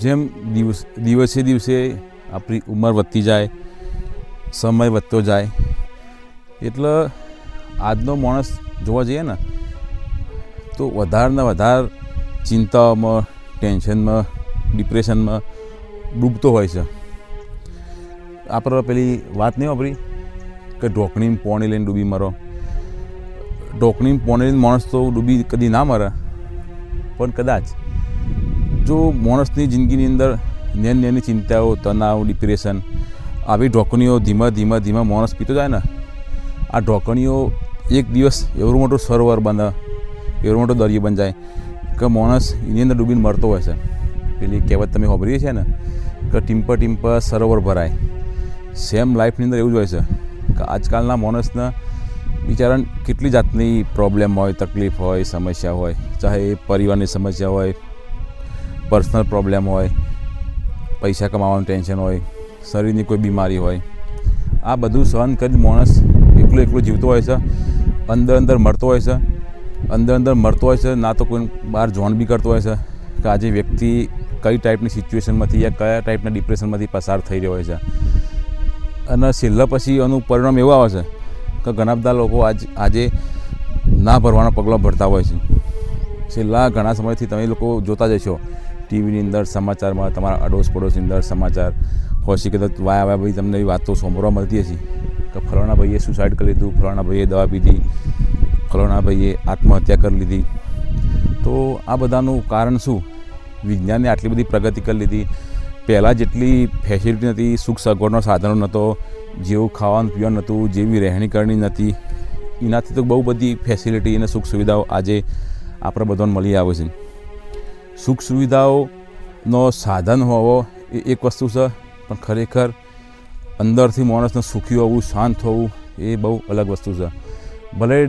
જેમ દિવસે દિવસે આપણી ઉંમર વધતી જાય, સમય વધતો જાય, એટલે આજનો માણસ જોવા જઈએ ને તો વધારે ને વધારે ચિંતાઓમાં, ટેન્શનમાં, ડિપ્રેશનમાં ડૂબતો હોય છે. આપણે પેલી વાત નહીં વાપરી કે ઢોકણીમાં પોણી લઈને ડૂબી મરો. ઢોકણીમાં પોણી લઈને માણસ તો ડૂબી કદી ના મરે, પણ કદાચ જો માણસની જિંદગીની અંદર નાની ચિંતાઓ, તણાવ, ડિપ્રેશન આવી ઢોકણીઓ ધીમા માણસ પીતો જાય ને, આ ઢોકણીઓ એક દિવસ એવડું મોટું સરોવર બને, એવડો મોટો દરિયો બની જાય કે માણસ એની અંદર ડૂબીને મરતો હોય છે. પેલી કહેવત તમે સાંભળી છે ને કે ટીમ્પ સરોવર ભરાય. સેમ લાઈફની અંદર એવું જ હોય છે કે આજકાલના માણસને બિચારાને કેટલી જાતની પ્રોબ્લેમ હોય, તકલીફ હોય, સમસ્યા હોય, ચાહે એ પરિવારની સમસ્યા હોય, પર્સનલ પ્રોબ્લેમ હોય, પૈસા કમાવાનું ટેન્શન હોય, શરીરની કોઈ બીમારી હોય. આ બધું સહન કરી માણસ એકલો જીવતો હોય છે, અંદર મરતો હોય છે, અંદર મરતો હોય છે. ના તો કોઈ બહાર જોન બી કરતો હોય છે કે આજે વ્યક્તિ કઈ ટાઈપની સિચ્યુએશનમાંથી યા કયા ટાઈપના ડિપ્રેશનમાંથી પસાર થઈ રહ્યો હોય છે. અને છેલ્લા પછી એનું પરિણામ એવું આવે છે કે ઘણા બધા લોકો આજે ના ભરવાના પગલાં ભરતા હોય છે. છેલ્લા ઘણા સમયથી તમે લોકો જોતા જશો ટીવીની અંદર, સમાચારમાં, તમારા અડોશ પડોશની અંદર સમાચાર હોય છે કે વાયા ભાઈ તમને એવી વાતો સાંભળવા મળતી હશે કે ફલાણા ભાઈએ સુસાઇડ કરી લીધું, ફલાણા ભાઈએ દવા પીધી, ફલાણા ભાઈએ આત્મહત્યા કરી લીધી. તો આ બધાનું કારણ શું? વિજ્ઞાને આટલી બધી પ્રગતિ કરી લીધી. પહેલાં જેટલી ફેસિલિટી નથી, સુખ સગવડનો સાધનો નહોતો, જેવું ખાવાનું પીવાનું નહોતું, જેવી રહેણી કરણી નથી, એનાથી તો બહુ બધી ફેસિલિટી અને સુખ સુવિધાઓ આજે આપણે બધાને મળી આવે છે. સુખ સુવિધાઓનો સાધન હોવો એ એક વસ્તુ છે, પણ ખરેખર અંદરથી માણસને સુખી હોવું, શાંત હોવું એ બહુ અલગ વસ્તુ છે. ભલે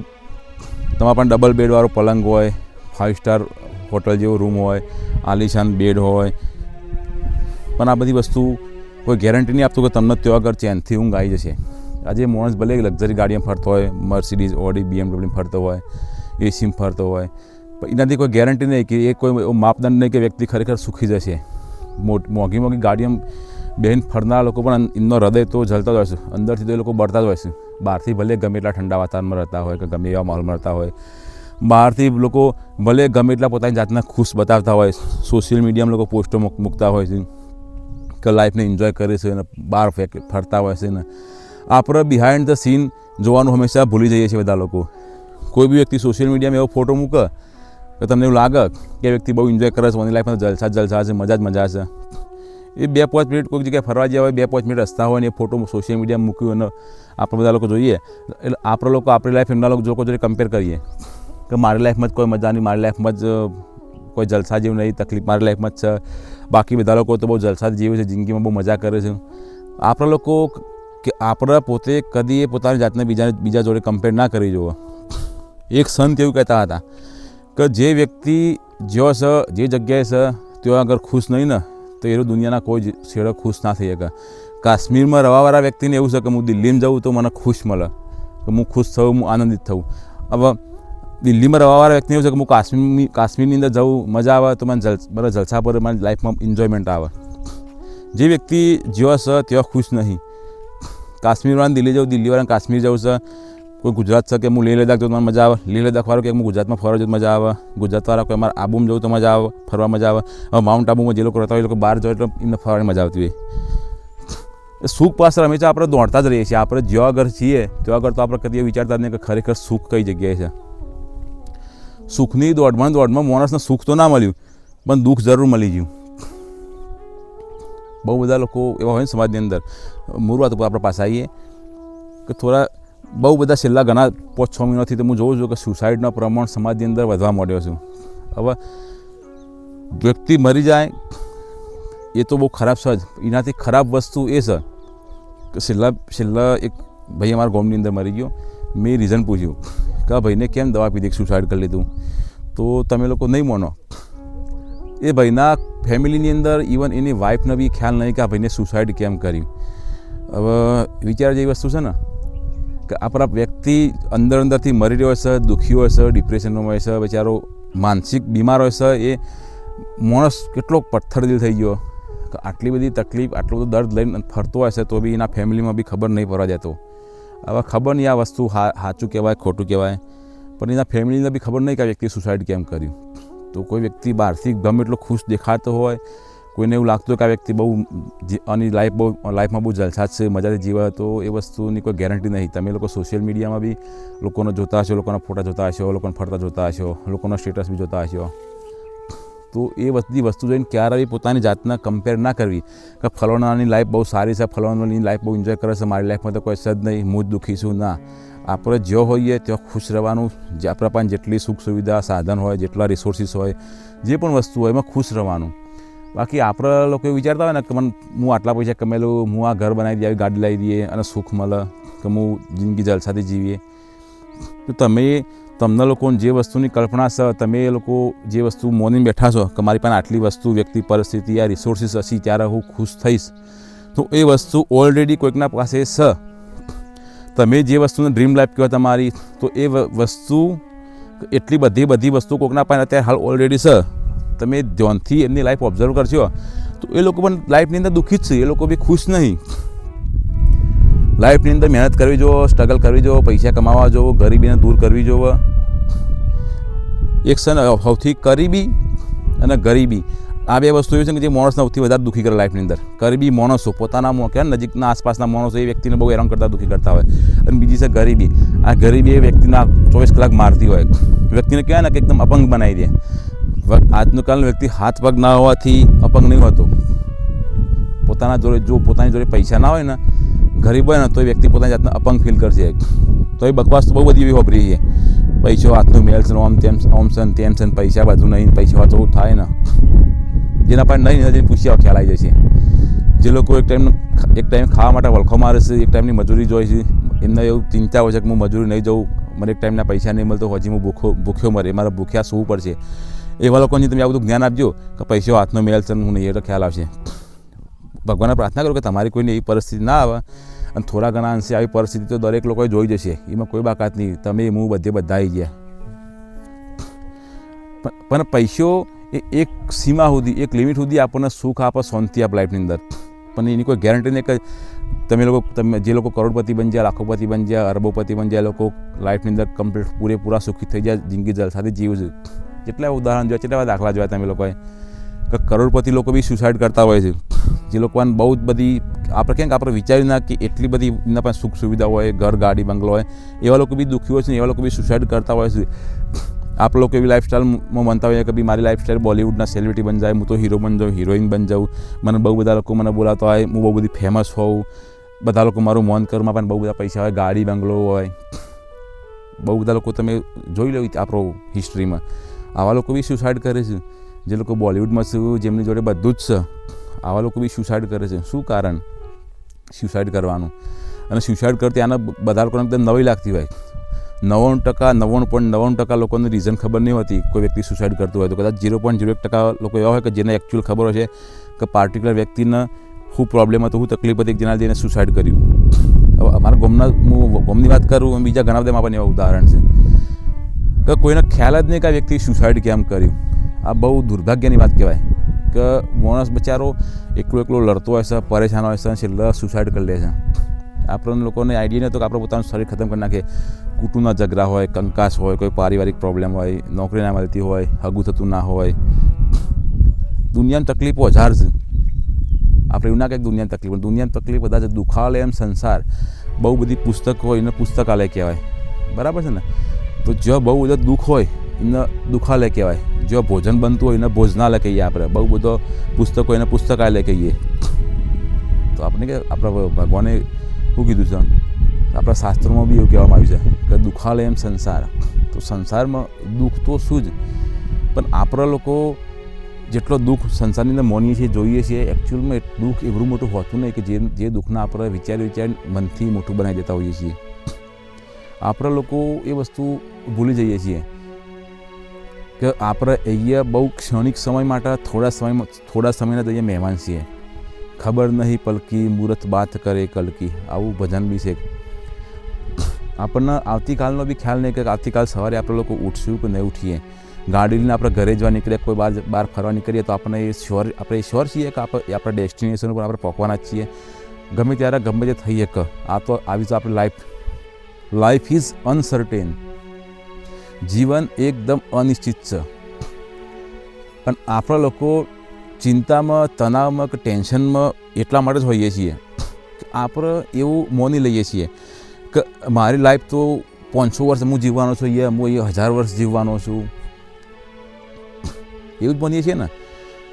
તમારા પણ ડબલ બેડવાળો પલંગ હોય, 5 સ્ટાર હોટલ જેવો રૂમ હોય, આલીશાન બેડ હોય, પણ આ બધી વસ્તુ કોઈ ગેરંટી નહીં આપતું કે તમને ત્યાં આગળ ચેનથી ઊંઘ આવી જશે. આજે માણસ ભલે લક્ઝરી ગાડીમાં ફરતો હોય, મર્સિડીઝ, ઓડી, BMW ફરતો હોય, એસીમાં ફરતો હોય, પણ એનાથી કોઈ ગેરંટી નહીં કે એ કોઈ માપદંડ નહીં કે વ્યક્તિ ખરેખર સુખી જશે. મોંઘી ગાડીમાં બેન ફરનારા લોકો પણ એમનો હૃદય તો જલતો જ હોય છે, અંદરથી તો એ લોકો બળતા જ હોય છે. બહારથી ભલે ગમે એટલા ઠંડા વાતાવરણમાં રહેતા હોય કે ગમે એવા માહોલમાં રહેતા હોય, બહારથી લોકો ભલે ગમે એટલા પોતાની જાતને ખુશ બતાવતા હોય, સોશિયલ મીડિયામાં લોકો પોસ્ટો મૂકતા હોય છે કે લાઈફને એન્જોય કરે છે અને બહાર ફરતા હોય છે ને આપણે બિહાઇન્ડ ધ સીન જોવાનું હંમેશા ભૂલી જઈએ છીએ બધા લોકો. કોઈ બી વ્યક્તિ સોશિયલ મીડિયામાં એવો ફોટો મૂકે કે તમને એવું લાગે કે વ્યક્તિ બહુ એન્જોય કરે છે, એની લાઈફમાં જલસા છે, મજા છે. એ 2-5 મિનિટ કોઈક જગ્યાએ ફરવા ગયા હોય, 2-5 મિનિટ રસ્તા હોય ને એ ફોટો સોશિયલ મીડિયામાં મૂક્યું અને આપણે બધા લોકો જોઈએ, એટલે આપણે લોકો આપણી લાઈફ એમના લોકો જોડે કમ્પેર કરીએ કે મારી લાઈફમાં જ કોઈ મજા નહીં, મારી લાઈફમાં જ કોઈ જલસા જેવું નહીં, તકલીફ મારી લાઈફમાં જ છે, બાકી બધા લોકો તો બહુ જલસા જીવે છે, જિંદગીમાં બહુ મજા કરે છે. આપણા લોકો કે આપણે પોતે કદી એ પોતાની જાતને બીજા જોડે કમ્પેર ના કરી જુઓ. એક સંત એવું કહેતા હતા કે જે વ્યક્તિ જ્યાં છે, જે જગ્યાએ છે, ત્યાં આગળ ખુશ નહીં ને તો એ દુનિયાના કોઈ છેડે ખુશ ના થઈ શકે. કાશ્મીરમાં રહેવાવાળા વ્યક્તિને એવું છે કે હું દિલ્હીમાં જાઉં તો મને ખુશ મળે, કે હું ખુશ થઉં, હું આનંદિત થઉં. હવે દિલ્હીમાં રહેવાવાળા વ્યક્તિને એવું છે કે હું કાશ્મીરની અંદર જાઉં, મજા આવે તો મને બરાબર જલસા પર મારી લાઈફમાં એન્જોયમેન્ટ આવે. જે વ્યક્તિ જ્યાં છે ત્યાં ખુશ નહીં, કાશ્મીરવાળાને દિલ્હી જવું, દિલ્હીવાળાને કાશ્મીર જવું છે, કોઈ ગુજરાત છે કે હું લેહ લદ્દાખ જઉં તો મને મજા આવે, લેહ લદ્દાખવાળો કે હું ગુજરાતમાં ફરવા જઉં તો મજા આવે, ગુજરાતવાળા કોઈ અમારે આબુમાં જવું તો મજા આવે, ફરવા મજા આવે. હવે માઉન્ટ આબુમાં જે લોકો રહેતા હોય એ લોકો બહાર જાય એટલે એમને ફરવાની મજા આવતી હોય. સુખ પાછળ હંમેશા આપણે દોડતા જ રહીએ છીએ. આપણે જ્યાં આગળ છીએ ત્યાં આગળ તો આપણે કદી વિચારતા જ નહીં કે ખરેખર સુખ કઈ જગ્યાએ છે. સુખની દોડમાં માણસને સુખ તો ના મળ્યું, પણ દુઃખ જરૂર મળી ગયું. બહુ બધા લોકો એવા હોય ને સમાજની અંદર. મૂળ વાત ઉપર આપણે પાસે આવીએ કે થોડા બહુ બધા છેલ્લા ઘણા 5-6 મહિનાથી તો હું જોઉં છું કે સુસાઇડનું પ્રમાણ સમાજની અંદર વધવા માંડ્યો છે. હવે વ્યક્તિ મરી જાય એ તો બહુ ખરાબ છે જ. એનાથી ખરાબ વસ્તુ એ છે કે છેલ્લા એક ભાઈ અમારા ગામની અંદર મરી ગયો. મેં રીઝન પૂછ્યું કે આ ભાઈને કેમ દવા પીધી, સુસાઇડ કરી લીધું, તો તમે લોકો નહીં માનો, એ ભાઈના ફેમિલીની અંદર ઇવન એની વાઈફને બી ખ્યાલ નહીં કે આ ભાઈને સુસાઇડ કેમ કર્યું. હવે વિચાર જેવી વસ્તુ છે ને કે આપણા વ્યક્તિ અંદરથી મરી રહ્યો છે, દુઃખી હોય છે, ડિપ્રેશનમાં હોય છે, બિચારો માનસિક બીમાર હોય છે, એ માણસ કેટલો પથ્થર દિલ થઈ ગયો કે આટલી બધી તકલીફ આટલું બધું દર્દ લઈને ફરતો હશે તો બી એના ફેમિલીમાં બી ખબર નહીં પડવા જતો. હવે ખબર નહીં આ વસ્તુ સાચું કહેવાય ખોટું કહેવાય, પણ એના ફેમિલીને બી ખબર નહીં કે આ વ્યક્તિએ સુસાઇડ કેમ કર્યું. તો કોઈ વ્યક્તિ બહારથી ગમે એટલો ખુશ દેખાતો હોય, કોઈને એવું લાગતું હોય કે આ વ્યક્તિ બહુ આની લાઈફમાં બહુ જલસા છે, મજાથી જીવે, તો એ વસ્તુની કોઈ ગેરંટી નહીં. તમે લોકો સોશિયલ મીડિયામાં બી લોકોને જોતા હશો, લોકોના ફોટા જોતા હશો, લોકોને ફરતા જોતા હશો, લોકોના સ્ટેટસ બી જોતા હશો. તો એ બધી વસ્તુ જોઈને ક્યારે બી પોતાની જાતને કમ્પેર ના કરવી કે ફલાણાની લાઈફ બહુ સારી છે, ફલાણાની લાઈફ બહુ એન્જોય કરે છે, મારી લાઈફમાં તો કોઈ છે જ નહીં, હું જ દુઃખી છું. ના, આપણે જ્યાં હોઈએ ત્યાં ખુશ રહેવાનું. જે આપણા પાસે જેટલી સુખ સુવિધા સાધન હોય, જેટલા રિસોર્સિસ હોય, જે પણ વસ્તુ હોય એમાં ખુશ રહેવાનું. બાકી આપણે લોકો એવું વિચારતા હોય ને કે હું આટલા પૈસા કમેલું, હું આ ઘર બનાવી દઈએ, આવી ગાડી લાવી દઈએ અને સુખ મળે, કે હું જિંદગી જલસાથી જીવીએ. તો તમને લોકોને જે વસ્તુની કલ્પના છે, તમે એ લોકો જે વસ્તુ મોનીને બેઠા છો કે મારી પાસે આટલી વસ્તુ, વ્યક્તિ, પરિસ્થિતિ, આ રિસોર્સિસ હશે ત્યારે હું ખુશ થઈશ, તો એ વસ્તુ ઓલરેડી કોઈકના પાસે છે. તમે જે વસ્તુને ડ્રીમ લાઈફ કહો તમારી, તો એ વસ્તુ એટલી બધી વસ્તુ કોઈકના પાસે અત્યારે હાલ ઓલરેડી છે. તમે ધ્યાનથી એમની લાઈફ ઓબ્ઝર્વ કરશો તો એ લોકો પણ લાઈફની અંદર દુઃખી જ છે, એ લોકો બી ખુશ નહીં. લાઈફની અંદર મહેનત કરવી જોવો, સ્ટ્રગલ કરવી જોવો, પૈસા કમાવા જોવો, ગરીબીને દૂર કરવી જોવો. એક છે ને સૌથી ગરીબી અને ગરીબી, આ બે વસ્તુ એવી છે કે જે માણસને સૌથી વધારે દુઃખી કરે લાઈફની અંદર. ગરીબી માણસો પોતાના કે નજીકના આસપાસના માણસો એ વ્યક્તિને બહુ હેરાન કરતા દુઃખી કરતા હોય, અને બીજી છે ગરીબી. આ ગરીબી એ વ્યક્તિના 24 કલાક મારતી હોય, વ્યક્તિને કહેવાય ને કે એકદમ અપંગ બનાવી દે. આજનો કાલનો વ્યક્તિ હાથ પગ ના હોવાથી અપંગ નહીં હોતો. પોતાની જોડે પૈસા ના હોય ને, ગરીબ હોય ને, તો એ વ્યક્તિ પોતાની જાતને અપંગ ફીલ કરશે. તો એ બકવાસ તો બહુ બધી એવી વાપરી છે, પૈસો હાથનું મેલ છે, ઓમ તેમ છે, પૈસા બધું નહીં, પૈસા તો થાય ને. જેના પાસે નહીં જઈને પૂછ્યા ખ્યાલ આવી જશે. જે લોકો એક ટાઈમ ખાવા માટે વલખો મારે છે, એક ટાઈમની મજૂરી જોઈ છે, એમને એવું ચિંતા હોય છે કે હું મજૂરી નહીં જઉં, મને એક ટાઈમના પૈસા નહીં મળતો, હજી હું ભૂખ્યો મરે, મારે ભૂખ્યા સૂવું પડશે. એવા લોકોને તમે આ બધું જ્ઞાન આપજો કે પૈસો હાથનો મેલ છે, હું નહીં, એ તો ખ્યાલ આવશે. ભગવાનને પ્રાર્થના કરો કે તમારી કોઈને એવી પરિસ્થિતિ ના આવે, અને થોડા ઘણા અંશે આવી પરિસ્થિતિ તો દરેક લોકોએ જોઈ જશે, એમાં કોઈ બાકાત નહીં. તમે હું બધા આવી ગયા, પણ પૈસો એક સીમા સુધી, એક લિમિટ સુધી આપણને સુખ આપે, શાંતિ આપે લાઈફની અંદર, પણ એની કોઈ ગેરંટી નહીં કે તમે જે લોકો કરોડપતિ બની જાય, લાખોપતિ બની જાય, અરબોપતિ બની જાય, લોકો લાઈફની અંદર કમ્પ્લીટ પૂરેપૂરા સુખી થઈ જાય, જિંદગી જલસાથી જીવે છે. જેટલા ઉદાહરણ જોયા, કેટલા દાખલા જોયા તમે લોકોએ કે કરોડપતિ લોકો બી સુસાઇડ કરતા હોય છે. જે લોકોને બહુ જ બધી આપણે કેમ કે આપણે વિચાર્યું ના કે એટલી બધી એના પાસે સુખ સુવિધા હોય, ઘર ગાડી બંગલો હોય, એવા લોકો બી દુઃખી હોય છે, એવા લોકો બી સુસાઇડ કરતા હોય છે. આપણે લોકો એવી લાઈફસ્ટાઈલમાં માનતા હોઈએ કે ભાઈ મારી લાઈફસ્ટાઈલ બોલિવૂડના સેલિબ્રિટી બની જાય, હું તો હીરો બની જાઉં, હિરોઈન બની જાઉં, મને બહુ બધા લોકો મને બોલાતા હોય, હું બહુ બધી ફેમસ હોઉં, બધા લોકો મારું મૌન કરમાં પણ બહુ બધા પૈસા હોય, ગાડી બંગલો હોય. બહુ બધા લોકો તમે જોઈ લો આપણો હિસ્ટ્રીમાં, આવા લોકો બી સુસાઇડ કરે છે. જે લોકો બોલિવૂડમાં છે, જેમની જોડે બધું જ છે, આવા લોકો બી સુસાઇડ કરે છે. શું કારણ સુસાઇડ કરવાનું? અને સુસાઇડ કરતી આને બધા લોકોને એકદમ નવી લાગતી હોય. 99.99% લોકોને રીઝન ખબર નહીં હોતી. કોઈ વ્યક્તિ સુસાઇડ કરતું હોય તો કદાચ 0.01% લોકો એવા હોય કે જેને એકચ્યુઅલ ખબર હોય છે કે પાર્ટિક્યુલર વ્યક્તિને શું પ્રોબ્લેમ હતો, શું તકલીફ હતી, જેના જેને સુસાઇડ કર્યું. હવે અમારા ગામની વાત કરું, બીજા ઘણા બધા આપણને એવા ઉદાહરણ છે કે કોઈને ખ્યાલ જ નહીં કે આ વ્યક્તિ સુસાઇડ કેમ કર્યું. આ બહુ દુર્ભાગ્યની વાત કહેવાય કે માણસ બચારો એકલો લડતો હોય છે, પરેશાન હોય છે, છેલ્લે સુસાઇડ કરી લે છે. આપણને લોકોને આઈડિયા નહીં હતો કે આપણે પોતાનું શરીર ખતમ કરી નાખીએ. કુટુંબના ઝઘડા હોય, કંકાસ હોય, કોઈ પારિવારિક પ્રોબ્લેમ હોય, નોકરી ના મળતી હોય, હગું થતું ના હોય, દુનિયાની તકલીફો હજાર છે. આપણે એવું ના કહે દુનિયાની તકલીફ, દુનિયાની તકલીફ બધા છે. દુઃખાલય એમ સંસાર, બહુ બધી પુસ્તક હોય એને પુસ્તકાલય કહેવાય, બરાબર છે ને? તો જ્યાં બહુ બધા દુઃખ હોય એને દુઃખાલય કહેવાય, જ્યાં ભોજન બનતું હોય એને ભોજનાલય કહીએ આપણે, બહુ બધો પુસ્તક હોય એને પુસ્તકાલય કહીએ. તો આપણે કે આપણા ભગવાને શું કીધું છે, આપણા શાસ્ત્રોમાં બી એવું કહેવામાં આવ્યું છે કે દુઃખાલય એમ સંસાર. તો સંસારમાં દુઃખ તો શું જ, પણ આપણા લોકો જેટલો દુઃખ સંસારની અંદર માનીએ છીએ, જોઈએ છીએ, એકચ્યુઅલમાં દુઃખ એવું મોટું હોતું નહીં કે જે દુઃખને આપણે વિચારી મનથી મોટું બનાવી દેતા હોઈએ છીએ. આપણે લોકો એ વસ્તુ ભૂલી જઈએ છીએ કે આપણે અહીંયા બહુ ક્ષણિક સમય માટે થોડા સમયના અહીંયા મહેમાન છીએ. ખબર નહીં પલકી મુહૂર્ત બાત કરે કલકી, આવું ભજન બી છે. આપણને આવતીકાલનો બી ખ્યાલ નહીં કે આવતીકાલ સવારે આપણે લોકો ઉઠશું કે નહીં ઉઠીએ. ગાડી લઈને આપણે ઘરે જવા નીકળીએ, કોઈ બહાર ફરવા નીકળીએ તો આપણે શ્યોર છીએ કે આપણા ડેસ્ટિનેશન ઉપર આપણે પહોંચવાના જ છીએ. ગમે ત્યારે ગમે તે થઈ શકે. આ તો આવી તો આપણી લાઈફ ઇઝ અનસર્ટેન. જીવન એકદમ અનિશ્ચિત છે. પણ આપણા લોકો ચિંતામાં, તણાવમાં કે ટેન્શનમાં એટલા માટે જ હોઈએ છીએ કે આપણે એવું માની લઈએ છીએ કે મારી લાઈફ તો 500 વર્ષ હું જીવવાનો છું, હું 1000 વર્ષ જીવવાનો છું. એવું જ બનીએ છીએ ને.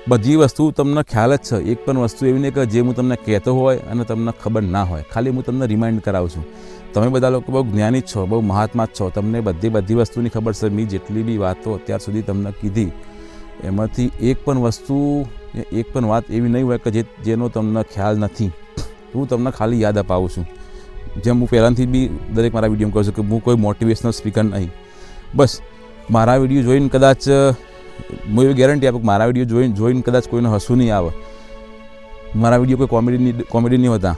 બધી વસ્તુ તમને ખ્યાલ જ છે. એક પણ વસ્તુ એવી નહીં કે જે હું તમને કહેતો હોય અને તમને ખબર ના હોય. ખાલી હું તમને રિમાઇન્ડ કરાવું છું. તમે બધા લોકો બહુ જ્ઞાની જ છો, બહુ મહાત્મા જ છો. તમને બધી વસ્તુની ખબર છે. મેં જેટલી બી વાતો અત્યાર સુધી તમને કીધી એમાંથી એક પણ વાત એવી નહીં હોય કે જેનો તમને ખ્યાલ નથી. હું તમને ખાલી યાદ અપાવું છું. જેમ હું પહેલાંથી બી દરેક મારા વિડીયોમાં કહું છું કે હું કોઈ મોટિવેશનલ સ્પીકર નહીં. બસ મારા વિડીયો જોઈને કદાચ હું એવી ગેરંટી આપું કે મારા વિડીયો જોઈને કદાચ કોઈને હસવું નહીં આવે. મારા વિડીયો કોઈ કોમેડી નહીં હોતા.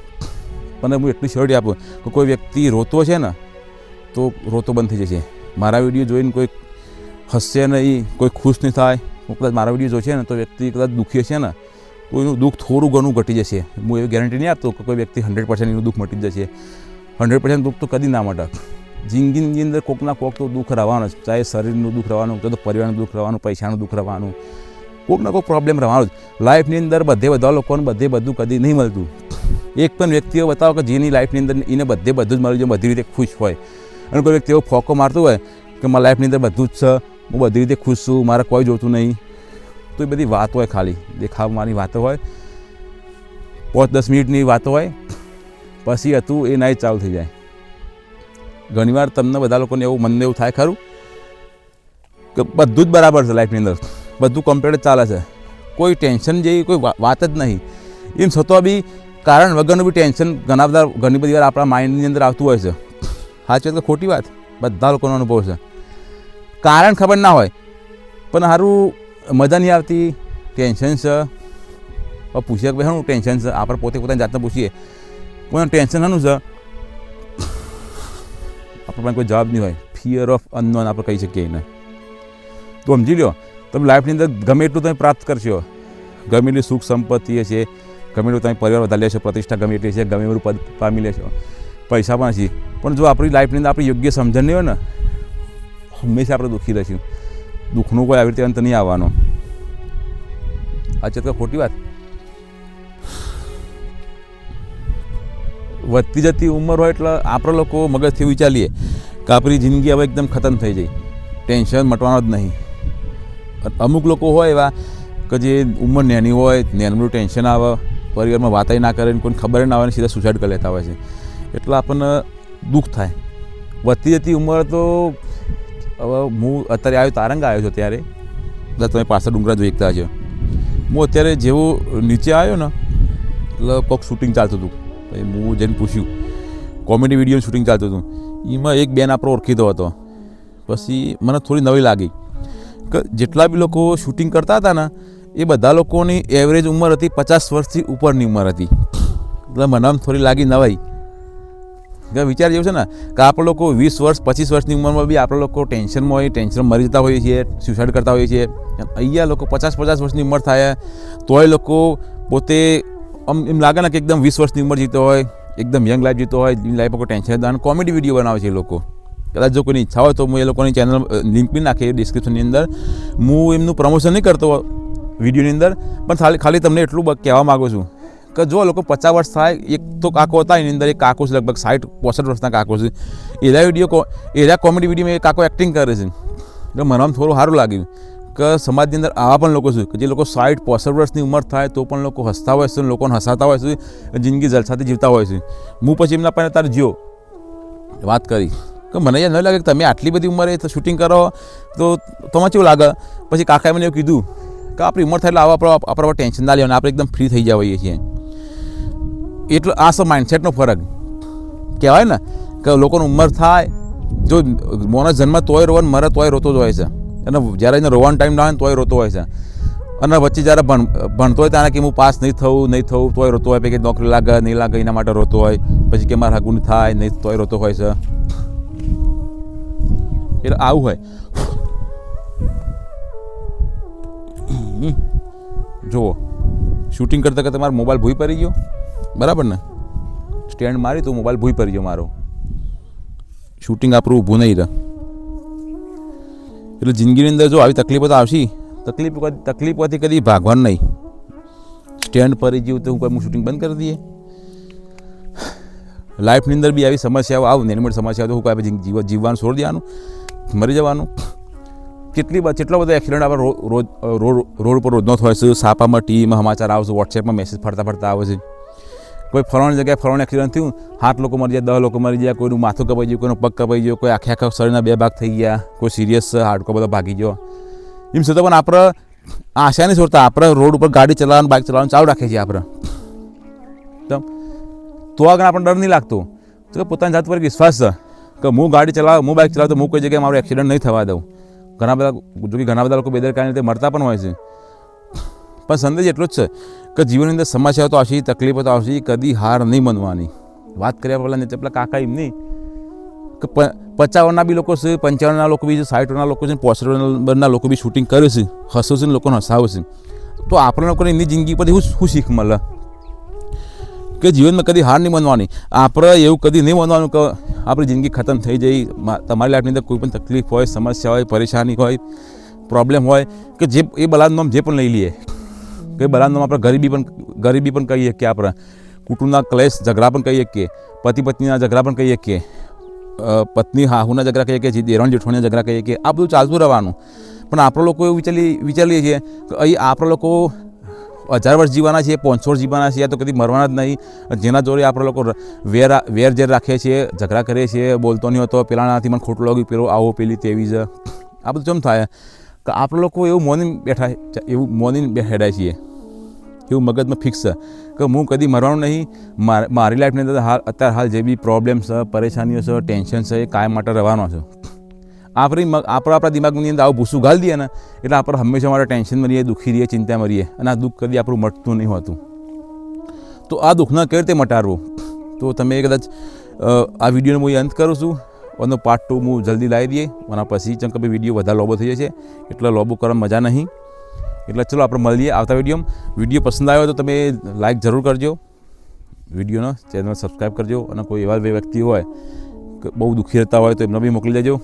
પણ હું એટલી શ્યોરિટી આપું કે કોઈ વ્યક્તિ રોતો છે ને તો રોતો બંધ થઈ જશે. મારા વિડીયો જોઈને કોઈ હસશે નહીં, કોઈ ખુશ નહીં થાય. કદાચ મારા વિડીયો જોશે ને તો વ્યક્તિ કદાચ દુઃખી હશે ને તો એનું દુઃખ થોડું ઘણું ઘટી જશે. હું એવી ગેરંટી નહીં આપતો કે કોઈ વ્યક્તિ 100% એનું દુઃખ મટી જશે. 100% દુઃખ તો કદી ના મટે. જિંદગીની અંદર કોકના કોક તો દુઃખ રહેવાનું જ. ચાહે શરીરનું દુઃખ રહેવાનું, તો પરિવારનું દુઃખ રહેવાનું, પૈસાનું દુઃખ રહેવાનું, કોકના કોઈક પ્રોબ્લેમ રહેવાનું જ. લાઈફની અંદર બધા લોકોને બધું કદી નહીં મળતું. એક પણ વ્યક્તિઓ બતાવો કે જેની લાઈફની અંદર એને બધું જ મળી જાય, બધી રીતે ખુશ હોય. અને કોઈ વ્યક્તિ એવો ફોકો મારતું હોય કે મારા લાઈફની અંદર બધું જ છે, હું બધી રીતે ખુશ છું, મારે કોઈ જોતું નહીં. તો એ બધી વાતો હોય, ખાલી દેખાવવાની વાતો હોય, 5-10 મિનિટની વાતો હોય, પછી હતું એ નાઈ ચાલુ થઈ જાય. ઘણીવાર તમને બધા લોકોને મનને એવું થાય ખરું કે બધું જ બરાબર છે લાઈફની અંદર, બધું કમ્પ્લીટ ચાલે છે, કોઈ ટેન્શન જેવી કોઈ વાત જ નહીં. એમ છતાં બી કારણ વગરનું બી ટેન્શન ઘણી બધી વાર આપણા માઇન્ડની અંદર આવતું હોય છે. સાચી વાત કે ખોટી વાત? બધા લોકોનો અનુભવ છે. કારણ ખબર ના હોય પણ સારું મજા નહીં આવતી, ટેન્શન છે. પૂછીએ કે ભાઈ શાનું ટેન્શન છે? આપણે પોતાની જાતને પૂછીએ કોઈનું ટેન્શન શાનું છે? આપણા પાસે કોઈ જવાબ નહીં હોય. ફિયર ઓફ અનનોન આપણે કહી શકીએ એને. તો સમજી લો, તમે લાઈફની અંદર ગમે એટલું તમે પ્રાપ્ત કરશો, ગમે એટલી સુખ સંપત્તિ છે, ગમે એટલું તમે પરિવાર વધારી લેશો, પ્રતિષ્ઠા ગમે એટલી છે, ગમે એટલું પદ પામી લેશો, પૈસા પણ છે, પણ જો આપણી લાઈફની અંદર આપણી યોગ્ય સમજણ નહીં હોય ને, હંમેશા આપણે દુઃખી રહીશું. દુઃખનું કોઈ આવી રીતે અંત નહીં આવવાનો. સાચી વાત કે ખોટી વાત? વધતી જતી ઉંમર હોય એટલે આપણે લોકો મગજથી વિચારીએ કે આપણી જિંદગી હવે એકદમ ખતમ થઈ જાય, ટેન્શન મટવાનો જ નહીં. અમુક લોકો હોય એવા કે જે ઉંમર નાની હોય, નાનું ટેન્શન આવે, પરિવારમાં વાતાય ના કરે, કોઈને ખબર ના આવે, સીધા સુસાઇડ કરી લેતા હોય છે. એટલે આપણને દુઃખ થાય. વધતી જતી ઉંમર તો હવે હું અત્યારે તારંગ આવ્યો છું, ત્યારે તમે પાછળ ડુંગરા જોઈ શકતા છો. હું અત્યારે જેવું નીચે આવ્યો ને એટલે કોઈક શૂટિંગ ચાલતું હતું. પછી હું જઈને પૂછ્યું, કોમેડી વિડીયોનું શૂટિંગ ચાલતું હતું. એમાં એક બેન આપણો ઓળખીતો હતો. પછી મને થોડી નવી લાગી કે જેટલા બી લોકો શૂટિંગ કરતા હતા ને એ બધા લોકોની એવરેજ ઉંમર હતી 50 વર્ષથી ઉપરની ઉંમર હતી. એટલે મને આમ થોડી લાગી નવાઈ. વિચાર જેવું છે ને કે આપણે લોકો 20 વર્ષ 25 વર્ષની ઉંમરમાં બી આપણે લોકો ટેન્શનમાં હોય, ટેન્શન મરી જતા હોઈએ છીએ, સુસાઇડ કરતા હોઈએ છીએ. અહીંયા લોકો 50 વર્ષની ઉંમર થાય તોય લોકો પોતે આમ એમ લાગે ને કે એકદમ 20 વર્ષની ઉંમર જીતો હોય, એકદમ યંગ લાઈફ જીતો હોય, લાઈફમાં કોઈ ટેન્શન નથી. કોમેડી વિડીયો બનાવે છે એ લોકો. કદાચ જો કોઈની ઈચ્છા હોય તો હું એ લોકોની ચેનલ લિંક બી નાખી ડિસ્ક્રિપ્શનની અંદર. હું એમનું પ્રમોશન નહીં કરતો વિડીયોની અંદર, પણ ખાલી તમને એટલું કહેવા માગું છું કે જો લોકો 50 વર્ષ થાય, એક તો કાકો હતા એની અંદર, એક કાકો છે લગભગ 60-65 વર્ષના કાકો છે. એના કોમેડી વિડીયોમાં એ કાકો એક્ટિંગ કરે છે. એટલે મને આમ થોડું સારું લાગ્યું કે સમાજની અંદર આવા પણ લોકો છે કે જે લોકો 60-65 વર્ષની ઉંમર થાય તો પણ લોકો હસતા હોય છે, લોકોને હસાતા હોય છે, જિંદગી જલસાથી જીવતા હોય છે. હું પછી એમના પાસે તારે જ્યો વાત કરી કે મને યાર ન લાગે કે તમે આટલી બધી ઉંમરે શૂટિંગ કરો તો તમારે કેવું લાગે? પછી કાકાએ મને એવું કીધું કે આપણી ઉંમર થાય એટલે આપણા ટેન્શન ના લેવાનું, આપણે એકદમ ફ્રી થઈ જવા હોઈએ છીએ. એટલે આ સો માઇન્ડસેટનો ફરક કહેવાય ને કે લોકોની ઉંમર થાય, જો મોનો જન્મ તોય રોવાનું, મરે તોય રોતો જ હોય છે. અને જ્યારે એને રોવાનો ટાઈમ ના હોય તોય રોતો હોય છે. અને વચ્ચે જ્યારે ભણતો હોય ત્યારે કે હું પાસ નહીં થવું તોય રોતો હોય. પછી નોકરી લાગે નહીં લાગે એના માટે રોતો હોય. પછી કે મારે હગું થાય નહીં તોય રોતો હોય છે. એટલે આવું હોય. જુઓ, શૂટિંગ કરતાં કરતાં મારો મોબાઈલ ભૂઈ પડી ગયો, બરાબર ને? સ્ટેન્ડ મારી તો મોબાઈલ ભૂઈ પડી ગયો મારો, શૂટિંગ આપણું ઊભું નહીં રહે. એટલે જિંદગીની અંદર જો આવી તકલીફો તો આવશે, તકલીફોથી કદી ભાગવાનું નહીં. સ્ટેન્ડ પડી ગયું તો હું શૂટિંગ બંધ કરી દઈએ. લાઈફની અંદર બી આવી સમસ્યાઓ આવું, નાની મોટી સમસ્યાઓ તો હું કોઈ જીવવાનું છોડી દેવાનું, મરી જવાનું. કેટલા બધા એક્સિડન્ટ આપણે રોડ પર રોજનો થાય છે. છાપામાં, ટીવીમાં સમાચાર આવે છે, વોટ્સએપમાં મેસેજ ફરતા આવે છે. કોઈ ફલાણી જગ્યાએ ફલાણું એક્સિડન્ટ થયું, 7 લોકો મરી જાય, 10 લોકો મરી ગયા, કોઈનું માથું કપાઈ ગયું, કોઈનો પગ કપાઈ ગયો, કોઈ આખા શરીરના 2 ભાગ થઈ ગયા, કોઈ સિરિયસ હાડકો બધો ભાગી ગયો. એમ છતાં પણ આપણે આશા નહીં છોડતા, આપણે રોડ ઉપર ગાડી ચલાવવાનું, બાઇક ચલાવવાનું ચાલુ રાખીએ છીએ આપણે. તો આગળ આપણને ડર નહીં લાગતો, તો પોતાની જાત પર વિશ્વાસ છે કે હું ગાડી ચલાવું, હું બાઇક ચલાવું તો હું કોઈ જગ્યાએ મારો એક્સિડન્ટ નહીં થવા દઉં. ઘણા બધા લોકો બેદરકારી રીતે મરતા પણ હોય છે. પણ સંદેશ એટલો જ છે કે જીવનની અંદર સમસ્યાઓ તો આવશે, તકલીફો તો આવશે, કદી હાર નહીં માનવાની. વાત કર્યા પહેલાં પેલા કાકા એમ નહીં કે 55ના બી લોકો છે, 55ના લોકો બી છે, 60ના લોકો છે, 65ના લોકો બી શૂટિંગ કરે છે, હસો છે, લોકોને હસાવે છે. તો આપણે લોકોને એમની જિંદગી પરથી શું શીખ મળે કે જીવનમાં કદી હાર નહીં માનવાની. આપણે એવું કદી નહીં માનવાનું કે આપણી જિંદગી ખતમ થઈ જાય. તમારી લાઈફની અંદર કોઈ પણ તકલીફ હોય, સમસ્યા હોય, પરેશાની હોય, પ્રોબ્લેમ હોય કે જે એ બલાનું નામ જે પણ લઈ લઈએ, કે બલાનું નામ આપણે ગરીબી પણ કહીએ કે આપણે કુટુંબના ક્લેશ ઝઘડા પણ કહીએ કે પતિ પત્નીના ઝઘડા પણ કહીએ કે પત્ની હાહુના ઝઘડા કહીએ કે દેરાણ જેઠાણીના ઝઘડા કહીએ કે આ બધું ચાલતું રહેવાનું. પણ આપણે લોકો એવું વિચારીએ છીએ કે અહીં આપણે લોકો 1000 વર્ષ જીવવાના છીએ, 500 વર્ષ જીવવાના છીએ, તો કદી મરવાના જ નહીં. જેના જોડે આપણે લોકો વેર ઝેર રાખીએ છીએ, ઝઘડા કરીએ છીએ, બોલતો નહીં હોતો, પેલાનાથી મને ખોટું લાગ્યું, પેલો આવો, પેલી તેવી જ. આ બધું કેમ થાય કે આપણે લોકો એવું મોનીને હેડાય છીએ, એવું મગજમાં ફિક્સ છે કે હું કદી મરવાનું નહીં. મારી લાઈફની અંદર અત્યારે જે બી પ્રોબ્લેમ છે, પરેશાનીઓ છે, ટેન્શન છે, એ કાયમ માટે રહેવાનો છે. આપણા દિમાગની અંદર આવું ભૂસું ગાળી દઈએ ને એટલે આપણે હંમેશા માટે ટેન્શનમાં રહીએ, દુઃખી રહીએ, ચિંતામાં રહીએ, અને આ દુઃખ કદી આપણું મટતું નહીં હોતું. તો આ દુઃખને કેવી રીતે મટાડવું? તો તમે કદાચ આ વિડીયોનો હું અંત કરું છું, એનો પાર્ટ 2 હું જલ્દી લાવી દઈએ. અને પછી ચંક વિડીયો વધારે લોબો થઈ જશે, એટલે લોબો કરવાની મજા નહીં. એટલે ચલો આપણે મળીએ આવતા વિડીયો પસંદ આવ્યો તો તમે લાઈક જરૂર કરજો, વિડીયોનો ચેનલ સબસ્ક્રાઈબ કરજો, અને કોઈ એવા વ્યક્તિ હોય કે બહુ દુઃખી રહેતા હોય તો એમને બી મોકલી દેજો,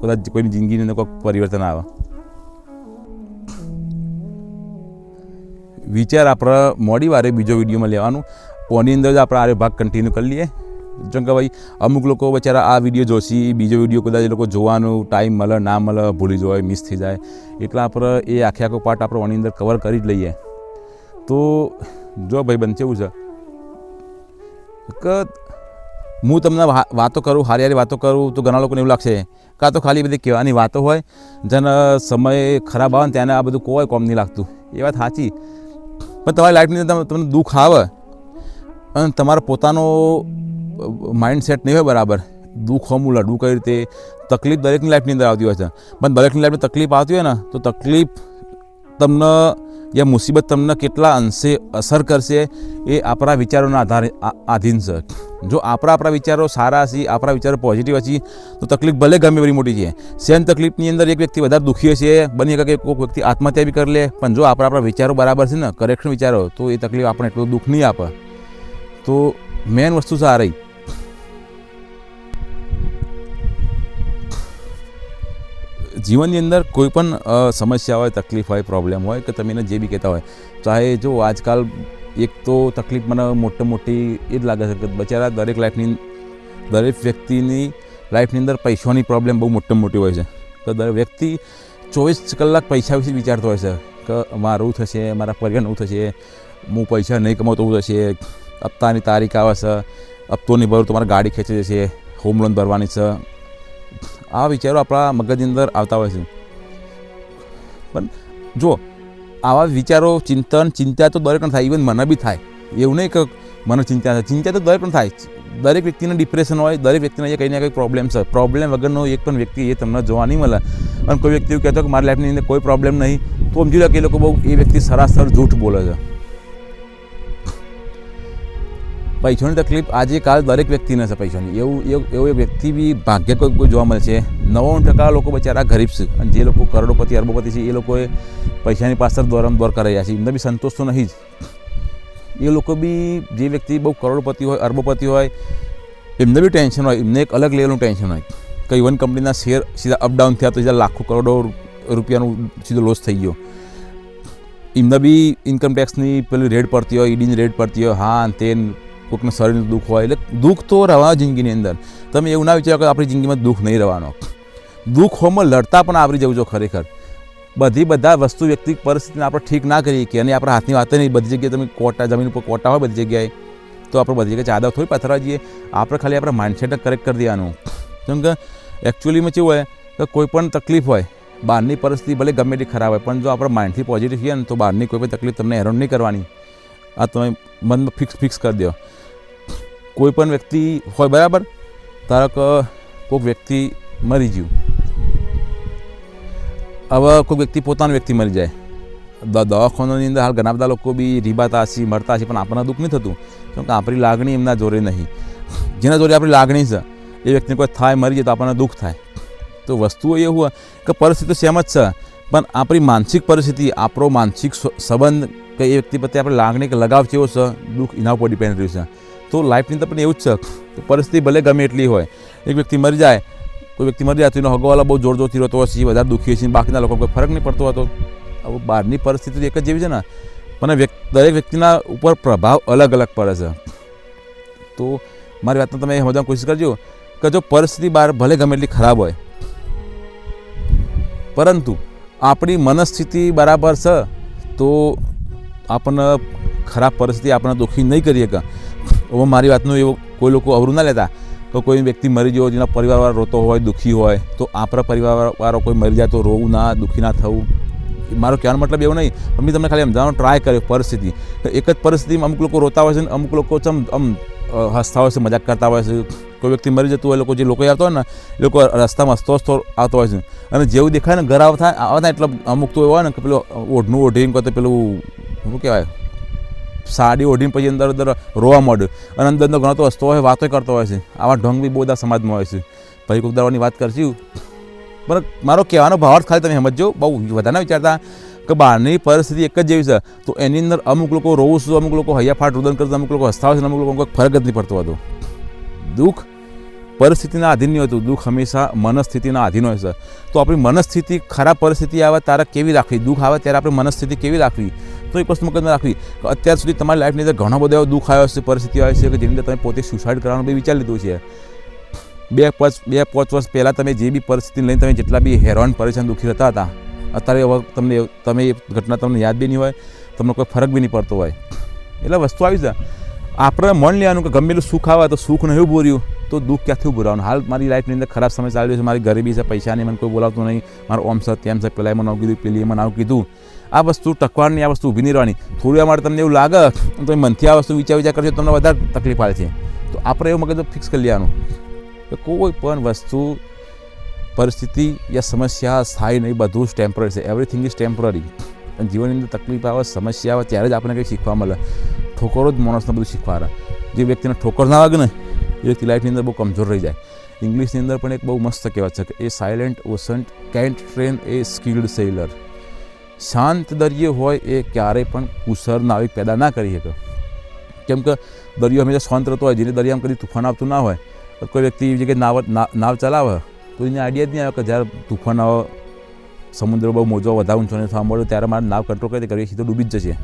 કદાચ કોઈની જિંદગીની અંદર કોઈ પરિવર્તન આવે. વિચાર આપણે મોડી વારે બીજો વિડીયોમાં લેવાનું, પોની અંદર જ આપણે આ ભાગ કન્ટિન્યુ કરી લઈએ. જેમ કે ભાઈ અમુક લોકો બચારા આ વિડીયો જોશે, બીજો વિડીયો કદાચ એ લોકો જોવાનું ટાઈમ મળે ના મળે, ભૂલી જાય, મિસ થઈ જાય, એટલે આપણે એ આખો પાર્ટ આપણે ઓની અંદર કવર કરી જ લઈએ. તો જો ભાઈ બનશે એવું છે કે હું તમને વાતો કરું, હારી વાતો કરું તો ઘણા લોકોને એવું લાગશે કાં તો ખાલી બધી કહેવાની વાતો હોય, જેને સમય ખરાબ આવે ને ત્યાં આ બધું કોઈ કોમ નહીં લાગતું. એ વાત સાચી, પણ તમારી લાઈફની અંદર તમને દુઃખ આવે અને તમારો પોતાનો માઇન્ડસેટ નહીં હોય બરાબર, દુઃખ હોમું લડવું કઈ રીતે, તકલીફ દરેકની લાઈફની અંદર આવતી હોય છે. પણ દરેકની લાઈફમાં તકલીફ આવતી હોય ને તો તકલીફ તમને યા મુસીબત તમને કેટલા અંશે અસર કરશે એ આપણા વિચારોના આધીન છે. જો આપણા વિચારો સારા હશે, આપણા વિચારો પોઝિટિવ હશે તો તકલીફ ભલે ગમે એવી મોટી છે. સેમ તકલીફની અંદર એક વ્યક્તિ વધારે દુઃખી હશે, બની શકે કોઈક વ્યક્તિ આત્મહત્યા બી કરી લે, પણ જો આપણા વિચારો બરાબર છે ને, કરેક્શન વિચારો, તો એ તકલીફ આપણે એટલું દુઃખ નહીં આપે. તો મેન વસ્તુ છે આ રહી. જીવનની અંદર કોઈ પણ સમસ્યા હોય, તકલીફ હોય, પ્રોબ્લેમ હોય કે તમે એને જે બી કહેતા હોય, ચાહે જો આજકાલ એક તો તકલીફ મને મોટી એ જ લાગે છે કે બચારા દરેક વ્યક્તિની લાઈફની અંદર પૈસાની પ્રોબ્લેમ બહુ મોટી હોય છે. તો દરેક વ્યક્તિ 24 કલાક પૈસા વિશે વિચારતો હોય છે કે મારું થશે, મારા પરિવારનું થશે, હું પૈસા નહીં કમાવું તો થશે, હપ્તાની તારીખ આવે છે, હપ્તો નહીં ભરું તો મારે ગાડી ખેંચી જશે, હોમ લોન ભરવાની છે. આ વિચારો આપણા મગજની અંદર આવતા હોય છે. પણ જો આવા વિચારો, ચિંતા તો દરેકને થાય, ઇવન મને બી થાય. એવું નહીં કે મને ચિંતા તો દરેકને થાય. દરેક વ્યક્તિને ડિપ્રેશન હોય, દરેક વ્યક્તિને કંઈ ને કંઈ પ્રોબ્લેમ છે. પ્રોબ્લેમ વગરનો એક પણ વ્યક્તિ એ તમને જોવા નહીં મળે. અને કોઈ વ્યક્તિ એવું કહેતો કે મારી લાઈફની અંદર કોઈ પ્રોબ્લેમ નહીં, તો સમજી લો કે એ લોકો બહુ એ વ્યક્તિ સરાસર જૂઠ બોલે છે. પૈસાની તકલીફ આજે કાલ દરેક વ્યક્તિને છે પૈસાની. એવું એક વ્યક્તિ બી ભાગ્ય કોઈ જોવા મળે છે. 99% લોકો બચારા ગરીબ છે, અને જે લોકો કરોડોપતિ અરબોપતિ છે એ લોકોએ પૈસાની પાછળ દોર કરી રહ્યા છે. એમને બી સંતોષ તો નહીં જ. એ લોકો બી જે વ્યક્તિ બહુ કરોડપતિ હોય, અરબોપતિ હોય, એમને બી ટેન્શન હોય. એમને એક અલગ લેવલનું ટેન્શન હોય. કઈ વન કંપનીના શેર સીધા અપડાઉન થયા તો સીધા લાખો કરોડો રૂપિયાનું સીધો લોસ થઈ ગયો. એમને બી ઇન્કમટેક્સની પેલી રેડ પડતી હોય, ઈડીની રેડ પડતી હોય, હા તે કોઈકને શરીરનું દુઃખ હોય. એટલે દુઃખ તો રહેવાનું જિંદગીની અંદર. તમે એવું ના વિચારો કે આપણી જિંદગીમાં દુઃખ નહીં રહેવાનો. દુઃખ હોમાં લડતા પણ આવરી જવું છો ખરેખર. બધા વસ્તુ વ્યક્તિ પરિસ્થિતિને આપણે ઠીક ના કરીએ કે અને આપણા હાથની વાત નહીં. બધી જગ્યાએ તમે કોટા જમીન ઉપર કોટા હોય બધી જગ્યાએ, તો આપણે બધી જગ્યાએ ચાદા થોડી પથરવા જઈએ. આપણે ખાલી આપણા માઇન્ડસેટ કરેક્ટ કરી દેવાનું. કેમ કે એકચ્યુઅલીમાં કેવું હોય કે કોઈ પણ તકલીફ હોય, બહારની પરિસ્થિતિ ભલે ગમે તે ખરાબ હોય, પણ જો આપણે માઇન્ડથી પોઝિટિવ છીએ ને તો બહારની કોઈ પણ તકલીફ તમને હેરાન નહીં કરવાની. આ તમે મનમાં ફિક્સ કરી દો. કોઈ પણ વ્યક્તિ હોય, બરાબર, ધારો કે કોઈક વ્યક્તિ મરી ગયું. હવે કોઈ વ્યક્તિ પોતાનો વ્યક્તિ મરી જાય, દવાખાનાની અંદર હાલ ઘણા બધા લોકો બી રીબાતા હશે, મરતા હશે, પણ આપણને દુઃખ નહીં થતું. કેમ કે આપણી લાગણી એમના જોડે નહીં. જેના જોડે આપણી લાગણી છે એ વ્યક્તિને કોઈ થાય, મરી જાય તો આપણને દુઃખ થાય. તો વસ્તુઓ એવું હોય કે પરિસ્થિતિ સેમ જ છે, પણ આપણી માનસિક પરિસ્થિતિ, આપણો માનસિક સંબંધ કે એ વ્યક્તિ પ્રત્યે આપણે લાગણી કે લગાવ કેવો છે, દુઃખ એના ઉપર ડિપેન્ડ રહ્યું છે. તો લાઈફની અંદર પણ એવું જ છે કે પરિસ્થિતિ ભલે ગમે એટલી હોય, એક વ્યક્તિ મરી જાય, કોઈ વ્યક્તિ મરી જાય તો એનો હગવાવાળા બહુ જોરથી રહેતો હોય છે, વધારે દુઃખી છે, બાકીના લોકો કોઈ ફરક નહીં પડતો હતો. હવે બહારની પરિસ્થિતિ એક જ જેવી છે ને, પણ દરેક વ્યક્તિના ઉપર પ્રભાવ અલગ અલગ પડે છે. તો મારી વાતને તમે સમજવાની કોશિશ કરજો કે જો પરિસ્થિતિ બહાર ભલે ગમે એટલી ખરાબ હોય, પરંતુ આપણી મનસ્થિતિ બરાબર છે તો આપણને ખરાબ પરિસ્થિતિ આપણને દુઃખી નહીં કરીએ. કે હવે મારી વાતનું એવું કોઈ લોકો અવરું ના લેતા તો કોઈ વ્યક્તિ મરી ગયો, જેના પરિવારવાળો રોતો હોય, દુઃખી હોય, તો આપણા પરિવારવાળો કોઈ મરી જાય તો રોવું ના, દુઃખી ના થવું. મારો કહેવાનો મતલબ એવું નહીં, પણ મેં તમને ખાલી સમજાવવાનો ટ્રાય કર્યો. પરિસ્થિતિ એક જ પરિસ્થિતિમાં અમુક લોકો રોતા હોય છે, અમુક લોકો આમ હસતા હોય છે, મજાક કરતા હોય છે. કોઈ વ્યક્તિ મરી જતું હોય, લોકો જે લોકો આવતા હોય ને એ લોકો રસ્તામાં હસતો આવતો હોય છે, અને જેવું દેખાય ને ઘર આવતા એટલે અમુક તો એવું હોય ને કે પેલું ઓઢનું ઓઢીને તો પેલું શું કહેવાય, સાડી ઓઢીને પછી અંદર રોવા માંડ્યું, અને અંદર ઘણો તો હસતો હોય, વાતો કરતો હોય છે. આવા ઢોંગ બી બહુ બધા સમાજમાં હોય છે. ભાઈ કોઈક દાવાની વાત કરશું, પણ મારો કહેવાનો ભાવાર્થ ખાલી તમે સમજો, બહુ વધારે ના વિચારતા કે બહારની પરિસ્થિતિ એક જ જેવી છે, તો એની અંદર અમુક લોકો રોવું છું, અમુક લોકો હૈયાફાટ રુદન કરતા, અમુક લોકો હસતા હોય છે, અમુક લોકો કોઈ ફરક જ નહીં પડતો હતો. દુઃખ પરિસ્થિતિના આધીન નહીં હોતું, દુઃખ હંમેશા મનસ્થિતિના આધીન હોય છે. તો આપણી મનસ્થિતિ ખરાબ પરિસ્થિતિ આવે ત્યારે કેવી રાખવી, દુઃખ આવે ત્યારે આપણે મનસ્થિતિ કેવી રાખવી, તો એક વસ્તુ મગજમાં રાખવી કે અત્યાર સુધી તમારી લાઈફની અંદર ઘણો બધો એવો દુઃખ આવ્યો છે, પરિસ્થિતિ આવે છે કે જેની અંદર તમે પોતે સુસાઇડ કરવાનું બી વિચારી લીધું છે. 2-5 વર્ષ પહેલાં તમે જે બી પરિસ્થિતિ લઈને તમે જેટલા બી હેરાન પરેશાન દુઃખી રહેતા હતા, અત્યારે હવે તમે એ ઘટના તમને યાદ બી નહીં હોય, તમને કોઈ ફરક બી નહીં પડતો હોય. એટલે વસ્તુ આવી છે, આપણે મન લેવાનું કે ગમે એટલું સુખ આવે તો સુખ નહીં ઊભું રહ્યું તો દુઃખ ક્યાંથી ઊભું રહેવાનું. હાલ મારી લાઈફની અંદર ખરાબ સમય ચાલી રહ્યો છે, મારી ગરીબી છે, પૈસા નહીં, મને કોઈ બોલાવતું નહીં, મારું ઓમ છે તેમ છે, પેલા મને આવું કીધું, પેલી મને આવું કીધું. આ વસ્તુ ટકવાની, આ વસ્તુ ઊભી નહીં રહેવાની. થોડી વાર માટે તમને એવું લાગે તો મનથી આ વસ્તુ વિચાર કરજો, તમને વધારે તકલીફ આવે છે. તો આપણે એવું મગજ ફિક્સ કરી લેવાનું કે કોઈ પણ વસ્તુ, પરિસ્થિતિ યા સમસ્યા સ્થાયી નહીં, બધું જ ટેમ્પરરી છે. Everything is temporary. અને જીવનની અંદર તકલીફ આવે, સમસ્યા આવે ત્યારે જ આપણને કંઈક શીખવા મળે. ઠોકરો જ માણસને બધું શીખવાડે. જે વ્યક્તિને ઠોકર ના વાગે ને એ વ્યક્તિ લાઈફની અંદર બહુ કમજોર રહી જાય. ઇંગ્લિશની અંદર પણ એક બહુ મસ્ત કહેવત છે કે એ સાયલેન્ટ ઓશન કેન્ટ ટ્રેન એ સ્કિલ્ડ સેલર. શાંત દરિયો હોય એ ક્યારેય પણ કુશળ નાવિક પેદા ના કરી શકે. કેમ કે દરિયો હંમેશા શાંત રહેતો હોય, જેને દરિયામાં કદી તુફાન આવતું ના હોય. કોઈ વ્યક્તિ એવી જગ્યાએ નાવ ચલાવે તો એને આઈડિયા જ નહીં આવે કે જ્યારે તુફાન આવે, સમુદ્ર બહુ મોજો વધારે ઊંચો થવા મળ્યો ત્યારે મારે નાવ કંટ્રોલ કરી સીધો ડૂબી જ જશે.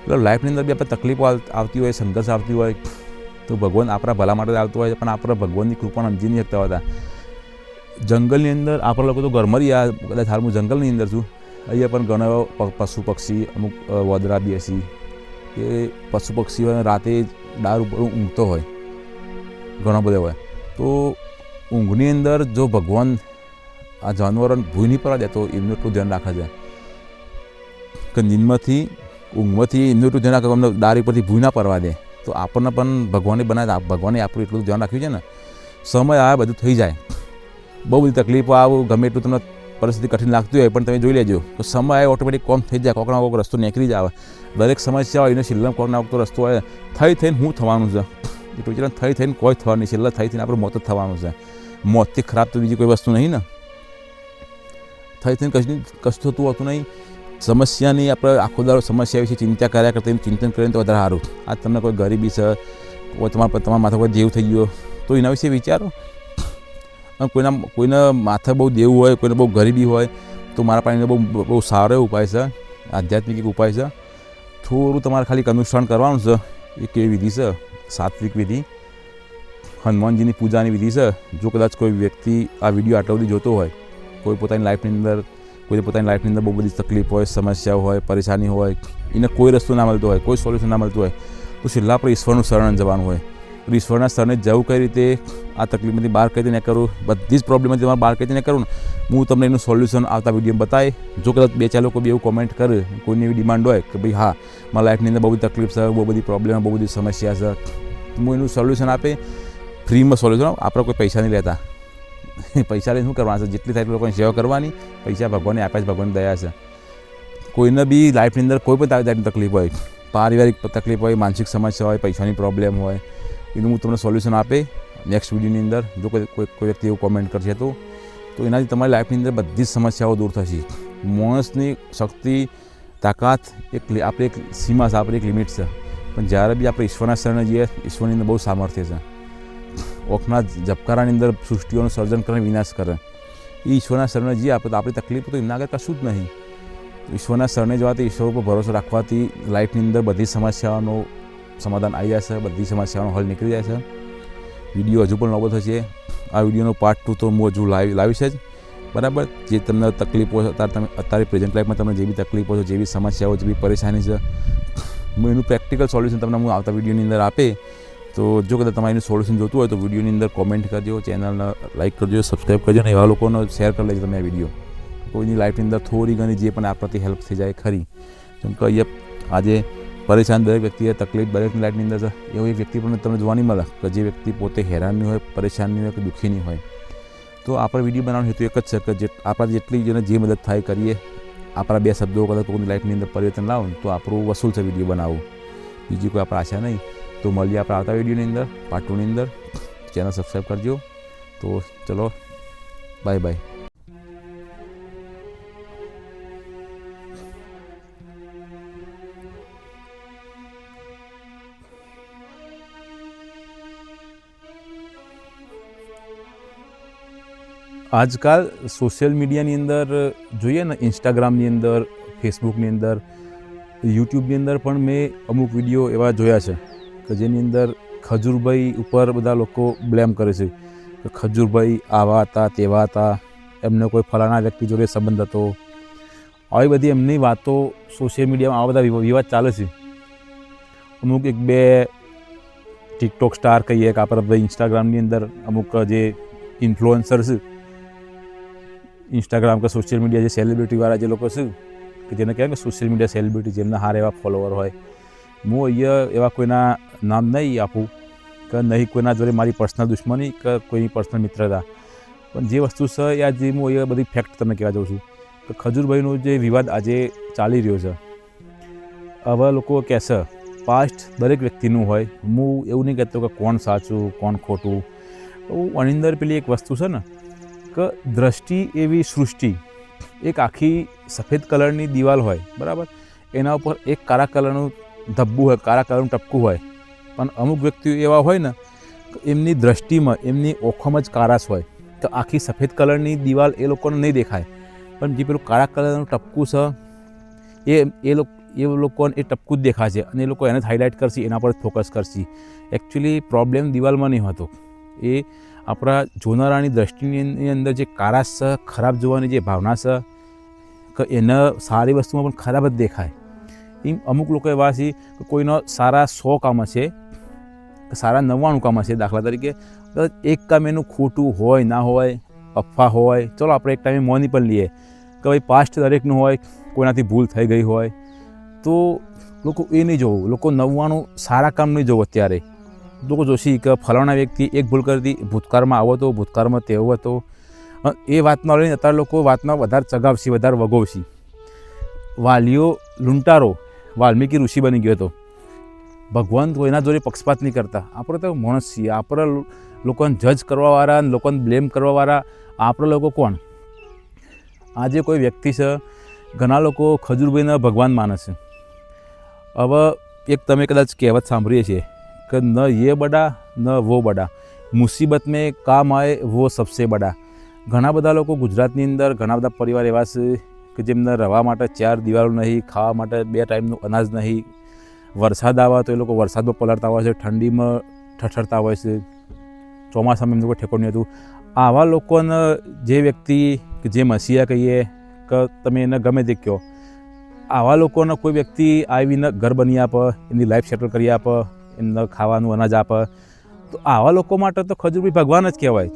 એટલે લાઈફની અંદર બી આપણે તકલીફો આવતી હોય, સંઘર્ષ આવતી હોય, તો ભગવાન આપણા ભલા માટે આવતો હોય, પણ આપણે ભગવાનની કૃપાને સમજી નહીં શકતા હોતા. જંગલની અંદર આપણા લોકો તો ગરમરી આ કદાચ હાલ હું જંગલની અંદર છું, અહીંયા પણ ઘણા એવા પશુ પક્ષી, અમુક વોદરા બી હશે એ પશુ પક્ષીઓ રાતે ડાર ઉપર ઊંઘતો હોય, ઘણા બધા હોય. તો ઊંઘની અંદર જો ભગવાન આ જાનવરોને ભૂઈ નહીં પડવા દે તો એમનું એટલું ધ્યાન રાખે છે કે નીંદમાંથી ઊંઘમાંથી એમનું એટલું ધ્યાન રાખે અમને ડારી પરથી ભૂઈ ના પડવા દે. તો આપણને પણ ભગવાને બનાવે, ભગવાને આપણું એટલું ધ્યાન રાખ્યું છે ને. સમય આવે બધું થઈ જાય, બહુ બધી તકલીફો આવે, ગમે એટલું તમને પરિસ્થિતિ કઠિન લાગતી હોય, પણ તમે જોઈ લેજો કે સમય આવે ઓટોમેટિક કોમ થઈ જાય, કોકના કોઈક રસ્તો નીકળી જ આવે. દરેક સમસ્યા હોય એને છેલ્લા કોકના વખતો રસ્તો હોય થઈને શું થવાનું છે એટલું વિચાર થઈને કોઈ થવા નહીં, છેલ્લા થઈને આપણે મોત જ થવાનું છે. મોતથી ખરાબ તો બીજી કોઈ વસ્તુ નહીં ને. થઈને કશું થતું હોતું નહીં. સમસ્યાની આપણે આખો દાડો સમસ્યા વિશે ચિંતા કર્યા કરતા એનું ચિંતન કરીને તો વધારે સારું. આ તમને કોઈ ગરીબી છે, કોઈ તમારા માથે કોઈ દેવ થઈ ગયો તો એના વિશે વિચારો. કોઈના માથે બહુ દેવું હોય, કોઈને બહુ ગરીબી હોય તો મારા પાસે બહુ સારો ઉપાય છે, આધ્યાત્મિક એક ઉપાય છે. થોડું તમારે ખાલી અનુષ્ઠાન કરવાનું છે. એ કેવી વિધિ છે? સાત્વિક વિધિ, હનુમાનજીની પૂજાની વિધિ છે. જો કદાચ કોઈ વ્યક્તિ આ વિડીયો આટલા સુધી જોતો હોય, કોઈને પોતાની લાઈફની અંદર બહુ બધી તકલીફ હોય, સમસ્યાઓ હોય, પરેશાની હોય, એને કોઈ રસ્તો ના મળતો હોય, કોઈ સોલ્યુશન ના મળતું હોય તો છેલ્લા આપણે ઈશ્વરનું શરણ જવાનું હોય. ઈશ્વરના શરણે જવું કઈ રીતે, આ તકલીફમાંથી બહાર કઈ રીતે ન કરું, બધી જ પ્રોબ્લેમમાંથી તમારે બહાર કઈ રીતે ન કરું ને હું તમને એનું સોલ્યુશન આવતા વિડીયોમાં બતાવી. જો કદાચ 2-4 લોકો બી એવું કોમેન્ટ કરે, કોઈની એવી ડિમાન્ડ હોય કે ભાઈ હા મારા લાઈફની અંદર બહુ બધી તકલીફ છે, બહુ બધી પ્રોબ્લેમ, બહુ બધી સમસ્યા છે, હું એનું સોલ્યુશન આપે, ફ્રીમાં સોલ્યુશન. આપણે કોઈ પૈસા નહીં લેતા. પૈસા લઈને શું કરવાના છે? જેટલી થાય એટલી લોકોની સેવા કરવાની. પૈસા ભગવાને આપ્યા છે, ભગવાનની દયા છે. કોઈને બી લાઈફની અંદર કોઈ પણ જાતની તકલીફ હોય, પારિવારિક તકલીફ હોય, માનસિક સમસ્યા હોય, પૈસાની પ્રોબ્લેમ હોય, એનું હું તમને સોલ્યુશન આપે નેક્સ્ટ વિડીયોની અંદર. જો કોઈ વ્યક્તિ એવું કોમેન્ટ કરશે તો એનાથી તમારી લાઈફની અંદર બધી જ સમસ્યાઓ દૂર થશે. માણસની શક્તિ, તાકાત આપણે એક સીમા છે, આપણે એક લિમિટ છે. પણ જ્યારે બી આપણે ઈશ્વરના શરણે જઈએ, ઈશ્વરની અંદર બહુ સામર્થ્ય છે. ઓખના ઝબકારાની અંદર સૃષ્ટિઓનું સર્જન કરે, વિનાશ કરે. એ ઈશ્વરના શરણે જઈએ આપણે તો આપણી તકલીફ તો એમના આગળ કશું જ નહીં. ઈશ્વરના શરણે જવાથી, ઈશ્વર ઉપર ભરોસો રાખવાથી લાઈફની અંદર બધી સમસ્યાઓનું સમાધાન આવી જાય છે, બધી સમસ્યાઓનો હલ નીકળી જાય છે. વિડીયો હજુ પણ નવો થશે. આ વિડીયોનો પાર્ટ 2 તો હું હજુ લાવીશ જ. બરાબર? જે તમને તકલીફો છે અત્યારે પ્રેઝન્ટ લાઈફમાં તમને જે બી તકલીફો છે, જે બી સમસ્યાઓ, જે બી પરેશાની છે, હું એનું પ્રેક્ટિકલ સોલ્યુશન તમને હું આવતા વિડીયોની અંદર આપે. તો જો કદાચ તમારે એનું સોલ્યુશન જોતું હોય તો વિડીયોની અંદર કોમેન્ટ કરજો, ચેનલને લાઈક કરજો, સબસ્ક્રાઈબ કરજો અને એવા લોકોનો શેર કરી લેજો તમે આ વિડીયો. કોઈની લાઈફની અંદર થોડી ઘણી જે પણ આપણાથી હેલ્પ થઈ જાય ખરી. જેમ કે અહીંયા આજે પરેશાન દરેક વ્યક્તિએ તકલીફ દરેકની લાઈફની અંદર છે. એવો એક વ્યક્તિ પણ તમને જોવા નહીં મળે કે જે વ્યક્તિ પોતે હેરાન નહીં હોય, પરેશાન નહીં હોય કે દુઃખી નહીં હોય. તો આપણે વિડીયો બનાવવાનો હેતુ એક જ છે કે આપણા જેટલી જેને જે મદદ થાય કરીએ. આપણા 2 શબ્દો કદાચ કોઈની લાઈફની અંદર પરિવર્તન લાવો તો આપણું વસૂલ છે વિડીયો બનાવવું. બીજી કોઈ આપણે આશા નહીં. તો મળીએ આપણે આવતા વિડીયોની અંદર, પાર્ટ 2ની અંદર. ચેનલ સબસ્ક્રાઈબ કરજો. તો ચલો, બાય બાય. આજકાલ સોશિયલ મીડિયાની અંદર જોઈએ ને, ઇન્સ્ટાગ્રામની અંદર, ફેસબુકની અંદર, યુટ્યુબની અંદર પણ મેં અમુક વિડીયો એવા જોયા છે કે જેની અંદર ખજૂરભાઈ ઉપર બધા લોકો બ્લેમ કરે છે કે ખજૂરભાઈ આવા હતા, તેવા હતા, એમને કોઈ ફલાણા વ્યક્તિ જોડે સંબંધ હતો. આવી બધી એમની વાતો સોશિયલ મીડિયામાં આવા બધા વિવાદ ચાલે છે. અમુક 1-2 ટિકટોક સ્ટાર કહીએ કે આપણે ભાઈ ઇન્સ્ટાગ્રામની અંદર અમુક જે ઇન્ફ્લુએન્સર છે, ઇન્સ્ટાગ્રામ કે સોશિયલ મીડિયા જે સેલિબ્રિટીવાળા જે લોકો છે કે જેને કહેવાય કે સોશિયલ મીડિયા સેલિબ્રિટી, જેમના સારા એવા ફોલોવર હોય. હું અહીંયા એવા કોઈના નામ નહીં આપું કે નહીં કોઈના જોડે મારી પર્સનલ દુશ્મની કે કોઈની પર્સનલ મિત્રતા. પણ જે વસ્તુ છે એ આજે હું અહીંયા બધી ફેક્ટ તમને કહેવા જાઉં છું કે ખજૂરભાઈનો જે વિવાદ આજે ચાલી રહ્યો છે, આવા લોકો કહેશે પાસ્ટ દરેક વ્યક્તિનું હોય. હું એવું નહીં કહેતો કે કોણ સાચું કોણ ખોટું. આની અંદર પેલી એક વસ્તુ છે ને કે દ્રષ્ટિ એવી સૃષ્ટિ. એક આખી સફેદ કલરની દિવાલ હોય, બરાબર, એના ઉપર એક કાળા કલરનું ધબ્બું હોય, કાળા કલરનું ટપકું હોય. પણ અમુક વ્યક્તિઓ એવા હોય ને કે એમની દ્રષ્ટિમાં, એમની ઓખોમાં જ કાળાશ હોય. તો આખી સફેદ કલરની દિવાલ એ લોકોને નહીં દેખાય, પણ જે પેલું કાળા કલરનું ટપકું છે એ લોકોને એ ટપકું જ દેખાશે અને એ લોકો એને જ હાઇલાઇટ કરશે, એના પર જ ફોકસ કરશે. એકચ્યુઅલી પ્રોબ્લેમ દિવાલમાં નહીં હોતો, એ આપણા જોનારાની દ્રષ્ટિની અંદર જે કાળાશ છે, ખરાબ જોવાની જે ભાવના છે કે એને સારી વસ્તુમાં પણ ખરાબ જ દેખાય. એમ અમુક લોકો એવા છે કે કોઈનો સારા 100 કામ હશે કે સારા 99 કામ હશે. દાખલા તરીકે એક કામ એનું ખોટું હોય ના હોય, અફવા હોય, ચલો આપણે એક ટાઈમે મોની પણ લઈએ કે ભાઈ પાસ્ટ દરેકનું હોય, કોઈનાથી ભૂલ થઈ ગઈ હોય, તો લોકો એ નહીં જોવું. લોકો 99 સારા કામ નહીં જોવું. અત્યારે લોકો જોશી કે ફલાણા વ્યક્તિ એક ભૂલ કરી હતી, ભૂતકાળમાં આવો હતો, ભૂતકાળમાં તેવો હતો. એ વાતમાં લઈને અત્યારે લોકો વાતમાં વધારે ચગાવશે, વધારે વગોવશે. વાલીઓ લૂંટારો વાલ્મીકી ઋષિ બની ગયો હતો. ભગવાન કોઈના જોડે પક્ષપાત નહીં કરતા. આપણે તો માણસ છીએ. આપણે લોકોને જજ કરવાવાળા, લોકોને બ્લેમ કરવાવાળા આપણે લોકો કોણ? આજે કોઈ વ્યક્તિ છે, ઘણા લોકો ખજૂરભાઈને ભગવાન માને છે. હવે એક તમે કદાચ કહેવત સાંભળીએ છીએ કે ન ये बड़ा ન वो बड़ा, મુસીબત મેં કામ આए वो सबसे बड़ा. ઘણા બધા લોકો ગુજરાતની અંદર ઘણા બધા પરિવાર એવા છે કે જેમને રહેવા માટે 4 દિવાલો નહીં, ખાવા માટે 2 ટાઈમનું અનાજ નહીં, વરસાદ આવે તો એ લોકો વરસાદમાં પલળતા હોય છે, ઠંડીમાં ઠઠરતા હોય છે, ચોમાસામાં એમનું કોઈ ઠેકો નહીં હતું. આવા લોકોને જે વ્યક્તિ કે જે મસીહા કહીએ કે તમે એને ગમે તે કહો, આવા લોકોને કોઈ વ્યક્તિ આવીને ઘર બની આપે, એમની લાઈફ સેટલ કરી આપે, એમને ખાવાનું અનાજ આપે, તો આવા લોકો માટે તો ખજૂરભાઈ ભગવાન જ કહેવાય.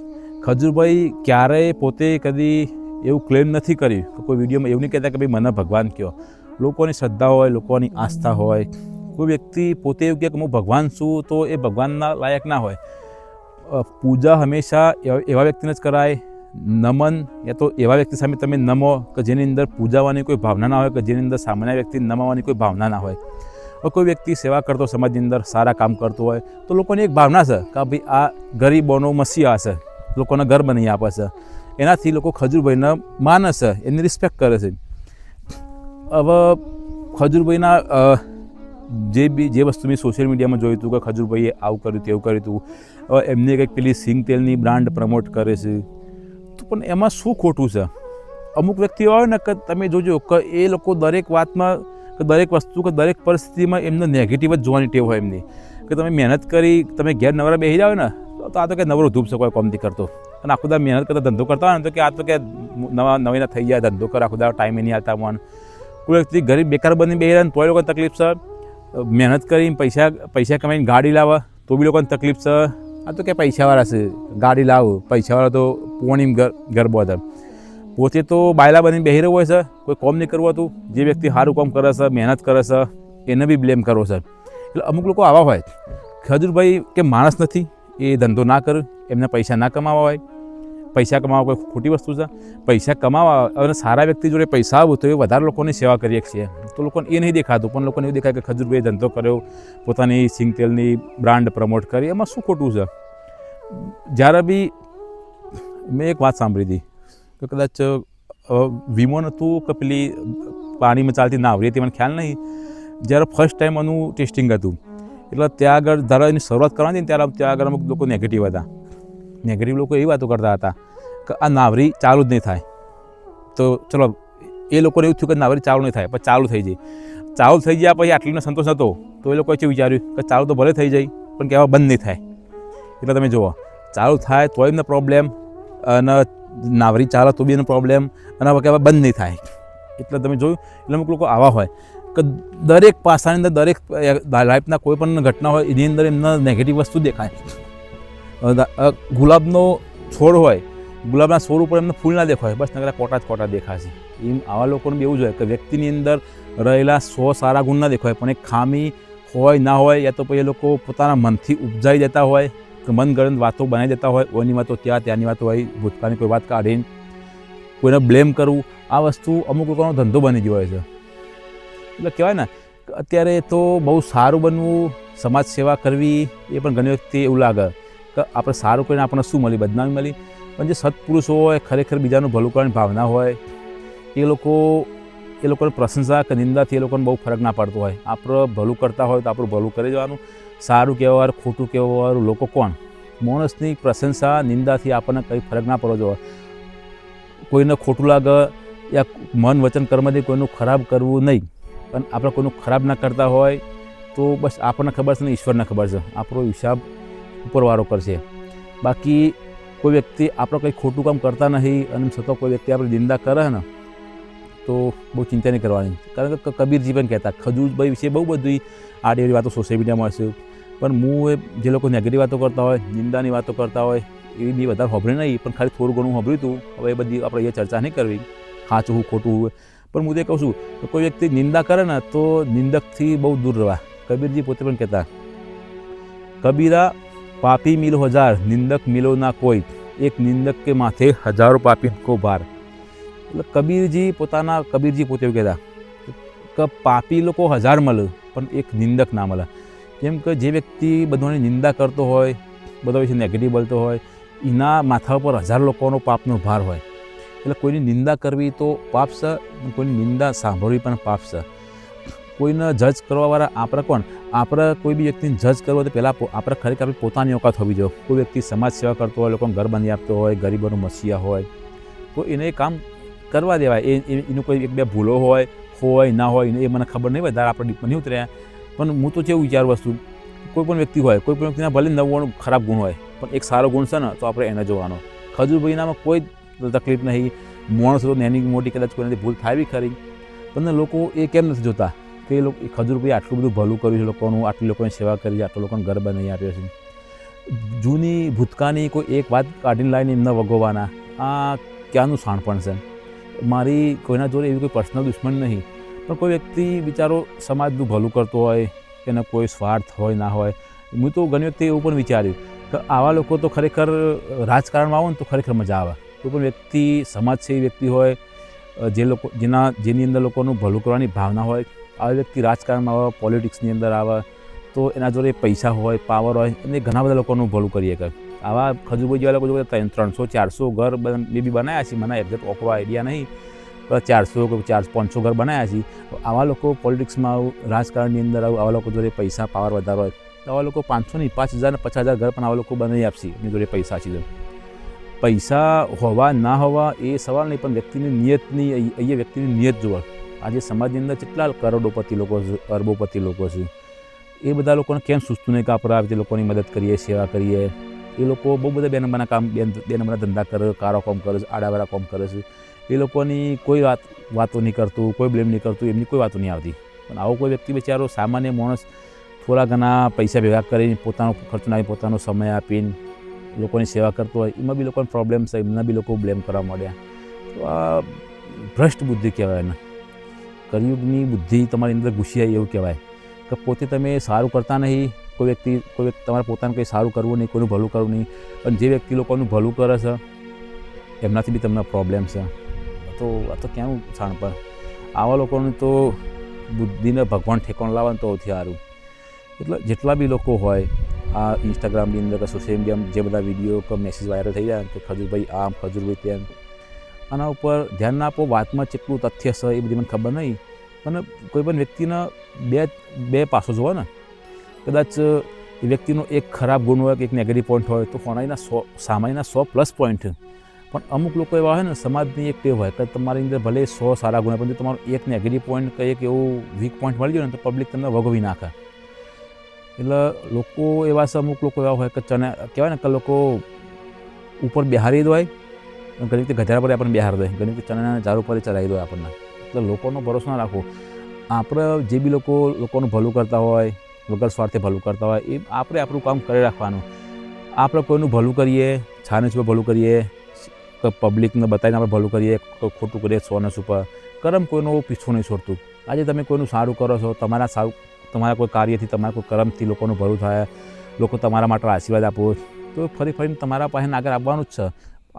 ખજૂરભાઈ ક્યારેય પોતે કદી એવું ક્લેમ નથી કર્યું કે કોઈ વિડીયોમાં એવું નહીં કહેતા કે ભાઈ મને ભગવાન કહો. લોકોની શ્રદ્ધા હોય, લોકોની આસ્થા હોય. કોઈ વ્યક્તિ પોતે એવું કહે કે હું ભગવાન છું તો એ ભગવાનના લાયક ના હોય. પૂજા હંમેશા એવા વ્યક્તિને જ કરાય. નમન યા તો એવા વ્યક્તિ સામે તમે નમો કે જેની અંદર પૂજાવાની કોઈ ભાવના ના હોય, કે જેની અંદર સામાન્ય વ્યક્તિ નમવાની કોઈ ભાવના ના હોય. કોઈ વ્યક્તિ સેવા કરતો સમાજની અંદર સારા કામ કરતો હોય તો લોકોની એક ભાવના છે કે ભાઈ આ ગરીબોનો મસીહા છે, લોકોને ઘર બની આપે છે. એનાથી લોકો ખજૂરભાઈને માને છે, એની રિસ્પેક્ટ કરે છે. હવે ખજૂરભાઈના જે વસ્તુ મેં સોશિયલ મીડિયામાં જોયું હતું કે ખજૂરભાઈએ આવું કર્યું, તેવું કર્યું હતું. હવે એમને કંઈક પેલી સિંગ તેલની બ્રાન્ડ પ્રમોટ કરે છે, તો પણ એમાં શું ખોટું છે? અમુક વ્યક્તિઓ આવે ને કે તમે જોજો કે એ લોકો દરેક વાતમાં કે દરેક વસ્તુ કે દરેક પરિસ્થિતિમાં એમને નેગેટિવ જ જોવાની ટેવ હોય એમની. કે તમે મહેનત કરી, તમે ઘેર નવરા બેસી જાઓ ને તો આ તો કે નવરો ધૂપ છે, કોઈ કોમ નથી કરતો. અને આખું દા મહેનત કરતા ધંધો કરતા હોય ને તો કે આ તો કે નવીના થઈ જાય, ધંધો કરે, આખું દા ટાઈમે નહીં આવતા મન. કોઈ વ્યક્તિ ગરીબ બેકાર બની બેસી રહે ને તોય લોકોને તકલીફ છે. મહેનત કરીને પૈસા કમાઈને ગાડી લાવે તો બી લોકોને તકલીફ છે. આ તો કે પૈસાવાળા છે, ગાડી લાવો, પૈસાવાળા તો પોણીમ ઘર બધા. પોતે તો બાયલા બનીને બેસી રહ્યો હોય છે, કોઈ કોમ નહીં કરવું હતું. જે વ્યક્તિ સારું કામ કરે છે, મહેનત કરે છે, એને બી બ્લેમ કરવો છે. એટલે અમુક લોકો આવા હોય. ખજૂરભાઈ કે માણસ નથી, એ ધંધો ના કરે, એમને પૈસા ના કમાવા હોય. પૈસા કમાવા કોઈ ખોટી વસ્તુ છે? પૈસા કમાવા અને સારા વ્યક્તિ જોડે પૈસા આવું તો એ વધારે લોકોની સેવા કરીએ છીએ. તો લોકોને એ નહીં દેખાતું, પણ લોકોને એવું દેખાય કે ખજૂરભાઈએ ધંધો કર્યો, પોતાની સિંગ તેલની બ્રાન્ડ પ્રમોટ કરી. એમાં શું ખોટું છે? જ્યારે બી મેં એક વાત સાંભળી હતી કે કદાચ વીમો નહોતું કે પેલી પાણીમાં ચાલતી નાવરી હતી, મને ખ્યાલ નહીં. જ્યારે ફર્સ્ટ ટાઈમ આનું ટેસ્ટિંગ હતું એટલે ત્યાં આગળ ધારો એની શરૂઆત કરવાની હતી ત્યારે ત્યાં આગળ અમુક લોકો નેગેટિવ હતા. નેગેટિવ લોકો એવી વાતો કરતા હતા કે આ નાવરી ચાલુ જ નહીં થાય. તો ચલો એ લોકોને એવું થયું કે નાવરી ચાલુ નહીં થાય, પણ ચાલુ થઈ જાય. ચાલુ થઈ ગયા પછી આટલીનો સંતોષ હતો તો એ લોકોએ શું વિચાર્યું કે ચાલુ તો ભલે થઈ જાય પણ કહેવા બંધ નહીં થાય. એટલે તમે જુઓ, ચાલુ થાય તો એમને પ્રોબ્લેમ, અને નાવરી ચાલે તો બી એનો પ્રોબ્લેમ, અને હવે કહેવા બંધ નહીં થાય. એટલે તમે જોયું, એટલે અમુક લોકો આવા હોય કે દરેક પાસાની અંદર, દરેક લાઈફના કોઈ પણ ઘટના હોય એની અંદર એમને નેગેટિવ વસ્તુ દેખાય. ગુલાબનો છોડ હોય, ગુલાબના છોડ ઉપર એમને ફૂલ ના દેખાય, બસ નકરા કોટા જ કોટા દેખાશે. એમ આવા લોકોને બી એવું જ હોય કે વ્યક્તિની અંદર રહેલા 100 સારા ગુણ ના દેખાય, પણ એક ખામી હોય ના હોય, યા તો પછી એ લોકો પોતાના મનથી ઉપજાઈ દેતા હોય કે મનગણત વાતો બનાવી દેતા હોય. ઓની વાતો ત્યાં, ત્યાંની વાતો હોય, ભૂતકાળની કોઈ વાત કાઢીને કોઈને બ્લેમ કરવું, આ વસ્તુ અમુક લોકોનો ધંધો બની ગયો હોય છે. એટલે કહેવાય ને કે અત્યારે તો બહુ સારું બનવું, સમાજ સેવા કરવી, એ પણ ઘણી વખતે એવું લાગે કે આપણે સારું કરીને આપણને શું મળી? બદનામી મળી. પણ જે સત્પુરુષો હોય, ખરેખર બીજાનું ભલું કરવાની ભાવના હોય, એ લોકોની પ્રશંસા કે નિંદાથી એ લોકોને બહુ ફરક ના પડતો હોય. આપણે ભલું કરતા હોય તો આપણું ભલું કરી જવાનું. સારું કહેવાવાળું, ખોટું કહેવાવાળું લોકો કોણ? માણસની પ્રશંસા, નિંદાથી આપણને કંઈ ફરક ના પડવો જોઈએ. કોઈને ખોટું લાગે યા મન વચન કર્મથી કોઈનું ખરાબ કરવું નહીં. પણ આપણે કોઈનું ખરાબ ના કરતા હોય તો બસ આપણને ખબર છે ને ઈશ્વરને ખબર છે. આપણો હિસાબ ઉપરવાળો કરશે. બાકી કોઈ વ્યક્તિ આપણે કંઈ ખોટું કામ કરતા નથી અને છતાં કોઈ વ્યક્તિ આપણે નિંદા કરે ને તો બહુ ચિંતા નહીં કરવાની. કારણ કે કબીરજી પણ કહેતા, ખજૂરભાઈ વિશે બહુ બધી આડી વાતો સોશિયલ મીડિયામાં હશે, પણ હું એ જે લોકો નેગેટિવ વાતો કરતા હોય, નિંદાની વાતો કરતા હોય, એવી બી વધારે સાંભળી નહીં, પણ ખાલી થોડું ઘણું સાંભળ્યું હતું. હવે એ બધી આપણે એ ચર્ચા નહીં કરવી, સાચું હું ખોટું હોય. પણ હું તે કહું છું કે કોઈ વ્યક્તિ નિંદા કરે ને તો નિંદકથી બહુ દૂર રહેવા. કબીરજી પોતે પણ કહેતા, કબીરા પાપી મિલો 1000, નિંદક મિલો ના કોઈ, એક નિંદક કે માથે હજારો પાપી કો ભાર. એટલે કબીરજી પોતે એવું કહેતા કે પાપી લોકો 1000 મળે પણ એક નિંદક ના મળે. કેમ કે જે વ્યક્તિ બધાની નિંદા કરતો હોય, બધા વિશે નેગેટિવ બોલતો હોય, એના માથા પર 1000 લોકોનો પાપનો ભાર હોય. એટલે કોઈની નિંદા કરવી તો પાપ છે, કોઈની નિંદા સાંભળવી પણ પાપ છે. કોઈને જજ કરવાવાળા આપણે કોણ? આપણે કોઈ બી વ્યક્તિને જજ કરવો તો પહેલાં આપણે ખરેખર આપણી પોતાની ઓકાત હોવી જોઈએ. કોઈ વ્યક્તિ સમાજ સેવા કરતો હોય, લોકોને ઘર બાંધી આપતો હોય, ગરીબોનો મસીહા હોય, તો એને એ કામ કરવા દેવાય. એનું કોઈ એક બે ભૂલો હોય ના હોય એ મને ખબર નહીં, વધારે આપણે ડીપમાં નહીં ઉતર્યા. પણ હું તો કેવું વિચાર વસ્તુ, કોઈ પણ વ્યક્તિ હોય, કોઈ પણ વ્યક્તિના ભલે 99 ખરાબ ગુણ હોય, પણ એક સારો ગુણ છે ને તો આપણે એને જોવાનો. ખજૂરભાઈનામાં કોઈ તકલીફ નહીં, માણસ તો નાની મોટી કદાચ કોઈનાથી ભૂલ થાય બી ખરી, પણ લોકો એ કેમ નથી જોતા કે એ લોકો ખજૂરભાઈ આટલું બધું ભલું કર્યું છે લોકોનું, આટલી લોકોની સેવા કરી છે, આટલા લોકોને ઘર બનાવી આપ્યો છે. જૂની ભૂતકાળની કોઈ એક વાત કાઢીને લાવીને એમને વગોવાના, આ ક્યાંનું શાણપણ છે? મારી કોઈના જોડે એવી કોઈ પર્સનલ દુશ્મન નહીં, પણ કોઈ વ્યક્તિ બિચારો સમાજનું ભલું કરતો હોય, એનો કોઈ સ્વાર્થ હોય ના હોય. હું તો ઘણી વખતે એવું પણ વિચાર્યું કે આવા લોકો તો ખરેખર રાજકારણમાં આવો ને તો ખરેખર મજા આવે. કોઈ પણ વ્યક્તિ સમાજસેવી વ્યક્તિ હોય, જેની અંદર લોકોનું ભલું કરવાની ભાવના હોય, આવા વ્યક્તિ રાજકારણમાં આવે, પોલિટિક્સની અંદર આવે, તો એના જોડે પૈસા હોય, પાવર હોય, અને ઘણા બધા લોકોનું ભલું કરીએ કરે. આવા ખજૂરભાઈ જેવા લોકો જોડે 300-400 ઘર બી બનાવ્યા છે. મને એક્ઝેક્ટ ઓકળો આઈડિયા નહીં, પણ 400-500 ઘર બનાવ્યા છે. આવા લોકો પોલિટિક્સમાં રાજકારણની અંદર આવા લોકો જોડે પૈસા પાવર વધારો હોય, તો આવા લોકો 500 નહીં 5000 ને 50000 ઘર પણ આવા લોકો બનાવી આપશે. એની જોડે પૈસા છે. પૈસા હોવા ના હોવા એ સવાલ નહીં, પણ વ્યક્તિની નિયતની અહીંયા વ્યક્તિની નિયત જોવા. આજે સમાજની અંદર કેટલા કરોડોપતિ લોકો છે, અરબોપતિ લોકો છે, એ બધા લોકોને કેમ સૂચતું નહીં કે આપણે આ રીતે લોકોની મદદ કરીએ, સેવા કરીએ? એ લોકો બહુ બધા બે નંબરના કામ, બે નંબરના ધંધા કરે, કારો કામ કરે છે, આડાવાળા કામ કરે છે. એ લોકોની કોઈ વાતો નહીં કરતું, કોઈ બ્લેમ નહીં કરતું, એમની કોઈ વાતો નહીં આવતી. પણ આવો કોઈ વ્યક્તિ બિચારો સામાન્ય માણસ થોડા ઘણા પૈસા ભેગા કરીને, પોતાનો ખર્ચ નાખી, પોતાનો સમય આપીને લોકોની સેવા કરતો હોય, એમાં બી લોકોને પ્રોબ્લેમ છે, એમના બી લોકો બ્લેમ કરવા માંડ્યા. તો આ ભ્રષ્ટ બુદ્ધિ કહેવાય ને. કલિયુગની બુદ્ધિ તમારી અંદર ઘૂસી આવી એવું કહેવાય કે પોતે તમે સારું કરતા નહીં. કોઈ વ્યક્તિ તમારે પોતાને કંઈ સારું કરવું નહીં, કોઈનું ભલું કરવું નહીં, અને જે વ્યક્તિ લોકોનું ભલું કરે છે એમનાથી બી તમને પ્રોબ્લેમ છે. તો આ તો ક્યાંનું શાણપણ? આવા લોકોનું તો બુદ્ધિને ભગવાન ઠેકાણ લાવવાનું તો સૌથી સારું. એટલે જેટલા બી લોકો હોય, આ ઇન્સ્ટાગ્રામની અંદર કે સોશિયલ મીડિયામાં જે બધા વિડીયો કે મેસેજ વાયરલ થઈ જાય કે ખજૂરભાઈ આમ, ખજૂરભાઈ તેમ, આના ઉપર ધ્યાન ના આપો. વાતમાં કેટલું તથ્ય છે એ બધી મને ખબર નહીં, પણ કોઈ પણ વ્યક્તિના બે પાસો જોવો ને. કદાચ એ વ્યક્તિનો એક ખરાબ ગુણ હોય કે એક નેગેટિવ પોઈન્ટ હોય, તો સામાન્યના 100+ પોઈન્ટ. પણ અમુક લોકો એવા હોય ને, સમાજની એક ટેવ હોય કે તમારી અંદર ભલે 100 સારા ગુણ હોય, પણ તમારો એક નેગેટિવ પોઈન્ટ કે એક એવું વીક પોઈન્ટ મળી જાય ને, તો પબ્લિક તમને વગોવી નાખે. એટલે લોકો એવા છે, અમુક લોકો એવા હોય કે કહેવાય ને કે લોકો ઉપર બિહારી દો હોય, ઘણી રીતે ગધેડા પર આપણને બિહાર દે, ઘણી રીતે ચણાના ઝાડ ઉપર ચડાવી દો આપણને. એટલે લોકોનો ભરોસો ના રાખો. આપણે જે બી લોકોનું ભલું કરતા હોય, વગર સ્વાર્થે ભલું કરતા હોય, એ આપણે આપણું કામ કરી રાખવાનું. આપણે કોઈનું ભલું કરીએ, છાને ઉપર ભલું કરીએ, પબ્લિકને બતાવીને આપણે ભલું કરીએ, કોઈ ખોટું કરીએ, સોને ઉપર કરમ કોઈનો પીછો નહીં છોડતું. આજે તમે કોઈનું સારું કરો છો, તમારા કોઈ કાર્યથી, તમારા કોઈ કર્મથી લોકોનું ભલું થાય, લોકો તમારા માટે આશીર્વાદ આપો, તો ફરીને તમારા પાસે આગળ આવવાનું જ છે.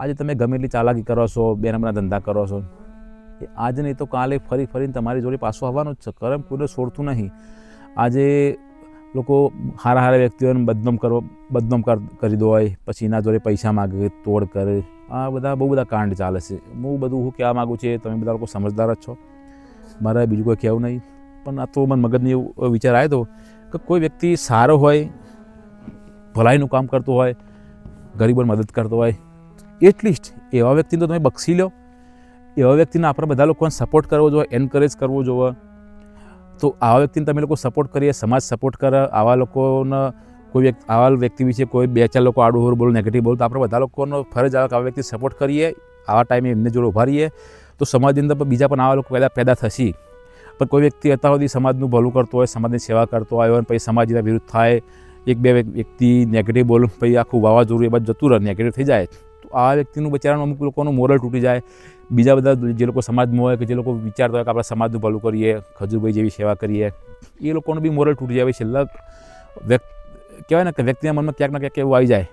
આજે તમે ગમે એટલી ચાલાકી કરો છો, બે નંબરના ધંધા કરો છો, આજે નહીં તો કાલે ફરીને તમારી જોડે પાછું આવવાનું જ છે. કર્મ કોઈને છોડતું નહીં. આજે લોકો સારા વ્યક્તિઓને બદનામ કરી દો હોય, પછી એના જોડે પૈસા માગે, તોડ કરે. આ બહુ બધા કાંડ ચાલે છે. હું કહેવા માગું છું, તમે બધા લોકો સમજદાર જ છો, મારે બીજું કોઈ કહેવું નહીં. પણ આ તો મને મગજની એવો વિચાર આવ્યો હતો કે કોઈ વ્યક્તિ સારો હોય, ભલાઈનું કામ કરતો હોય, ગરીબોને મદદ કરતો હોય, એટલીસ્ટ એવા વ્યક્તિને તો તમે બક્ષી લો. એવા વ્યક્તિને આપણે બધા લોકોને સપોર્ટ કરવો જોઈએ, એન્કરેજ કરવો જોઈએ. તો આવા વ્યક્તિને તમે લોકો સપોર્ટ કરીએ, સમાજ સપોર્ટ કરે. આવા લોકોને આવા વ્યક્તિ વિશે કોઈ 2-4 લોકો આડું બોલો, નેગેટિવ બોલો, તો આપણે બધા લોકોનો ફરજ આવે કે આવા વ્યક્તિ સપોર્ટ કરીએ. આવા ટાઈમે એમને જોડે ઉભા રહીએ, તો સમાજની અંદર બીજા પણ આવા લોકો પેદા થશે. પણ કોઈ વ્યક્તિ અત્યાર સુધી સમાજનું ભલું કરતો હોય, સમાજની સેવા કરતો હોય, અને પછી સમાજના વિરુદ્ધ થાય, 1-2 વ્યક્તિ નેગેટિવ બોલો, પછી આખું વાવાઝોડું એ બધું જતું રહે, નેગેટિવ થઈ જાય, તો આ વ્યક્તિનું બચારાનું અમુક લોકોનું મોરલ તૂટી જાય. બીજા બધા જે લોકો સમાજમાં હોય, કે જે લોકો વિચારતા હોય કે આપણે સમાજનું ભલું કરીએ, ખજૂરભાઈ જેવી સેવા કરીએ, એ લોકોનું બી મોરલ તૂટી જાય. છેલ્લા કહેવાય ને કે વ્યક્તિના મનમાં ક્યાંક ને ક્યાંક એવું આવી જાય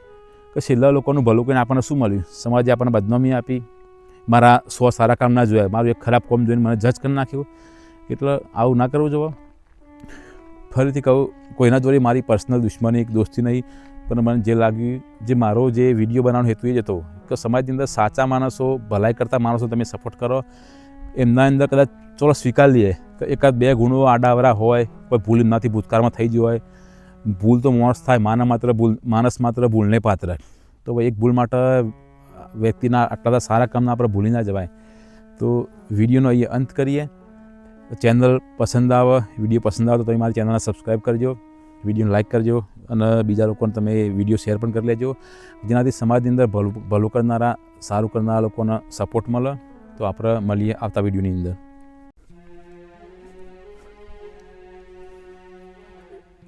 કે છેલ્લા લોકોનું ભલું કરીને આપણને શું મળ્યું? સમાજે આપણને બદનામી આપી, મારા 100 સારા કામ ના જોયા, મારું એક ખરાબ કામ જોઈને મને જજ કરી નાખ્યું. એટલે આવું ના કરવું જોઈએ. ફરીથી કહું, કોઈના જોડે મારી પર્સનલ દુશ્મની દોસ્તી નહીં, પણ મને જે લાગ્યું, જે મારો જે વિડીયો બનાવવાનો હેતુ એ જ હતો કે સમાજની અંદર સાચા માણસો, ભલાઈ કરતા માણસો તમે સપોર્ટ કરો. એમના અંદર કદાચ ચલો સ્વીકાર લઈએ કે એકાદ બે ગુણો આડાવરા હોય, કોઈ ભૂલ એમનાથી ભૂતકાળમાં થઈ ગઈ હોય. ભૂલ તો માણસ થાય, માણસ માત્ર ભૂલને પાત્ર. તો ભાઈ એક ભૂલ માટે વ્યક્તિના આટલા સારા કામના આપણે ભૂલી ના જવાય. તો વિડીયોનો અહીંયા અંત કરીએ. ચેનલ પસંદ આવે, વિડીયો પસંદ આવે તો તમે મારી ચેનલને સબસ્ક્રાઈબ કરજો, વિડીયોને લાઇક કરજો અને બીજા લોકોને તમે વિડીયો શેર પણ કરી લેજો, જેનાથી સમાજની અંદર ભલું કરનારા, સારું કરનારા લોકોને સપોર્ટ મળે. તો આપણે મળીએ આવતા વિડીયોની અંદર.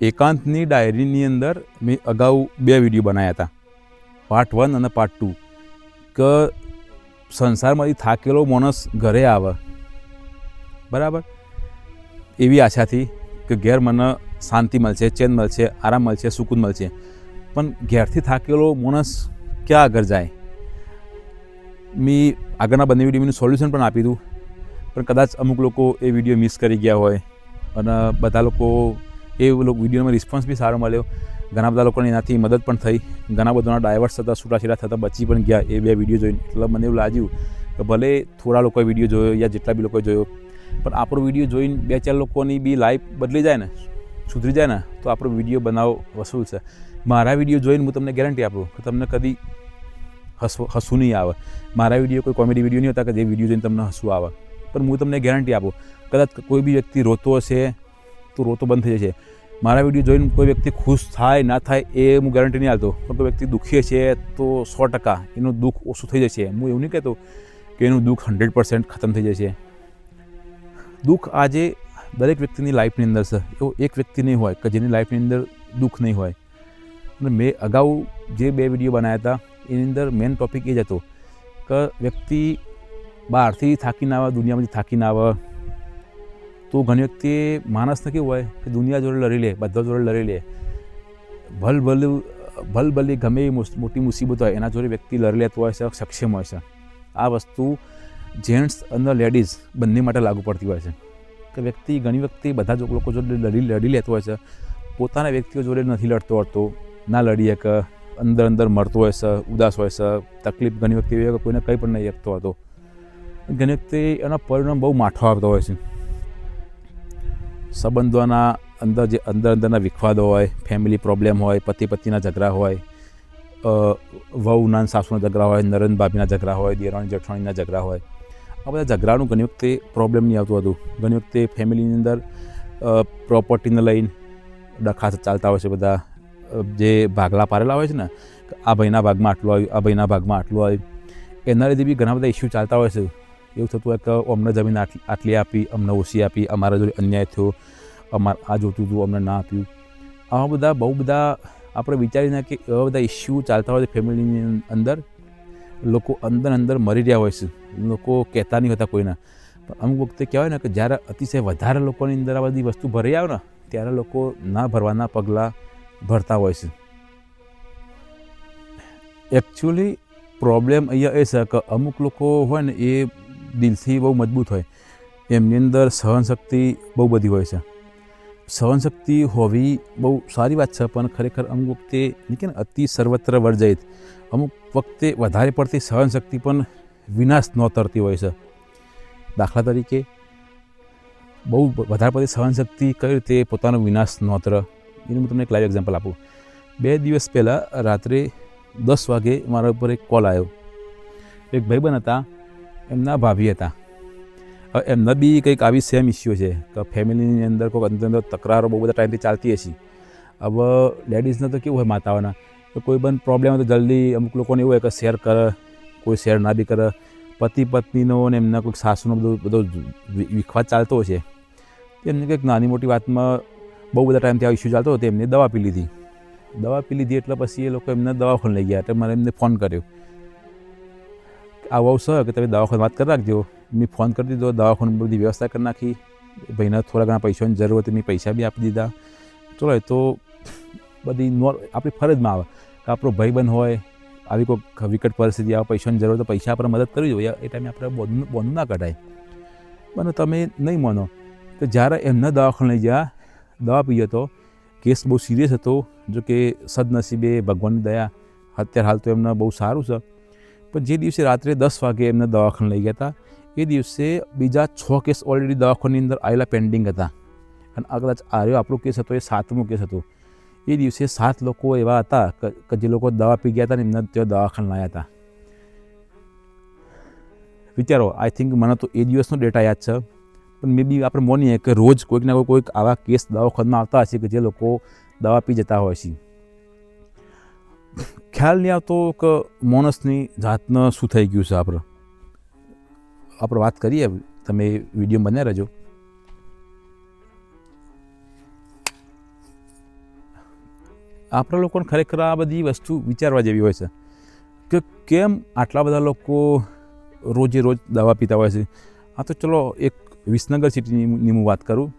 એકાંતની ડાયરીની અંદર મેં અગાઉ 2 વિડીયો બનાવ્યા હતા, પાર્ટ 1 અને પાર્ટ 2. કે સંસારમાંથી થાકેલો માણસ ઘરે આવે, બરાબર, એવી આશાથી કે ઘેર મને શાંતિ મળશે, ચેન મળશે, આરામ મળશે, સુકૂન મળશે. પણ ઘેરથી થાકેલો માણસ ક્યાં આગળ જાય? મેં આગળના બંને વિડીયોનું સોલ્યુશન પણ આપી દીધું, પણ કદાચ અમુક લોકો એ વિડીયો મિસ કરી ગયા હોય અને બધા લોકો એ વિડીયોમાં રિસ્પોન્સ બી સારો મળ્યો. ઘણા બધા લોકોને એનાથી મદદ પણ થઈ, ઘણા બધાના ડાયવર્સ થતા, છૂટાછેડા થતાં બચી પણ ગયા એ 2 વિડીયો જોઈને. એટલે મને એવું લાગ્યું કે ભલે થોડા લોકોએ વિડીયો જોયો યા જેટલા બી લોકોએ જોયો, પણ આપણો વિડીયો જોઈને 2-4 લોકોની બી લાઈફ બદલી જાય ને, સુધરી જાય ને, તો આપણો વિડીયો બનાવો વસૂલ છે. મારા વિડીયો જોઈને હું તમને ગેરંટી આપું કે તમને કદી હસવું નહીં આવે. મારા વિડીયો કોઈ કોમેડી વિડીયો નહીં હોતા કે જે વિડીયો જોઈને તમને હસવું આવે, પણ હું તમને ગેરંટી આપું, કદાચ કોઈ બી વ્યક્તિ રોતો હશે તો રોતો બંધ થઈ જશે. મારા વિડીયો જોઈને કોઈ વ્યક્તિ ખુશ થાય ના થાય એ હું ગેરંટી નહીં આપતો, પણ કોઈ વ્યક્તિ દુઃખી છે તો 100% એનું દુઃખ ઓછું થઈ જશે. હું એવું નહીં કહેતો કે એનું દુઃખ 100% ખતમ થઈ જશે. દુઃખ આજે દરેક વ્યક્તિની લાઈફની અંદર છે. એવો એક વ્યક્તિ નહીં હોય કે જેની લાઈફની અંદર દુઃખ નહીં હોય. અને મેં અગાઉ જે 2 વિડીયો બનાવ્યા હતા એની અંદર મેઇન ટૉપિક એ જ હતો કે વ્યક્તિ બહારથી થાકીને આવે, દુનિયામાંથી થાકીને આવે, તો ઘણી વખતે માણસને કેવું હોય કે દુનિયા જોડે લડી લે, બધા જોડે લડી લે, ભલભલી ગમે એ મોટી મુસીબત હોય એના જોડે વ્યક્તિ લડી લેતો હોય છે, સક્ષમ હોય છે. આ વસ્તુ જેન્ટ્સ અને લેડીઝ બંને માટે લાગુ પડતી હોય છે કે વ્યક્તિ ઘણી વખતે બધા જ લોકો જોડે લડી લેતો હોય છે, પોતાના વ્યક્તિઓ જોડે નથી લડતો હોતો, ના લડી શકે, અંદર મરતો હોય છે, ઉદાસ હોય છે, તકલીફ ઘણી વખતે એવી હોય કે કોઈને કંઈ પણ નહીં શકતો હતો. ઘણી વખતે એના પરિણામ બહુ માઠો આવતો હોય છે. સંબંધોના અંદર જે અંદરના વિખવાદો હોય, ફેમિલી પ્રોબ્લેમ હોય, પતિ પત્નીના ઝઘડા હોય, વહુના સાસુના ઝઘડા હોય, નરેન ભાભીના ઝઘડા હોય, દેરાણી જેઠાણીના ઝઘડા હોય. આ બધા ઝઘડાનું ઘણી વખતે પ્રોબ્લેમ નહીં આવતું હતું. ઘણી વખતે ફેમિલીની અંદર પ્રોપર્ટીને લઈને ડખા ચાલતા હોય છે. બધા જે ભાગલા પાડેલા હોય છે ને, આ ભાઈના ભાગમાં આટલું આવ્યું, આ ભાઈના ભાગમાં આટલું આવ્યું, એના લીધે બી ઘણા બધા ઇસ્યુ ચાલતા હોય છે. એવું થતું હોય કે અમને જમીન આટલી આપી, અમને ઓછી આપી, અમારા જોડે અન્યાય થયો, અમારે આ જોતું હતું, અમને ના આપ્યું. આવા બધા બહુ બધા આપણે વિચારીને કે એવા બધા ઇસ્યુ ચાલતા હોય છે ફેમિલીની અંદર. લોકો અંદર મરી રહ્યા હોય છે, લોકો કહેતા નહીં હોતા કોઈના. પણ અમુક વખતે કહેવાય ને કે જ્યારે અતિશય વધારે લોકોની અંદર આ બધી વસ્તુ ભરાઈ આવે ને, ત્યારે લોકો ના ભરવાના પગલાં ભરતા હોય છે. એકચ્યુઅલી પ્રોબ્લેમ અહીંયા એ છે કે અમુક લોકો હોય ને એ દિલથી બહુ મજબૂત હોય, એમની અંદર સહનશક્તિ બહુ બધી હોય છે. સહનશક્તિ હોવી બહુ સારી વાત છે, પણ ખરેખર અમુક વખતે કે ને અતિ સર્વત્ર વર્જિત, અમુક વખતે વધારે પડતી સહનશક્તિ પણ વિનાશ નોતરતી હોય છે. દાખલા તરીકે બહુ વધારે પડતી સહનશક્તિ કઈ રીતે પોતાનો વિનાશ નોતરે એનું હું તમને એક લાઈવ એક્ઝામ્પલ આપું. 2 દિવસ પહેલાં રાત્રે 10 વાગે મારા ઉપર એક કોલ આવ્યો. એક ભાઈબંધ હતા, એમના ભાભી હતા. એમના બી કંઈક આવી સેમ ઇસ્યુ છે કે ફેમિલીની અંદર કોઈક અંદર તકરારો બહુ બધા ટાઈમથી ચાલતી હશે. હવે લેડીઝને તો કેવું હોય માતાઓના તો કોઈ પણ પ્રોબ્લેમ હોય તો જલ્દી અમુક લોકોને એવું હોય કે શેર કરે, કોઈ શેર ના બી કરે. પતિ પત્નીનો ને એમના કોઈક સાસુનો બધો વિખવાદ ચાલતો છે. એમને કંઈક નાની મોટી વાતમાં બહુ બધા ટાઈમથી આ ઇસ્યુ ચાલતો હતો. એમને દવા પી લીધી એટલે પછી એ લોકો એમને દવાખાને લઈ ગયા. એટલે મારે એમને ફોન કર્યો, આવું છે કે તમે દવાખાને વાત કરી રાખજો. મેં ફોન કરી દીધો, દવાખાને બધી વ્યવસ્થા કરી નાખી. ભાઈને થોડા ઘણા પૈસાની જરૂર હતી, મેં પૈસા બી આપી દીધા. ચલો એ તો બધી આપણી ફરજમાં આવે કે આપણો ભાઈબંધ હોય, આવી કોઈ વિકટ પરિસ્થિતિ આવે, પૈસાની જરૂર તો પૈસા આપણે મદદ કરવી જોઈએ. એ ટાઈમે આપણે બોનું ના કઢાય. પણ તમે નહીં માનો કે જ્યારે એમને દવાખાને લઈ ગયા દવા પી હતો. કેસ બહુ સિરિયસ હતો. જો કે સદનસીબે ભગવાનની દયા અત્યારે હાલ તો એમને બહુ સારું છે. પણ જે દિવસે રાત્રે 10 વાગે એમને દવાખાને લઈ ગયા હતા એ દિવસે બીજા 6 કેસ ઓલરેડી દવાખાની અંદર આવેલા પેન્ડિંગ હતા. અને આ કદાચ આર્યો આપણો કેસ હતો એ 7મો કેસ હતો. એ દિવસે 7 લોકો એવા હતા કે જે લોકો દવા પી ગયા હતા ને એમને ત્યાં દવાખાને લાવ્યા હતા. વિચારો, આઈ થિંક મને તો એ દિવસનો ડેટા યાદ છે. પણ મે બી આપણે માનીએ કે રોજ કોઈક ના કોઈક આવા કેસ દવાખાનામાં આવતા હશે કે જે લોકો દવા પી જતા હોય છે. ખ્યાલ નહીં આવતો કે માણસની જાતને શું થઈ ગયું છે. આપણે વાત કરીએ, તમે વિડીયો બન્યા રહેજો. આપણા લોકોને ખરેખર આ બધી વસ્તુ વિચારવા જેવી હોય છે કે કેમ આટલા બધા લોકો રોજે રોજ દવા પીતા હોય છે. આ તો ચલો એક વિસનગર સિટીની હું વાત કરું.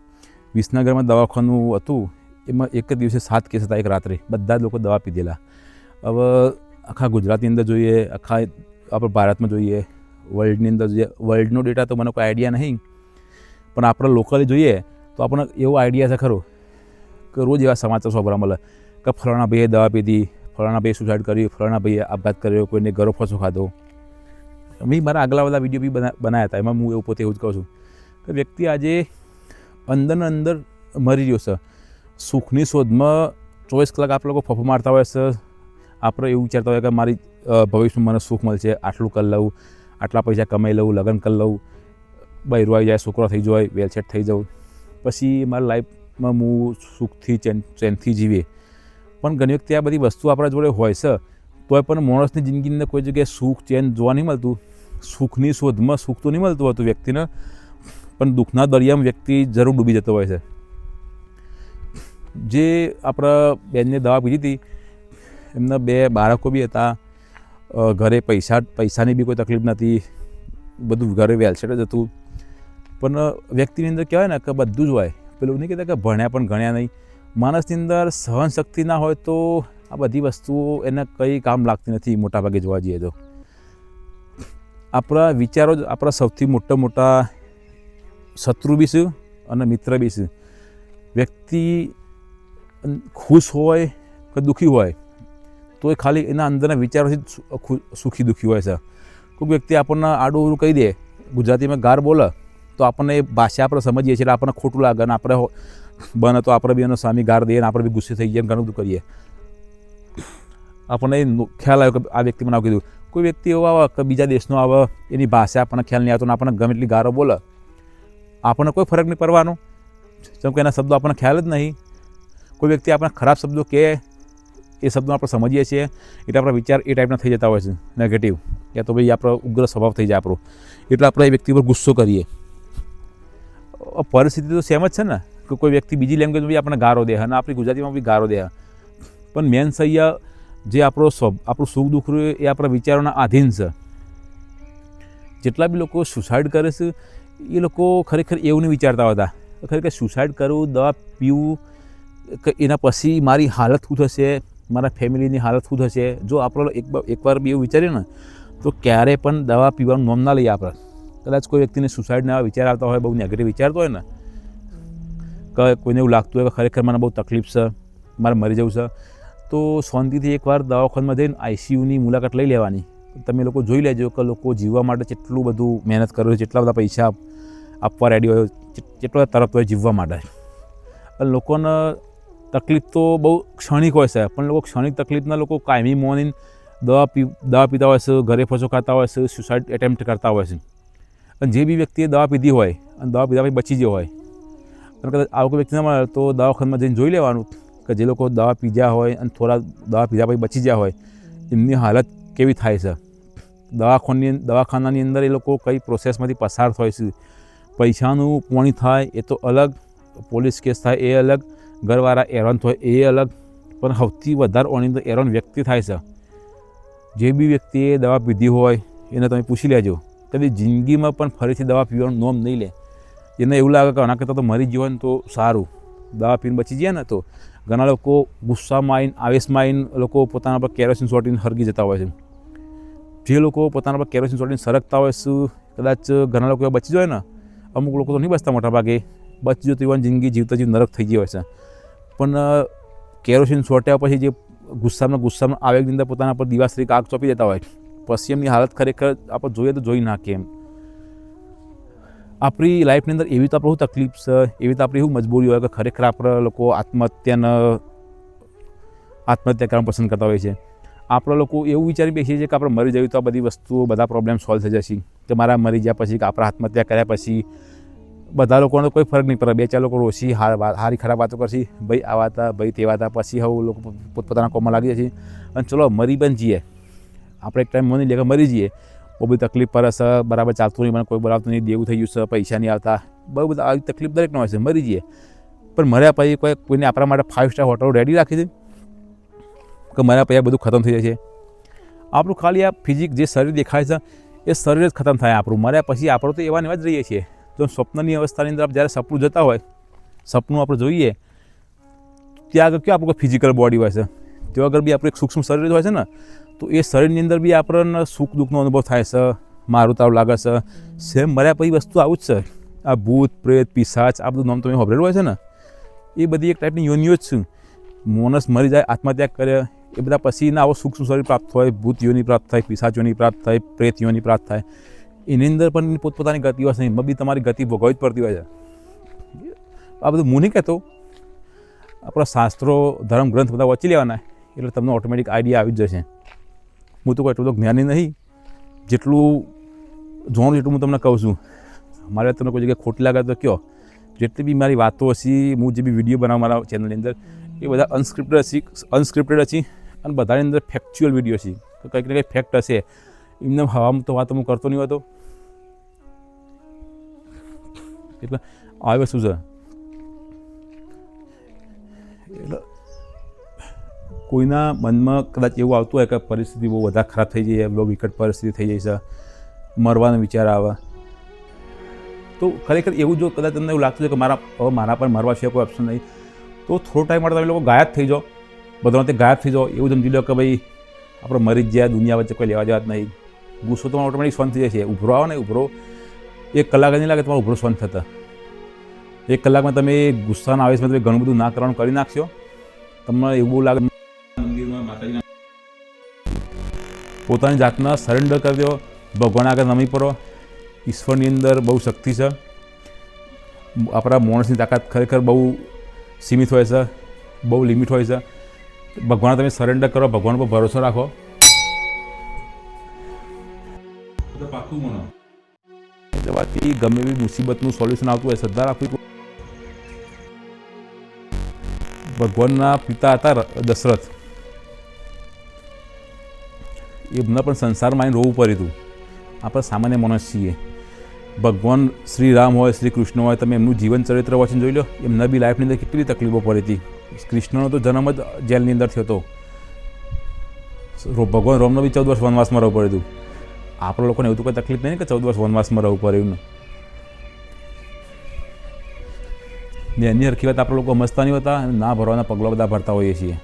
વિસનગરમાં દવાખાનું હતું, એમાં એક જ દિવસે 7 કેસ હતા. એક રાત્રે બધા જ લોકો દવા પીધેલા. હવે આખા ગુજરાતની અંદર જોઈએ, આખા આપણે ભારતમાં જોઈએ, વર્લ્ડની અંદર જોઈએ. વર્લ્ડનો ડેટા તો મને કોઈ આઈડિયા નહીં, પણ આપણે લોકલી જોઈએ તો આપણને એવો આઈડિયા છે ખરો કે રોજ એવા સમાચાર સાંભળવા મળે કે ફલાણા ભાઈએ દવા પીધી, ફલાણા ભાઈએ સુસાઇડ કર્યું, ફલાણા ભાઈએ આપઘાત કર્યો, કોઈને ગળો ફાંસો ખાધો. મેં મારા આગલા બધા વિડીયો બી બનાવ્યા હતા. એમાં હું પોતે એવું જ કહું છું કે વ્યક્તિ આજે અંદરને અંદર મરી રહ્યો છે. સુખની શોધમાં 24 કલાક આપણે લોકો ફફો મારતા હોય છે. આપણે એવું વિચારતા હોય કે મારી ભવિષ્યમાં મને સુખ મળશે, આટલું કરી લઉં, આટલા પૈસા કમાઈ લઉં, લગ્ન કરી લઉં, બૈરું આવી જાય, છોકરો થઈ જાય, વેલસેટ થઈ જાઉં, પછી મારી લાઈફમાં હું સુખથી ચેનથી જીવે. પણ ઘણી વખતે આ બધી વસ્તુ આપણા જોડે હોય છે તોય પણ માણસની જિંદગીની અંદર કોઈ જગ્યાએ સુખ ચેન જોવા નહીં મળતું. સુખની શોધમાં સુખ તો નહીં મળતું હતું વ્યક્તિને, પણ દુઃખના દરિયામાં વ્યક્તિ જરૂર ડૂબી જતો હોય છે. જે આપણા બેનને દવા પીધી હતી, એમના 2 બાળકો બી હતા. ઘરે પૈસાની બી કોઈ તકલીફ નથી, બધું ઘરે વેલસેટ જ હતું. પણ વ્યક્તિની અંદર કહેવાય ને કે બધું જ હોય. પેલું નહીં કહેતા કે ભણ્યા પણ ગણ્યા નહીં. માણસની અંદર સહનશક્તિ ના હોય તો આ બધી વસ્તુઓ એને કંઈ કામ લાગતી નથી. મોટાભાગે જોવા જઈએ તો આપણા વિચારો જ આપણા સૌથી મોટા શત્રુ બી છે અને મિત્ર બી છે. વ્યક્તિ ખુશ હોય કે દુઃખી હોય તો એ ખાલી એના અંદરના વિચારોથી સુખી દુઃખી હોય છે. કોઈ વ્યક્તિ આપણને આડું અવળું કહી દે, ગુજરાતીમાં ગાર બોલે, તો આપણને એ ભાષા આપણે સમજીએ છીએ એટલે આપણને ખોટું લાગે અને આપણે બને તો આપણે બી એનો સામી ગાર દઈએ અને આપણે બી ગુસ્સે થઈ જઈએ, ઘણું બધું કરીએ. આપણને ખ્યાલ આવ્યો કે આ વ્યક્તિ મને આવું કીધું. કોઈ વ્યક્તિ એવો આવે કે બીજા દેશનો આવે, એની ભાષા આપણને ખ્યાલ નહીં આવતો ને આપણને ગમે એટલી ગારો બોલે, આપણને કોઈ ફરક નહીં પડવાનો, જેમ કે એના શબ્દો આપણને ખ્યાલ જ નહીં. કોઈ વ્યક્તિ આપણને ખરાબ શબ્દો કહે, એ શબ્દો આપણે સમજીએ છીએ એટલે આપણા વિચાર એ ટાઈપના થઈ જતા હોય છે, નેગેટિવ, યા તો ભાઈ આપણો ઉગ્ર સ્વભાવ થઈ જાય આપણો. એટલે આપણે એ વ્યક્તિ પર ગુસ્સો કરીએ. પરિસ્થિતિ તો સેમ જ છે ને કે કોઈ વ્યક્તિ બીજી લેંગ્વેજમાં બી આપણને ગારો દે અને આપણી ગુજરાતીમાં બી ગારો દે. પણ મેન સૈયા જે આપણું સુખ દુઃખ રહ્યું એ આપણા વિચારોના આધીન છે. જેટલા બી લોકો સુસાઇડ કરે છે એ લોકો ખરેખર એવું નહીં વિચારતા હોતા ખરેખર સુસાઇડ કરવું, દવા પીવું કે એના પછી મારી હાલત શું થશે, મારા ફેમિલીની હાલત શું થશે. જો આપણે એકવાર બી એવું વિચારીએ ને તો ક્યારેય પણ દવા પીવાનું નામ ના લઈએ. આપણે કદાચ કોઈ વ્યક્તિને સુસાઇડના વિચાર આવતા હોય, બહુ નેગેટિવ વિચારતો હોય ને, કે કોઈને એવું લાગતું હોય કે ખરેખર મને બહુ તકલીફ છે, મારે મરી જવું છે, તો શાંતિથી એકવાર દવાખાનામાં જઈને આઈસીયુની મુલાકાત લઈ લેવાની. તમે લોકો જોઈ લેજો કે લોકો જીવવા માટે કેટલું બધું મહેનત કરે છે, કેટલા બધા પૈસા આપવા રેડી હોય, કેટલો તરફ હોય જીવવા માટે. અને લોકોને તકલીફ તો બહુ ક્ષણિક હોય છે, પણ લોકો ક્ષણિક તકલીફના લોકો કાયમી મોર્નિંગ દવા પીતા હોય છે, ઘરે ફસો ખાતા હોય છે, સુસાઇડ એટેમ્પ્ટ કરતા હોય છે. અને જે બી વ્યક્તિએ દવા પીધી હોય અને દવા પીધા પછી બચી ગયો હોય અને કદાચ આવું કોઈ વ્યક્તિ ના મળે તો દવાખાનામાં જઈને જોઈ લેવાનું કે જે લોકો દવા પીધા હોય અને થોડા દવા પીધા પછી બચી ગયા હોય એમની હાલત કેવી થાય છે. દવાખાનાની અંદર એ લોકો કઈ પ્રોસેસમાંથી પસાર થાય છે. પૈસાનું પોણી થાય એ તો અલગ, પોલીસ કેસ થાય એ અલગ, ઘરવાળા હેરાન થાય એ અલગ, પણ સૌથી વધારે ઓની અંદર હેરાન વ્યક્તિ થાય છે. જે બી વ્યક્તિએ દવા પીધી હોય એને તમે પૂછી લેજો, કદી જિંદગીમાં પણ ફરીથી દવા પીવાનું નોમ નહીં લે. એને એવું લાગે કે આના કરતાં તો મરી જીવન તો સારું, દવા પીને બચી જાય ને. તો ઘણા લોકો ગુસ્સામાં આવીને, આવેશમાં આવીને લોકો પોતાના પર કેરોસીન છોટીને હરગી જતા હોય છે. જે લોકો પોતાના પર કેરોસીન છોટીને સરકતા હોય છે, કદાચ ઘણા લોકો બચી જાય ને, અમુક લોકો તો નહીં બચતા મોટા ભાગે, બચી જતો યુવાન જિંદગી જીવતા જીવ નરક થઈ ગઈ હોય છે. પણ કેરોસીન છોટ્યા પછી જે ગુસ્સામાં આવેગની અંદર પોતાના પર દિવાશ્રી આગ ચોપી દેતા હોય, પછી એમની હાલત ખરેખર આપણે જોઈએ તો જોઈ નાખીએ એમ. આપણી લાઈફની અંદર એવી તો આપણે શું તકલીફ છે, એવી તો આપણી શું મજબૂરી હોય કે ખરેખર આપણે લોકો આત્મહત્યા કરવાનું પસંદ કરતા હોય છે. આપણે લોકો એવું વિચારી બેસીએ છીએ કે આપણે મરી જઈએ તો આ બધી વસ્તુઓ, બધા પ્રોબ્લેમ સોલ્વ થઈ જશે, કે મારા મરી ગયા પછી કે આપણે આત્મહત્યા કર્યા પછી બધા લોકોને કોઈ ફરક નહીં પડે. 2-4 લોકો રોશી હારી ખરાબ વાતો કરશે, ભાઈ આવા હતા, ભાઈ તેવા હતા, પછી હવે લોકો પોતપોતાના કોમમાં લાગી જશે અને ચલો મરી પણ જઈએ. આપણે એક ટાઈમ મને લે કે મરી જઈએ, બહુ બધી તકલીફ પડે છે, બરાબર ચાલતું નહીં, મને કોઈ બોલાવતું નહીં, દેવું થઈ ગયું છે, પૈસા નહીં આવતા, બહુ બધા આવી તકલીફ દરેકનો હોય છે. મરી જઈએ, પણ મર્યા પછી કોઈને આપણા માટે 5 સ્ટાર હોટલ રેડી રાખી છે કે મર્યા પછી બધું ખતમ થઈ જાય છે? આપણું ખાલી આ ફિઝિક જે શરીર દેખાય છે એ શરીર જ ખતમ થાય આપણું. મર્યા પછી આપણે તો એવા ને એવા જ રહીએ છીએ. તો સ્વપ્નની અવસ્થાની અંદર જ્યારે સપનું જતા હોય, સપનું આપણે જોઈએ, ત્યાં આગળ ક્યાં આપણું ફિઝિકલ બોડી હોય છે, ત્યાં આગળ બી આપણું એક સૂક્ષ્મ શરીર હોય છે ને, તો એ શરીરની અંદર બી આપણને સુખ દુઃખનો અનુભવ થાય છે, મારું તારું લાગે છે. સેમ મર્યા પછી વસ્તુ આવું જ છે. આ ભૂત પ્રેત પિશાચ આ બધું નામ તમે સાંભળેલું હોય છે ને, એ બધી એક ટાઈપની યોનિઓ જ છે. માણસ મરી જાય, આત્મહત્યા કરે, એ બધા પછી આવો સૂક્ષ્મ શરીર પ્રાપ્ત થાય, ભૂત યોની પ્રાપ્ત થાય, પિશાચ યોની પ્રાપ્ત થાય, પ્રેત યોની પ્રાપ્ત થાય. એની અંદર પણ પોતપોતાની ગતિ હોય છે, એમાં બી તમારી ગતિ ભોગવવી જ પડતી હોય છે. આ બધું હું નહીં કહેતો, આપણા શાસ્ત્રો ધર્મ ગ્રંથ બધા વાંચી લેવાના એટલે તમને ઓટોમેટિક આઈડિયા આવી જ જશે. હું તો કોઈ એટલું બધું જ્ઞાની નહીં, જેટલું જોવાનું એટલું હું તમને કહું છું. મારે તમને કોઈ જગ્યાએ ખોટી લાગે તો કહો. જેટલી બી મારી વાતો હશે, હું જે બી વિડીયો બનાવું મારા ચેનલની અંદર, એ બધા અનસ્ક્રિપ્ટેડ હશે અને બધાની અંદર ફેક્ચ્યુઅલ વિડીયો છે. તો કંઈક ને કંઈક ફેક્ટ હશે. એમને હવામાં તો વાતો હું કરતો નહીં હોતો. એટલે આવી વસ્તુ છે. એટલે કોઈના મનમાં કદાચ એવું આવતું હોય કે પરિસ્થિતિ બહુ વધારે ખરાબ થઈ જાય, બહુ વિકટ પરિસ્થિતિ થઈ જાય છે, મરવાનો વિચાર આવે, તો ખરેખર એવું જો કદાચ તમને એવું લાગતું છે કે મારા પર મરવા છે કોઈ ઓપ્શન નહીં, તો થોડો ટાઈમ માટે તમે લોકો ગાયબ થઈ જાઓ, બધામાંથી ગાયબ થઈ જાઓ. એવું સમજી લો કે ભાઈ આપણે મરી જ ગયા, દુનિયા વચ્ચે કોઈ લેવા જવા જ નહીં. ગુસ્સો તમારો ઓટોમેટિક શાંત થઈ જાય છે. ઉભરો આવો ને, ઉભરો 1 કલાક નહીં લાગે તમારો ઉભરો શાંત થતા. 1 કલાકમાં તમે ગુસ્સાના આવેશમાં તમે ઘણું બધું ના કરવાનું કરી નાખશો. તમને એવું લાગે મંદિરમાં માતાજીના પોતાની જાતના સરેન્ડર કરી દો, ભગવાન આગળ નમી પડો. ઈશ્વરની અંદર બહુ શક્તિ છે. આપણા માણસની તાકાત ખરેખર બહુ સીમિત હોય છે, બહુ લિમિટ હોય છે. ભગવાન તમે સરેન્ડર કરો, ભગવાન પર ભરોસો રાખો. પાકું મનો જવાથી ગમે એવી મુસીબતનું સોલ્યુશન આવતું હોય, શ્રદ્ધા રાખવી. ભગવાનના પિતા હતા દશરથ, એમને પણ સંસારમાં આવીને રોવું પડ્યું હતું. આપણે સામાન્ય માણસ છીએ. ભગવાન શ્રી રામ હોય, શ્રી કૃષ્ણ હોય, તમે એમનું જીવન ચરિત્ર વાંચીને જોઈ લો, એમના બી લાઈફની અંદર કેટલી તકલીફો પડી હતી. કૃષ્ણનો તો જન્મ જ જેલની અંદર થયો હતો. ભગવાન રામનો બી 14 વર્ષ વનવાસમાં રહેવું પડ્યું હતું. આપણે લોકોને એવું તો કોઈ તકલીફ નહીં કે 14 વર્ષ વનવાસમાં રહેવું પડે એવું. ને એની હરખી વાત આપણે લોકો સમજતા નહીં હોતા, ના ભરવાના પગલાં બધા ભરતા હોઈએ છીએ.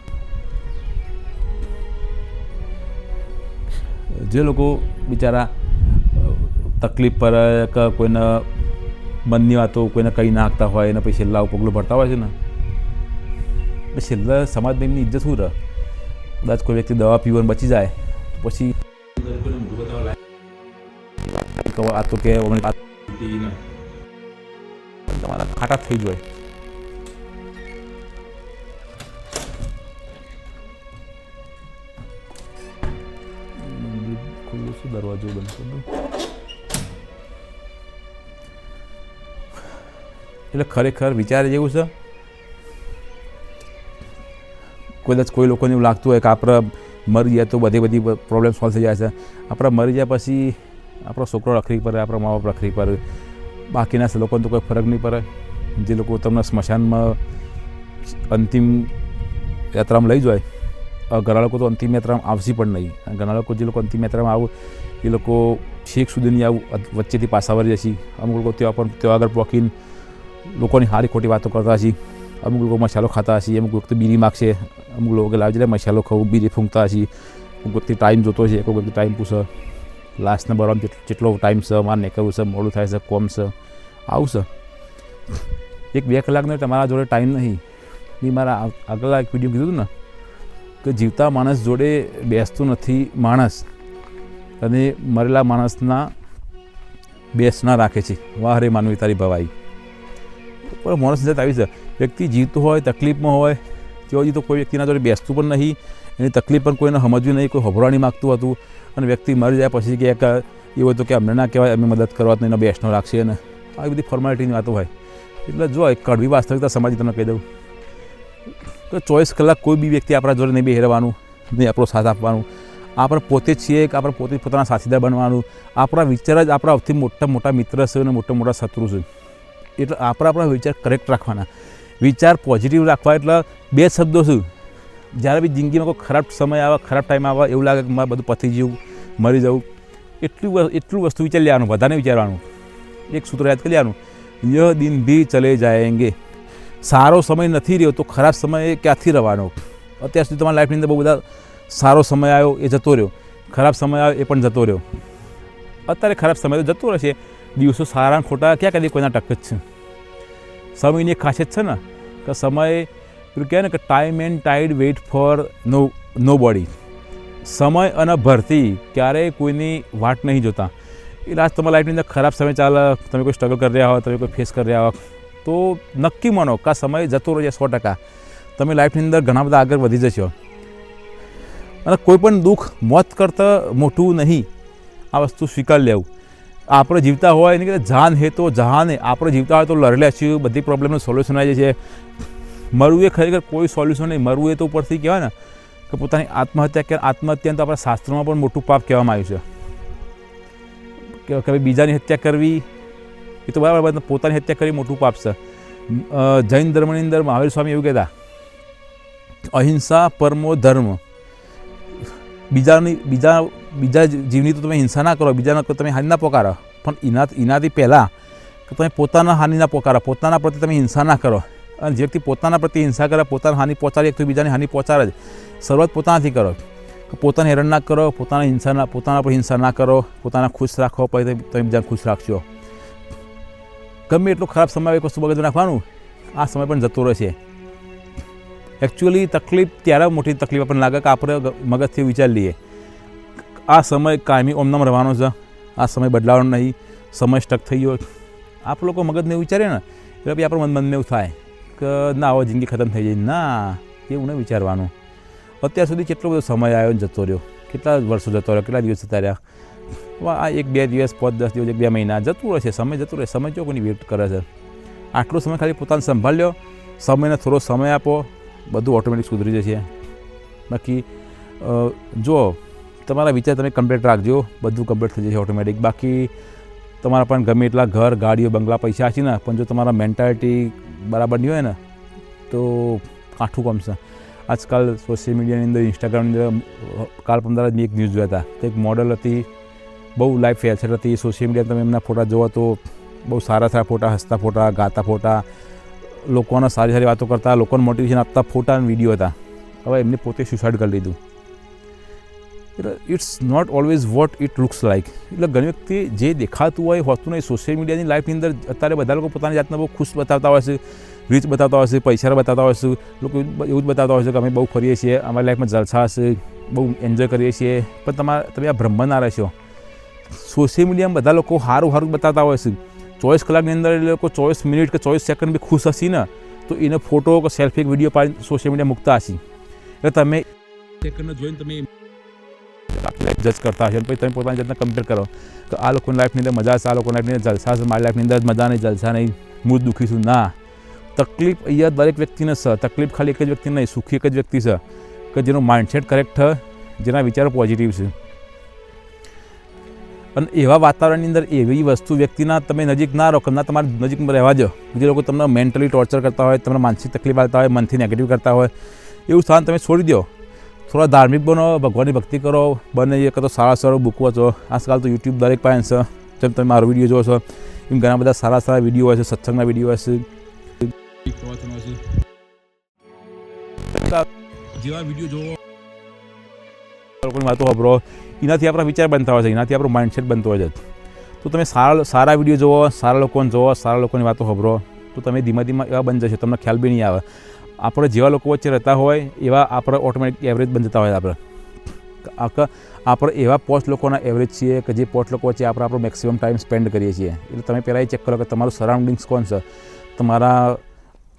જે લોકો બિચારા તકલીફ પર કે કોઈને મનની વાતો કોઈને કંઈ નાખતા હોય અને પછી છેલ્લા પગલું ભરતા હોય છે ને, છેલ્લા સમાજમાં એમની ઇજ્જત શું રહે? કદાચ કોઈ વ્યક્તિ દવા પીવાનું બચી જાય તો પછી આ તો કે તમારા ખાટા થઈ જાય. ખુલ્લું શું દરવાજો બંધ કરી દો. એટલે ખરેખર વિચારે જેવું છે. કદાચ કોઈ લોકોને એવું લાગતું હોય કે આપણે મરી જાય તો બધી પ્રોબ્લેમ સોલ્વ થઈ જાય છે. આપણે મરી જાય પછી આપણો છોકરો રખડી પડે, આપણા મા બાપ રખડી પડે, બાકીના લોકોને તો કોઈ ફરક નહીં પડે. જે લોકો તમને સ્મશાનમાં અંતિમ યાત્રામાં લઈ જાય, ઘણા લોકો તો અંતિમ યાત્રામાં આવશે પણ નહીં. ઘણા લોકો જે લોકો અંતિમ યાત્રામાં આવું એ લોકો છેક સુધીની આવું વચ્ચેથી પાછા વળી જશે. અમુક લોકો ત્યાં આગળ પહોંચીને લોકોની સારી ખોટી વાતો કરતા હશે. અમુક લોકો મસાલો ખાતા હશે, અમુક વખતે બીડી માગશે, અમુક લોકો લાવજે મસાલો ખાવું, બીડી ફૂંકતા હશે. અમુક વખતે ટાઈમ જોતો છે, કોઈ વખતે ટાઈમ પૂછે, લાસ્ટને બરાબર જેટલો ટાઈમ છે, મારે નહીં કરવું છે, મોડું થાય છે, કોમ છે, આવું છે. 1-2 કલાકનો તમારા જોડે ટાઈમ નહીં. મેં મારા આગલા એક વિડીયો કીધું હતું ને કે જીવતા માણસ જોડે બેસતું નથી માણસ, અને મરેલા માણસના બેસના રાખે છે. વાહ રે માનવી તારી ભવાઈ. પણ માણસ જત આવી છે, વ્યક્તિ જીવતો હોય, તકલીફમાં હોય, તેઓ તો કોઈ વ્યક્તિના જોડે બેસતું પણ નહીં, એની તકલીફ પણ કોઈને સમજવી નહીં, કોઈ હભરાવા નહીં માગતું હતું. અને વ્યક્તિ મરી જાય પછી કે એવું હતું કે અમને ના કહેવાય, અમે મદદ કરવા તો એનો બેસનો રાખશે. અને આવી બધી ફોર્માલિટીની વાતો હોય. એટલે જો એક કડવી વાસ્તવિકતા સમાજ તમને કહી દઉં કે 24 કલાક કોઈ બી વ્યક્તિ આપણા જોડે નહીં બેસી રહેવાનું, નહીં આપણો સાથ આપવાનું. આપણે પોતે જ છીએ કે આપણે પોતે પોતાના સાથીદાર બનવાનું. આપણા વિચાર જ આપણા સૌથી મોટા મિત્ર છે અને મોટા શત્રુ છે. એટલે આપણા વિચાર કરેક્ટ રાખવાના, વિચાર પોઝિટિવ રાખવા. એટલે 2 શબ્દો શું, જ્યારે બી જિંદગીમાં કોઈ ખરાબ સમય આવે, ખરાબ ટાઈમ આવે, એવું લાગે કે મારે બધું પતી જવું, મરી જવું, એટલું વસ્તુ વિચારી લેવાનું, વધારે વિચારવાનું. એક સૂત્ર યાદ કરી લેવાનું, યહ દિન ભી ચલે જાયેંગે. સારો સમય નથી રહ્યો તો ખરાબ સમય ક્યાંથી રહેવાનો? અત્યાર સુધી તમારા લાઈફની અંદર બહુ બધા સારો સમય આવ્યો, એ જતો રહ્યો, ખરાબ સમય આવ્યો, એ પણ જતો રહ્યો. અત્યારે ખરાબ સમય તો જતો રહેશે, દિવસો સારા ખોટા ક્યાં કદી કોઈના ટક જ છે. સમયની એક ખાસિયત છે ને કે સમય પેલું કહે ને કે time and tide wait for nobody. સમય અને ભરતી ક્યારેય કોઈની વાટ નહીં જોતા. એટલે આજ તમારા લાઈફની અંદર ખરાબ સમય ચાલે, તમે કોઈ સ્ટ્રગલ કરી રહ્યા હો, તમે કોઈ ફેસ કરી રહ્યા હો, તો નક્કી માનો કે આ સમય જતો રહેશે 100%. તમે લાઈફની અંદર ઘણા બધા આગળ વધી જશો. અને કોઈ પણ દુઃખ મોત કરતાં મોટું નહીં, આ વસ્તુ સ્વીકાર લેવું. આપણે જીવતા હોય એની કે જાન હે તો જહાન હે. આપણે જીવતા હોય તો લડેલા છીએ, બધી પ્રોબ્લેમનું સોલ્યુશન આવી જાય છે. મરવું એ ખરેખર કોઈ સોલ્યુશન નહીં. મરવું એ તો ઉપરથી કહેવાય ને કે પોતાની આત્મહત્યા કે આત્મહત્યાને તો આપણા શાસ્ત્રોમાં પણ મોટું પાપ કહેવામાં આવ્યું છે કે બીજાની હત્યા કરવી એ તો બરાબર, પોતાની હત્યા કરવી મોટું પાપ છે. જૈન ધર્મની અંદર મહાવીર સ્વામી એવું કહેતા, અહિંસા પરમો ધર્મ. બીજા જીવની તો તમે હિંસા ના કરો, બીજાના તમે હાનિ ના પોકારો, પણ એનાથી પહેલાં કે તમે પોતાના હાનિ ના પોકારો, પોતાના પ્રત્યે તમે હિંસા ના કરો. અને જે વ્યક્તિ પોતાના પ્રત્યે હિંસા કરે, પોતાની હાનિ પહોંચાડે, એક તો બીજાની હાનિ પહોંચાડે જ. શરૂઆત પોતાનાથી કરો, પોતાને હેરાન ના કરો, પોતાના પર હિંસા ના કરો, પોતાના ખુશ રાખો, પછી તમે બીજાને ખુશ રાખશો. ગમે એટલો ખરાબ સમય એક વસ્તુ બગડ નાખવાનું, આ સમય પણ જતો રહેશે. એકચ્યુઅલી તકલીફ ત્યારે મોટી તકલીફ આપણને લાગે કે આપણે મગજથી વિચારી લઈએ આ સમય કાયમી ઓમનામ રહેવાનો છે, આ સમય બદલાવાનો નહીં, સમય સ્ટક થઈ ગયો. આપણે લોકો મગજને એવું વિચારીએ ને એટલે પછી આપણું મનમાં એવું થાય કે ના હવે જિંદગી ખતમ થઈ જાય. ના, એવું નહીં વિચારવાનું. અત્યાર સુધી કેટલો બધો સમય આવ્યો ને જતો રહ્યો, કેટલા વર્ષો જતો રહ્યો, કેટલા દિવસ જતા રહ્યા. આ 1-2 દિવસ, 5-10 દિવસ, 1-2 મહિના જતું રહેશે, સમય જતું રહે. સમય જો કોઈની વેઇટ કરે છે. આટલો સમય ખાલી પોતાને સંભાળ લો, સમયને થોડો સમય આપો, બધું ઓટોમેટિક સુધરી જશે. બાકી જો તમારા વિચાર તમે કમ્પ્લીટ રાખજો, બધું કમ્પ્લીટ થઈ જશે ઓટોમેટિક. બાકી તમારા પણ ગમે એટલા ઘર, ગાડીઓ, બંગલા, પૈસા છે ને, પણ જો તમારા મેન્ટાલિટી બરાબર નહીં હોય ને તો કાઠું કમશે. આજકાલ સોશિયલ મીડિયાની અંદર, ઇન્સ્ટાગ્રામની અંદર કાલ 15 જ એક ન્યૂઝ જોયા હતા. તો એક મોડલ હતી, બહુ લાઈફ ફેલ્સર હતી. સોશિયલ મીડિયા તમે એમના ફોટા જોવો તો બહુ સારા ફોટા, હસતા ફોટા, ગાતા ફોટા, લોકોને સારી વાતો કરતા, લોકોને મોટિવેશન આપતા ફોટા અને વિડીયો હતા. હવે એમને પોતે સુસાઇડ કરી લીધું. એટલે it's not always what it looks like. એટલે ઘણી વખતે જે દેખાતું હોય હોતું નહીં. સોશિયલ મીડિયાની લાઈફની અંદર અત્યારે બધા લોકો પોતાની જાતને બહુ ખુશ બતાવતા હોય છે, રીચ બતાવતા હોય છે, પૈસા બતાવતા હોય છે. લોકો એવું જ બતાવતા હોય છે કે અમે બહુ ફરીએ છીએ, અમારી લાઈફમાં જલસા હશે, બહુ એન્જોય કરીએ છીએ. પણ તમે આ ભ્રમમાં ના રહેશો. સોશિયલ મીડિયામાં બધા લોકો સારું બતાવતા હોય છે. 24 કલાકની અંદર એ લોકો 24 મિનિટ કે 24 સેકન્ડ બી ખુશ હશે ને તો એને ફોટો કે સેલ્ફી કે વિડીયો પાડીને સોશિયલ મીડિયા મૂકતા હશે. એટલે તમે સેકન્ડ જોઈને તમે જજ કરતા હશો. પછી તમે પોતાની જાતને કમ્પેર કરો કે આ લોકોની લાઈફની અંદર મજા છે, આ લોકોની લાઈફની અંદર જલસા છે, મારી લાઈફની અંદર મજા નહીં, જલસા નહીં, હું જ દુઃખી છું. ના, તકલીફ અહીંયા દરેક વ્યક્તિને છે. તકલીફ ખાલી એક જ વ્યક્તિ નહીં, સુખી એક જ વ્યક્તિ છે કે જેનો માઇન્ડસેટ કરેક્ટ છે, જેના વિચારો પોઝિટિવ છે. અને એવા વાતાવરણની અંદર એવી વસ્તુ વ્યક્તિના તમે નજીક ના રહો, ના તમારી નજીકમાં રહેવા દો. જે લોકો તમને મેન્ટલી ટોર્ચર કરતા હોય, તમને માનસિક તકલીફ આપતા હોય, મનથી નેગેટિવ કરતા હોય, એવું સ્થાન તમે છોડી દો. થોડા ધાર્મિક બનો, ભગવાનની ભક્તિ કરો, બને એ તો સારા બુક વાંચો. આજકાલ તો યુટ્યુબ દરેક પાસે છે. જેમ તમે મારો વિડીયો જોવો છો એમ ઘણા બધા સારા વિડીયો હોય છે, સત્સંગના વિડીયો હશે, જેવા વિડીયો જોવો, લોકોની વાતો વાપરો, એનાથી આપણા વિચાર બનતા હોય છે, એનાથી આપણો માઇન્ડસેટ બનતો હોય છે. તો તમે સારા વિડીયો જોવો, સારા લોકોને જોવો, સારા લોકોની વાતો સાંભળો, તો તમે ધીમે ધીમે એવા બની જશો, તમને ખ્યાલ બી નહીં આવે. આપણે જેવા લોકો વચ્ચે રહેતા હોય એવા આપણે ઓટોમેટિક એવરેજ બની જતા હોય. આપણે એવા પોસ્ટ લોકોના એવરેજ છીએ કે જે પોસ્ટ લોકો વચ્ચે આપણો મેક્સિમમ ટાઈમ સ્પેન્ડ કરીએ છીએ. એટલે તમે પહેલાં એ ચેક કરો કે તમારું સરાઉન્ડિંગ્સ કોણ છે, તમારા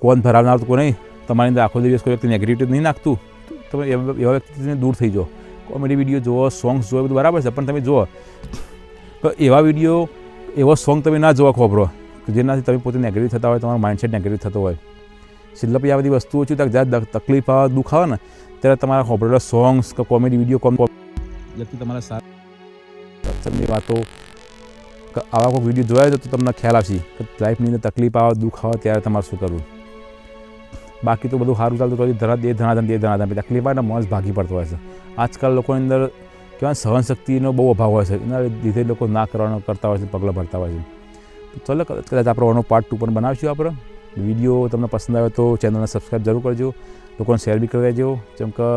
કોણ ભરાવનાર કોઈ નહીં, તમારી અંદર આખો દિવસ કોઈ વ્યક્તિ નેગેટિવિટી નહીં નાખતું, તમે એવા વ્યક્તિને દૂર થઈ જાઓ. કોમેડી વિડીયો જુઓ, સોંગ્સ જુઓ, બધું બરાબર છે, પણ તમે જુઓ તો એવા વિડીયો, એવો સોંગ તમે ના જોવા ખોબરો કે જેનાથી તમે પોતે નેગેટિવ થતા હોય, તમારો માઇન્ડસેટ નેગેટિવ થતો હોય. છેલ્લે પછી આ બધી વસ્તુઓ છે ત્યારે જ્યારે તકલીફ આવે, દુઃખ આવે ને ત્યારે તમારા ખોબરેલા સોંગ્સ કે કોમેડી વિડીયો વ્યક્તિ તમારા સત્સંગની વાતો આવા કોઈ વિડીયો જોયા તો તમને ખ્યાલ આવશે કે લાઈફની અંદર તકલીફ આવે, દુઃખ આવે ત્યારે તમારે શું કરવું. બાકી તો બધું સારું ચાલતું તો ધનાધન તકલીફ આવે ને માણસ ભાગી પડતો હોય છે. આજકાલ લોકોની અંદર કહેવાય સહનશક્તિનો બહુ અભાવ હોય છે, એના લીધે લોકો ના કરવાનો કરતા હોય છે, પગલાં ભરતા હોય છે. તો ચાલો કદાચ આપણે એનો પાર્ટ 2 પણ બનાવીશું. આપણે વિડીયો તમને પસંદ આવે તો ચેનલને સબસ્ક્રાઈબ જરૂર કરજો, લોકોને શેર બી કરી દેજો, જેમ કે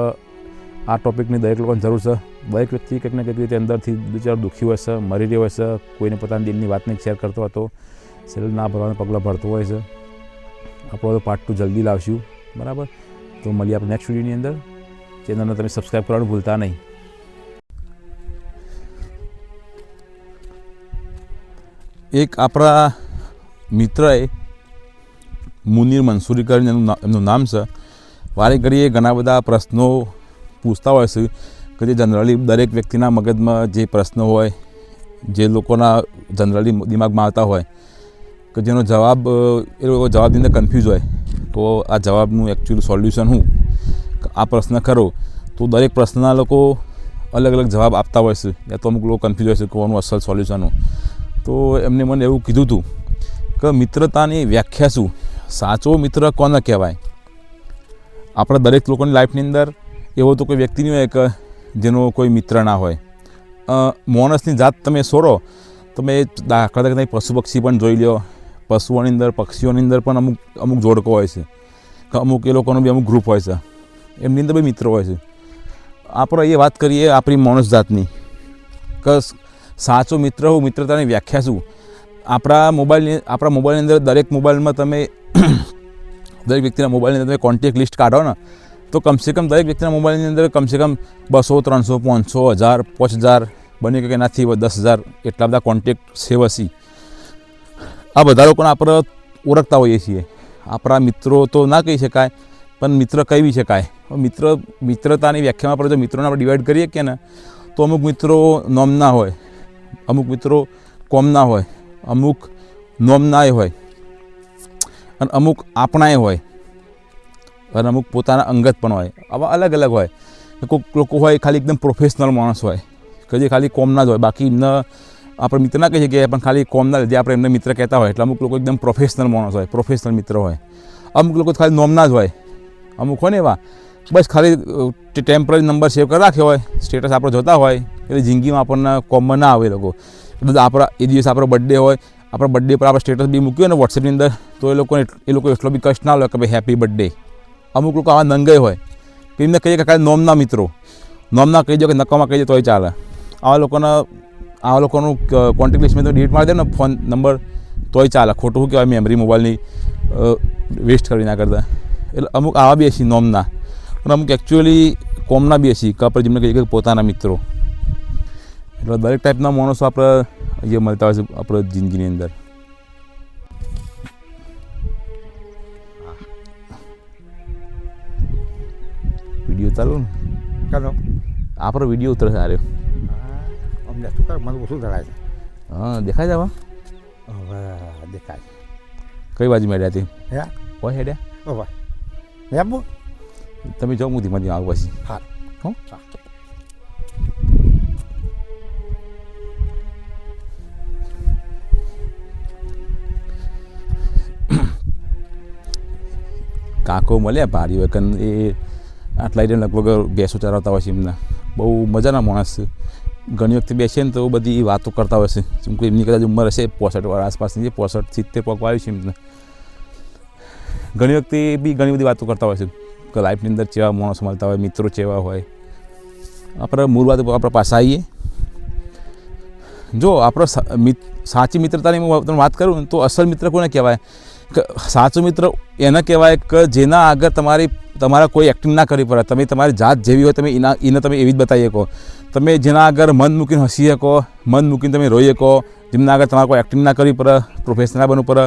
આ ટૉપિકની દરેક લોકોને જરૂર છે. દરેક વ્યક્તિ કંઈક ને કંઈક રીતે અંદરથી બિચારો દુઃખી હોય છે, મરી રહ્યો હોય છે, કોઈને પોતાની દિલની વાતને શેર કરતો હતો, સેલ ના ભરવાના પગલાં ભરતો હોય છે. આપણો પાર્ટ 2 જલ્દી લાવશું, બરાબર? તો મળીએ આપણે નેક્સ્ટ વિડીયોની અંદર. ચેનલને તમે સબસ્ક્રાઈબ કરવાનું ભૂલતા નહીં. એક આપણા મિત્રએ મુનીર મંસૂરી કરીને એમનું નામ છે, વારે ઘડીએ ઘણા બધા પ્રશ્નો પૂછતા હોય છે કે જે જનરલી દરેક વ્યક્તિના મગજમાં જે પ્રશ્નો હોય, જે લોકોના જનરલી દિમાગમાં આવતા હોય, કે જેનો જવાબ એ લોકો જવાબની અંદર કન્ફ્યુઝ હોય. તો આ જવાબનું એકચ્યુઅલ સોલ્યુશન શું, આ પ્રશ્ન ખરો તો દરેક પ્રશ્નના લોકો અલગ અલગ જવાબ આપતા હોય છે, યા તો અમુક લોકો કન્ફ્યુઝ હોય છે કે કોનું અસલ સોલ્યુશનનું. તો એમને મને એવું કીધું હતું કે મિત્રતાની વ્યાખ્યા શું, સાચો મિત્ર કોને કહેવાય. આપણા દરેક લોકોની લાઈફની અંદર એવો તો કોઈ વ્યક્તિ નહીં હોય કે જેનો કોઈ મિત્ર ના હોય. માણસની જાત તમે છોડો, તમે દાખલા તરીકે પશુ પક્ષી પણ જોઈ લો. પશુઓની અંદર, પક્ષીઓની અંદર પણ અમુક જોડકો હોય છે, કે અમુક એ લોકોનો બી અમુક ગ્રુપ હોય છે, એમની અંદર બી મિત્રો હોય છે. આપણે એ વાત કરીએ આપણી માણસ જાતની કે સાચો મિત્ર હું, મિત્રતાની વ્યાખ્યા શું. આપણા મોબાઈલની અંદર દરેક મોબાઈલમાં તમે દરેક વ્યક્તિના મોબાઈલની અંદર તમે કોન્ટેક્ટ લિસ્ટ કાઢો ને તો કમસે કમ દરેક વ્યક્તિના મોબાઈલની અંદર કમસે કમ 200, 300, 500, 1000, 5000 બની કે એનાથી 10,000 એટલા બધા કોન્ટેક્ટ સેવ હશે. આ બધા લોકોને આપણે ઓળખતા હોઈએ છીએ. આપણા મિત્રો તો ના કહી શકાય, પણ મિત્ર કહી બી શકાય. મિત્રતાની વ્યાખ્યામાં આપણે જો મિત્રોને આપણે ડિવાઈડ કરીએ કે ને તો અમુક મિત્રો નોમના હોય, અમુક મિત્રો કોમના હોય, અમુક નોમનાય હોય, અને અમુક આપણાએ હોય, અને અમુક પોતાના અંગત પણ હોય. આવા અલગ અલગ હોય. કોઈક લોકો હોય ખાલી એકદમ પ્રોફેશનલ માણસ હોય કે જે ખાલી કોમના જ હોય, બાકી એમને આપણે મિત્ર ના કહી શકીએ, પણ ખાલી કોમના લીધે આપણે એમને મિત્ર કહેતા હોય. એટલે અમુક લોકો એકદમ પ્રોફેશનલ માણસ હોય, પ્રોફેશનલ મિત્ર હોય. અમુક લોકો ખાલી નોમના જ હોય. અમુક હોય ને એવા બસ ખાલી ટેમ્પરરી નંબર સેવ કરી રાખ્યો હોય, સ્ટેટસ આપણે જોતા હોય, એટલે જિંદગીમાં આપણને કોમન ના આવે. એ લોકો આપણા એ દિવસ આપણો બર્થડે હોય, આપણા બર્થડે પર આપણે સ્ટેટસ બી મૂક્યું ને વોટ્સએપની અંદર, તો એ લોકો એટલો બી કષ્ટ ના લે કે ભાઈ હેપી બર્થડે. અમુક લોકો આવા નંગાઈ હોય કે એમને કહીએ કે ખાલી નોમના મિત્રો, નોમના કહી દો કે નકામાં કહી દો તોય ચાલે. આવા લોકોનું કોન્ટેક્ટ લિસ્ટમાં તો ડિલીટ મારી દે ને ફોન નંબર તોય ચાલે. ખોટું શું કહેવાય, મેમરી મોબાઈલની વેસ્ટ કરી ના કરતા. એટલે અમુક આવા બી હશે નોમના, અને અમુક એકચ્યુઅલી કોમના બી હશે કે આપણે જેમને કહીએ કે પોતાના મિત્રો. એટલે દરેક ટાઈપના માણસો આપણે અહીંયા મળતા હોય છે આપણે જિંદગીની અંદર. વિડીયો ચાલુ ને ચાલો આપણો વિડીયો ઉતરે સારો. અમને શું કરે, મને ઓછું ધરાય છે. હા, દેખાય છે હવે દેખાય. કઈ બાજુ મેળ્યા હતી? હે હોય હેડ્યા? ઓ ભાઈ યાબુ તમે જાઓ, હું ધીમે ધીમે આવું પછી. હા હો કાકો મળ્યા ભારી હોય કે એ આટલા ટાઈમ લગભગ બેસો ચરાવતા હોય છે. એમના બહુ મજાના માણસ છે. ઘણી વખતે બેસીએ ને તો બધી વાતો કરતા હોય છે. જેમ કે એમની કદાચ ઉંમર હશે 65 આસપાસની, જે 65-70 પગ વાળી છે એમને. ઘણી વખતે બી ઘણી બધી વાતો કરતા હોય છે કે લાઈફની અંદર કેવા માણસો મળતા હોય, મિત્રો કેવા હોય. આપણે મૂળ વાત આપણે પાસે આવીએ. જો આપણે સાચી મિત્રતાની હું તમને વાત કરું તો અસલ મિત્ર કોને કહેવાય સાચો મિત્ર એને કહેવાય કે જેના આગળ તમારા કોઈ એક્ટિંગ ના કરવી પડે, તમે તમારી જાત જેવી હોય તમે એને તમે એવી જ બતાવી શકો, તમે જેના આગળ મન મૂકીને હસી શકો, મન મૂકીને તમે રોઈ શકો, જેમના આગળ તમારે કોઈ એક્ટિંગ ના કરવી પડે, પ્રોફેશનલ બનવું પડે,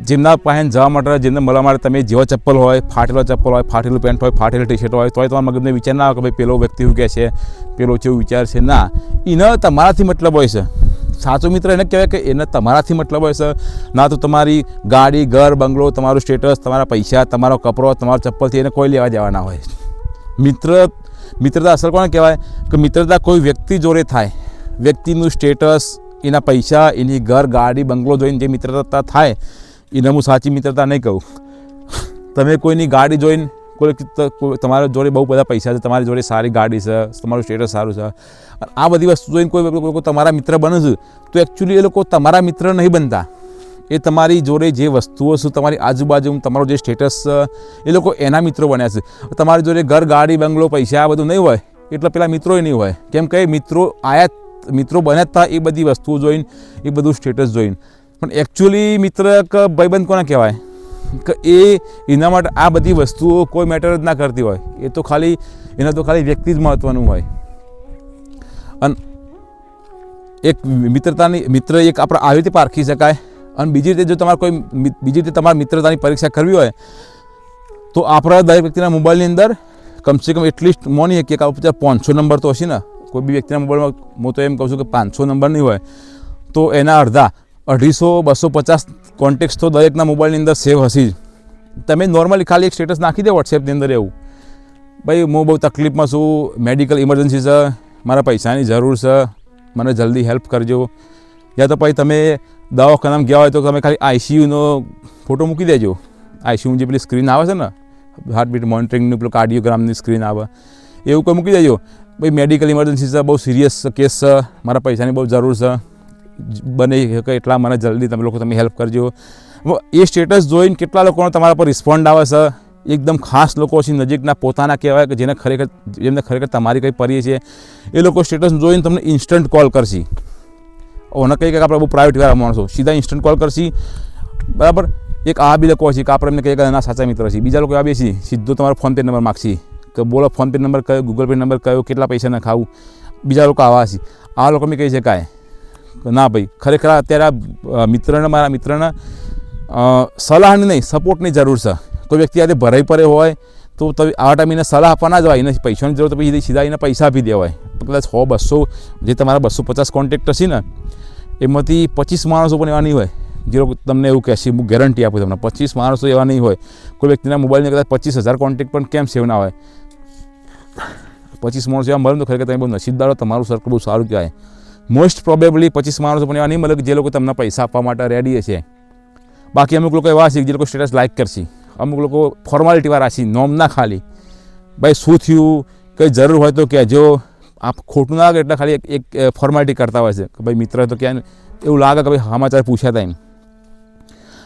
જેમના પાસે જવા માટે જેમને મળવા માટે તમે જેવો ચપ્પલ હોય, ફાટેલું પેન્ટ હોય, ફાટેલું ટી શર્ટ હોય, તોય તમારા મગજને વિચાર ના આવે કે ભાઈ પેલો વ્યક્તિ શું કહે છે, પેલો કેવું વિચાર છે. ના, એને તમારાથી મતલબ હોય છે. સાચો મિત્ર એને કહેવાય કે એને તમારાથી મતલબ હોય છે, ના તો તમારી ગાડી, ઘર, બંગલો, તમારું સ્ટેટસ, તમારા પૈસા, તમારો કપડો, તમારો ચપ્પલથી એને કોઈ લેવા દેવા ના હોય. મિત્રતા અસલ કોને કહેવાય કે મિત્રતા કોઈ વ્યક્તિ જોડે થાય, વ્યક્તિનું સ્ટેટસ, એના પૈસા, એની ઘર, ગાડી, બંગલો જોઈને જે મિત્રતા થાય એને હું સાચી મિત્રતા નહીં કહું. તમે કોઈની ગાડી જોઈને તમારા જોડે બહુ બધા પૈસા છે, તમારી જોડે સારી ગાડી છે, તમારું સ્ટેટસ સારું છે, આ બધી વસ્તુ જોઈને કોઈ લોકો તમારા મિત્ર બને છે, તો એકચ્યુઅલી એ લોકો તમારા મિત્ર નહીં બનતા. એ તમારી જોડે જે વસ્તુઓ છે, તમારી આજુબાજુ તમારો જે સ્ટેટસ છે, એ લોકો એના મિત્રો બન્યા છે. તમારી જોડે ઘર, ગાડી, બંગલો, પૈસા આ બધું નહીં હોય એટલે પેલા મિત્રોય નહીં હોય. કેમ કે મિત્રો બન્યા હતા એ બધી વસ્તુઓ જોઈને, એ બધું સ્ટેટસ જોઈને. પણ એકચ્યુઅલી મિત્ર કે ભાઈબંધ કોને કહેવાય કે એના માટે આ બધી વસ્તુઓ કોઈ મેટર જ ના કરતી હોય. એ તો ખાલી વ્યક્તિ જ મહત્ત્વનું હોય. અને એક મિત્ર એક આપણે આવી રીતે પારખી શકાય. અને બીજી રીતે જો તમારે મિત્રતાની પરીક્ષા કરવી હોય તો આપણા દરેક વ્યક્તિના મોબાઈલની અંદર કમસે કમ એટલીસ્ટ મોની કે 500 નંબર તો હશે ને. કોઈ બી વ્યક્તિના મોબાઈલમાં હું તો એમ કહું છું કે 500 નંબર નહીં હોય તો એના 250 250 કોન્ટેક્ટ્સ તો દરેકના મોબાઈલની અંદર સેવ હશે જ. તમે નોર્મલી ખાલી એક સ્ટેટસ નાખી દો વોટ્સએપની અંદર એવું, ભાઈ હું બહુ તકલીફમાં છું, મેડિકલ ઇમરજન્સી છે, મારા પૈસાની જરૂર છે, મને જલ્દી હેલ્પ કરજો. યા તો પછી તમે દવાખાનામાં ગયા હોય તો તમે ખાલી આઈસીયુનો ફોટો મૂકી દેજો. આઈસીયુની જે પેલી સ્ક્રીન આવે છે ને, હાર્ટબીટ મોનિટરિંગનું પેલું કાર્ડિયોગ્રામની સ્ક્રીન આવે, એવું કોઈ મૂકી દેજો. ભાઈ મેડિકલ ઇમરજન્સી છે, બહુ સિરિયસ કેસ છે, મારા પૈસાની બહુ જરૂર છે, બને કે એટલા મને જલ્દી તમે હેલ્પ કરજો. એ સ્ટેટસ જોઈને કેટલા લોકોનો તમારા પર રિસ્પોન્ડ આવે છે. એકદમ ખાસ લોકો છે, નજીકના પોતાના કહેવાય કે જેમને ખરેખર તમારી કંઈ પરી છે, એ લોકો સ્ટેટસ જોઈને તમને ઇન્સ્ટન્ટ કોલ કરશે. ઓને કંઈ આપણે બહુ પ્રાઇવેટ વાળા માણસો સીધા ઇન્સ્ટન્ટ કોલ કરશે, બરાબર. એક આ બી લોકો છે કે આપણે એમને કહીએ કે એના સાચા મિત્ર છે. બીજા લોકો આવી છે સીધો તમારો ફોનપે નંબર માગશે કે બોલો ફોનપે નંબર કયો, ગૂગલ પે નંબર કયો, કેટલા પૈસા ના ખાવું. બીજા લોકો આવા છે. આ લોકો મેં કહી શકાય ના ભાઈ ખરેખર અત્યારે મારા મિત્રને સલાહની નહીં સપોર્ટની જરૂર છે. કોઈ વ્યક્તિ આજે ભરાઈ પડે હોય તો તમે આવા ટાઈમે એને સલાહ આપવા ના જવાય. એને પૈસાની જરૂર તો પછી સીધા એને પૈસા આપી દેવાય. કદાચ 100 200 જે તમારા 250 કોન્ટેક્ટ હશે ને એમાંથી 25 માણસો પણ એવા નહીં હોય જે લોકો તમને એવું કહેશે. હું ગેરંટી આપું તમને 25 માણસો એવા નહીં હોય. કોઈ વ્યક્તિના મોબાઈલની કદાચ 25,000 કોન્ટેક્ટ પણ કેમ સેવ ના હોય. 25 માણસો એવા મળે તો ખરેખર તમે બહુ નસીબદાર હો, તમારું સર્કલ બહુ સારું કહેવાય. મોસ્ટ પ્રોબેબલી 25 માણસો પણ એવા નહીં મળે કે જે લોકો તમને પૈસા આપવા માટે રેડી છે. બાકી અમુક લોકો એવા છે જે લોકો સ્ટેટસ લાઇક કરશે, અમુક લોકો ફોર્માલિટીવાળા છે, નોમ ના ખાલી ભાઈ શું થયું, કંઈ જરૂર હોય તો કહેજો. આપ ખોટું ના લાગે એટલે ખાલી એક ફોર્માલિટી કરતા હોય છે કે ભાઈ મિત્ર તો ક્યાં એવું લાગે કે ભાઈ સમાચાર પૂછ્યા હતા એમ.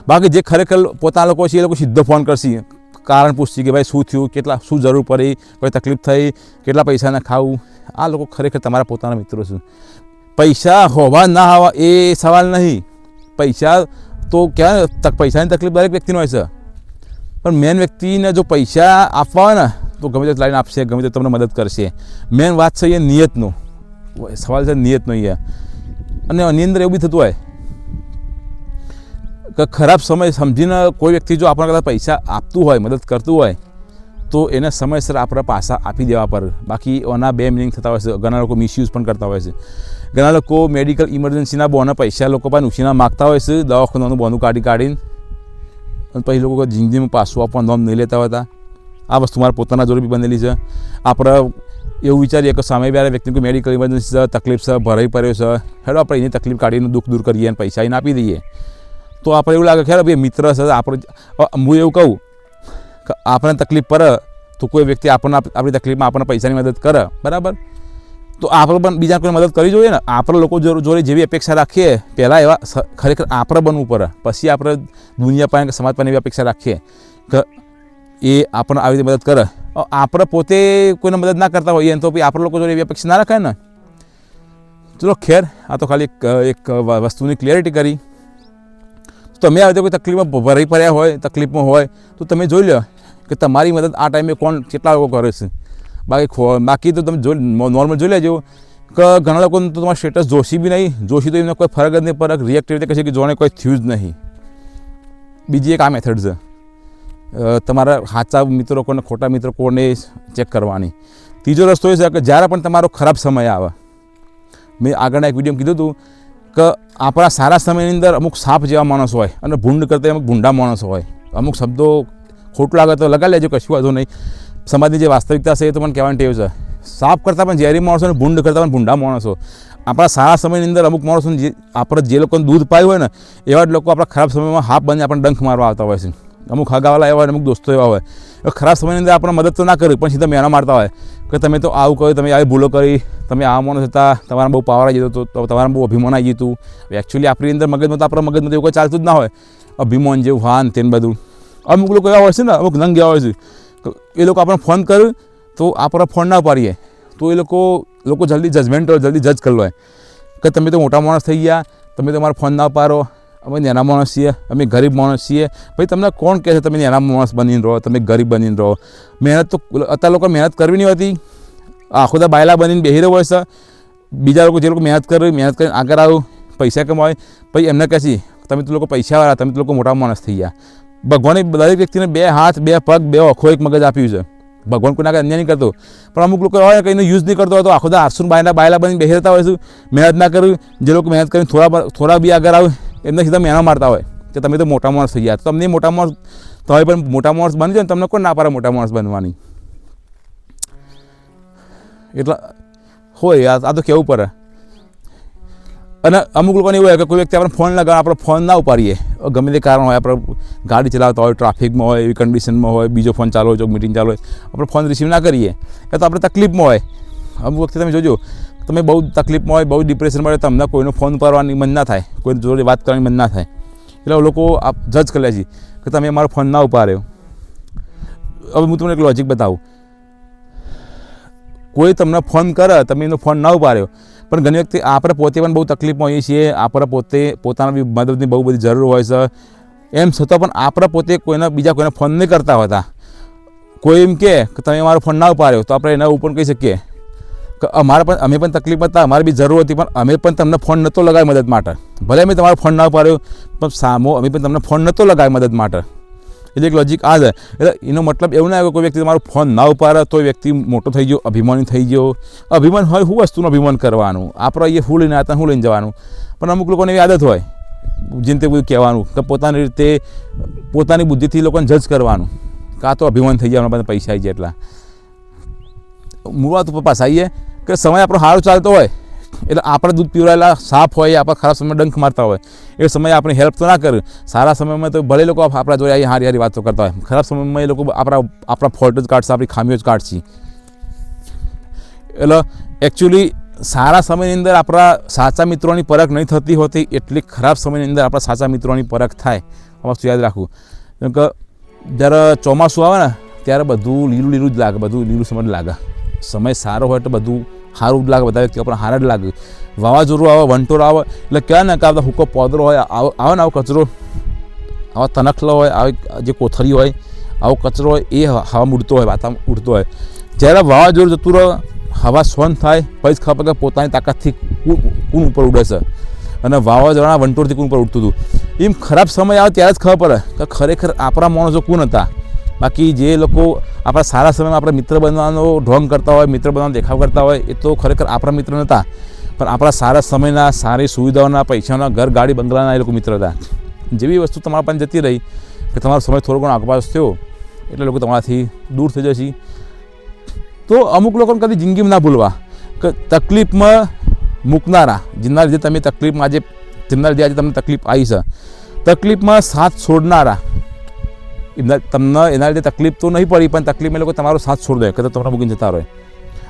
બાકી જે ખરેખર પોતાના લોકો છે એ લોકો સીધો ફોન કરશે, કારણ પૂછશે કે ભાઈ શું થયું, શું જરૂર પડી, કોઈ તકલીફ થઈ, કેટલા પૈસાના ખાવું. આ લોકો ખરેખર તમારા પોતાના મિત્રો છે. પૈસા હોવા ના હોવા એ સવાલ નહીં. પૈસા તો ક્યાં પૈસાની તકલીફ દરેક વ્યક્તિનો હોય છે, પણ મેન વ્યક્તિને જો પૈસા આપવા હોય ને તો ગમે તે લાઈન આપશે, ગમે તે તમને મદદ કરશે. મેન વાત છે એ નિયતનો સવાલ છે, નિયતનો અહીંયા. અને આની અંદર એવું બી થતું હોય કે ખરાબ સમય સમજીને કોઈ વ્યક્તિ જો આપણને કદાચ પૈસા આપતું હોય, મદદ કરતું હોય તો એને સમયસર આપણે પાછા આપી દેવા પર. બાકી એના બે મિનિંગ થતા હોય છે. ઘણા લોકો મિસયુઝ પણ કરતા હોય છે. ઘણા લોકો મેડિકલ ઇમરજન્સીના બોના પૈસા લોકો પાસે ઉછીના માગતા હોય છે, દવાખાનાનું બોનું કાઢીને. અને પછી લોકો જિંદગીમાં પાછું આપવા નોમ નહીં લેતા હોતા. આ વસ્તુ મારા પોતાના જોડે બી બનેલી છે. આપણે એવું વિચારીએ કે સામે વાળા વ્યક્તિને કોઈ મેડિકલ ઇમરજન્સી છે, તકલીફ છે, ભરાઈ પડ્યો છે, હેડો આપણે એની તકલીફ કાઢીને દુઃખ દૂર કરીએ અને પૈસા એને આપી દઈએ. તો આપણે એવું લાગે કે ભાઈ મિત્ર છે આપણે. હું એવું કહું કે આપણને તકલીફ પડે તો કોઈ વ્યક્તિ આપણી તકલીફમાં આપણને પૈસાની મદદ કરે, બરાબર. તો આપણે પણ બીજા કોઈ મદદ કરવી જોઈએ ને. આપણે લોકો જોડે જેવી અપેક્ષા રાખીએ પહેલાં એવા ખરેખર આપણે બનવું પડે, પછી આપણે દુનિયા પાસે સમાજ પાસે એવી અપેક્ષા રાખીએ કે એ આપણને આવી રીતે મદદ કરે. આપણે પોતે કોઈને મદદ ના કરતા હોઈએ તો પછી આપણે લોકો જોડે એવી અપેક્ષા ના રાખાય ને. ચલો ખેર, આ તો ખાલી એક વસ્તુની ક્લિયરિટી કરી. તમે આવી કોઈ તકલીફમાં ભરાઈ પડ્યા હોય, તકલીફમાં હોય તો તમે જોઈ લો કે તમારી મદદ આ ટાઈમે કોણ કેટલા લોકો કરે છે. બાકી તો તમે નોર્મલ જોઈ લેજો કે ઘણા લોકોને તો તમારા સ્ટેટસ જોશી બી નહીં, જોશી તો એમને કોઈ ફરક જ નહીં પડે, રિએક્ટ રીતે કહેશે કે જોને કોઈ થયું જ નહીં. બીજી એક આ મેથડ છે તમારા સાચા મિત્રો કોને ખોટા મિત્રો કોને ચેક કરવાની. ત્રીજો રસ્તો એ છે કે જ્યારે પણ તમારો ખરાબ સમય આવે, મેં આગળના એક વિડીયોમાં કીધું હતું કે આપણા સારા સમયની અંદર અમુક સાપ જેવા માણસ હોય અને ભૂંડ કરતા અમુક ભૂંડા માણસ હોય. અમુક શબ્દો ખોટું લાગે તો લગાવી લેજો, કશું વાંધો નહીં. સમાજની જે વાસ્તવિકતા છે એ તો મને કહેવાની ટેવ છે. સાપ કરતાં પણ ઝેરી માણસો અને ભૂંડ કરતાં પણ ભૂંડા માણસો. આપણા સારા સમયની અંદર અમુક માણસોને જે લોકોને દૂધ પાયું હોય ને એવા જ લોકો આપણા ખરાબ સમયમાં હાફ બની આપણને ડંખ મારવા આવતા હોય છે. અમુક હગાવાલા એવા હોય, અમુક દોસ્તો એવા હોય. ખરાબ સમયની અંદર આપણે મદદ તો ના કરી પણ સીધા મેણા મારતા હોય કે તમે તો આવું કર્યું, તમે આવી ભૂલો કરી, તમે આવા માણસ હતા, તમારા બહુ પાવર આવી જતો હતો, તમારા બહુ અભિમાન આવી જતું. એકચ્યુઅલી આપણી અંદર મગજમાં તો આપણા મગજમાં એવું કોઈ ચાલતું જ ના હોય, અભિમાન જેવું હાન તેને બધું. અમુક લોકો એવા હોય છે ને, અમુક નંગ એવા હોય છે એ લોકો આપણે ફોન કર્યું તો આપણે ફોન ના પાડીએ તો એ લોકો જલ્દી જલ્દી જજ કરી લે કે તમે તો મોટા માણસ થઈ ગયા, તમે તો અમારો ફોન ના પાડો, અમે નાના માણસ છીએ, અમે ગરીબ માણસ છીએ. ભાઈ તમને કોણ કહે છે તમે નાના માણસ બનીને રહો, તમે ગરીબ બનીને રહો? મહેનત તો અત્યારે લોકો મહેનત કરવી નહીં હોતી, આખો દા બાયલા બનીને બેસી રહ્યો હોય છે. બીજા લોકો જે લોકો મહેનત કરીને આગળ આવું પૈસા કમાય, પછી એમને કહે છે તમે તો લોકો પૈસાવાળા, તમે તો લોકો મોટા માણસ થઈ ગયા. ભગવાને દરેક વ્યક્તિને 2 હાથ 2 પગ 2 આંખો 1 મગજ આપ્યું છે. ભગવાન કોઈના કાંઈ અન્યાય નહીં કરતો, પણ અમુક લોકો હોય કંઈનો યુઝ નહીં કરતો હોય તો આખો દા આરસુન બાયલા બનીને બેસી રહેતા હોય છે. મહેનત ના કર્યું, જે લોકો મહેનત કરીને થોડા બી આગળ આવે એમને સીધા મેણા મારતા હોય કે તમે તો મોટા માણસ થઈ ગયા. તો તમને મોટા માણસ તમે પણ મોટા માણસ બની જાય ને, તમને કોણ ના પાડે મોટા માણસ બનવાની? એટલે હોય આ તો કહેવું પડે. અને અમુક લોકોને એવું હોય કે કોઈ વ્યક્તિ આપણે ફોન લગાવે, આપણે ફોન ના ઉપાડીએ, ગમે તે કારણ હોય, આપણે ગાડી ચલાવતા હોય, ટ્રાફિકમાં હોય, એવી કન્ડિશનમાં હોય, બીજો ફોન ચાલુ હોય, જો મીટિંગ ચાલુ હોય, આપણે ફોન રિસીવ ના કરીએ કે તો આપણે તકલીફમાં હોય. અમુક વખતે તમે જોજો તમે બહુ તકલીફમાં હોય, બહુ ડિપ્રેશનમાં હોય, તમને કોઈનો ફોન ઉપાડવાની મન ના થાય, કોઈ જોડે વાત કરવાની મન ના થાય. એટલે લોકો જજ કરે છે કે તમે અમારો ફોન ના ઉપાડ્યો. હવે હું તમને એક લોજિક બતાવું. કોઈ તમને ફોન કરે, તમે એનો ફોન ના ઉપાડ્યો, પણ ઘણી વખતે આપણે પોતે પણ બહુ તકલીફમાં હોઈએ છીએ, આપણે પોતાના મદદની બહુ બધી જરૂર હોય છે. એમ છતાં પણ આપણે પોતે બીજા કોઈને ફોન નહીં કરતા હોતા. કોઈ એમ કહે કે તમે અમારો ફોન ના ઉપાડ્યો તો આપણે એના ઉપર કહી શકીએ કે અમે પણ તકલીફ હતા, અમારે બી જરૂર હતી, પણ અમે પણ તમને ફોન નહોતો લગાવ્યો મદદ માટે. ભલે અમે તમારો ફોન ના ઉપાડ્યો પણ સામો અમે પણ તમને ફોન નહોતો લગાવ્યો મદદ માટે. એટલે એક લોજિક આ છે. એટલે એનો મતલબ એવું ના આવે કોઈ વ્યક્તિ તમારો ફોન ના ઉપાડે તો વ્યક્તિ મોટો થઈ ગયો, અભિમાની થઈ ગયો. અભિમાન હોય શું વસ્તુનું અભિમાન કરવાનું? આપણે એ હું લઈને આવતા હું લઈને જવાનું? પણ અમુક લોકોને એવી આદત હોય જેને તે બધું કહેવાનું કે પોતાની રીતે પોતાની બુદ્ધિથી લોકોને જજ કરવાનું કે આ તો અભિમાન થઈ જાય, આપણા પાસે પૈસા આવી જાય. એટલા મુળાત પાસ આવીએ કે સમય આપણો સારો ચાલતો હોય એટલે આપણે દૂધ પીવડાયેલા સાપ હોય, આપણા ખરાબ સમયમાં ડંખ મારતા હોય, એ સમયે આપણે હેલ્પ તો ના કરે. સારા સમયમાં તો ભલે લોકો આપણા જોડે આવી હારી વાતો કરતા હોય, ખરાબ સમયમાં એ લોકો આપણા ફોલ્ટ જ કાઢશે, આપણી ખામીઓ જ કાઢશે. એટલે એકચ્યુઅલી સારા સમયની અંદર આપણા સાચા મિત્રોની પરખ નહીં થતી હોતી, એટલી ખરાબ સમયની અંદર આપણા સાચા મિત્રોની પરખ થાય. આ વસ્તુ યાદ રાખવું. કેમ કે જ્યારે ચોમાસું આવે ને ત્યારે બધું લીલું લીલું જ લાગે, બધું લીલું સમજ લાગે. સમય સારો હોય તો બધું સારું જ લાગે, બધા વ્યક્તિ આપણને સારા જ લાગે. વાવાઝોડું આવે, વંટોળ આવે એટલે કહેવાય ને કે આ બધા હુકો પોદરો હોય, આવે ને આવો કચરો, આવા તનખલો હોય, આવી જે કોથળી હોય, આવો કચરો હોય એ હવામાં ઉડતો હોય, વાતાવરણ ઉડતો હોય. જ્યારે વાવાઝોડું જતું રહે, હવા શાંત થાય, પછી ખબર કે પોતાની તાકાતથી કોણ ઉપર ઉડે છે અને વાવાઝોડાના વંટોળથી કોણ ઉપર ઉડતું હતું. એમ ખરાબ સમય આવે ત્યારે જ ખબર પડે કે ખરેખર આપણા માણસો કોણ હતા. બાકી જે લોકો આપણા સારા સમયમાં આપણે મિત્ર બનવાનો ઢોંગ કરતા હોય, મિત્ર બનવાનો દેખાવ કરતા હોય, એ તો ખરેખર આપણા મિત્ર નહોતા, પણ આપણા સારા સમયના, સારી સુવિધાઓના, પૈસાના, ઘર ગાડી બંગલાના એ લોકો મિત્ર હતા. જેવી વસ્તુ તમારા પાસે જતી રહી કે તમારો સમય થોડો ઘણો આગપાસ થયો એટલે લોકો તમારાથી દૂર થઈ જશે. તો અમુક લોકોને કદી જિંદગીમાં ના ભૂલવા કે તકલીફમાં મૂકનારા, જેના લીધે તમે તકલીફમાં આજે તમને તકલીફ આવી છે, તકલીફમાં સાથ છોડનારા, એના લીધે તકલીફ તો નહીં પડી પણ તકલીફમાં લોકો તમારો સાથ છોડ દે કે તમને મૂકીને જતા રહે.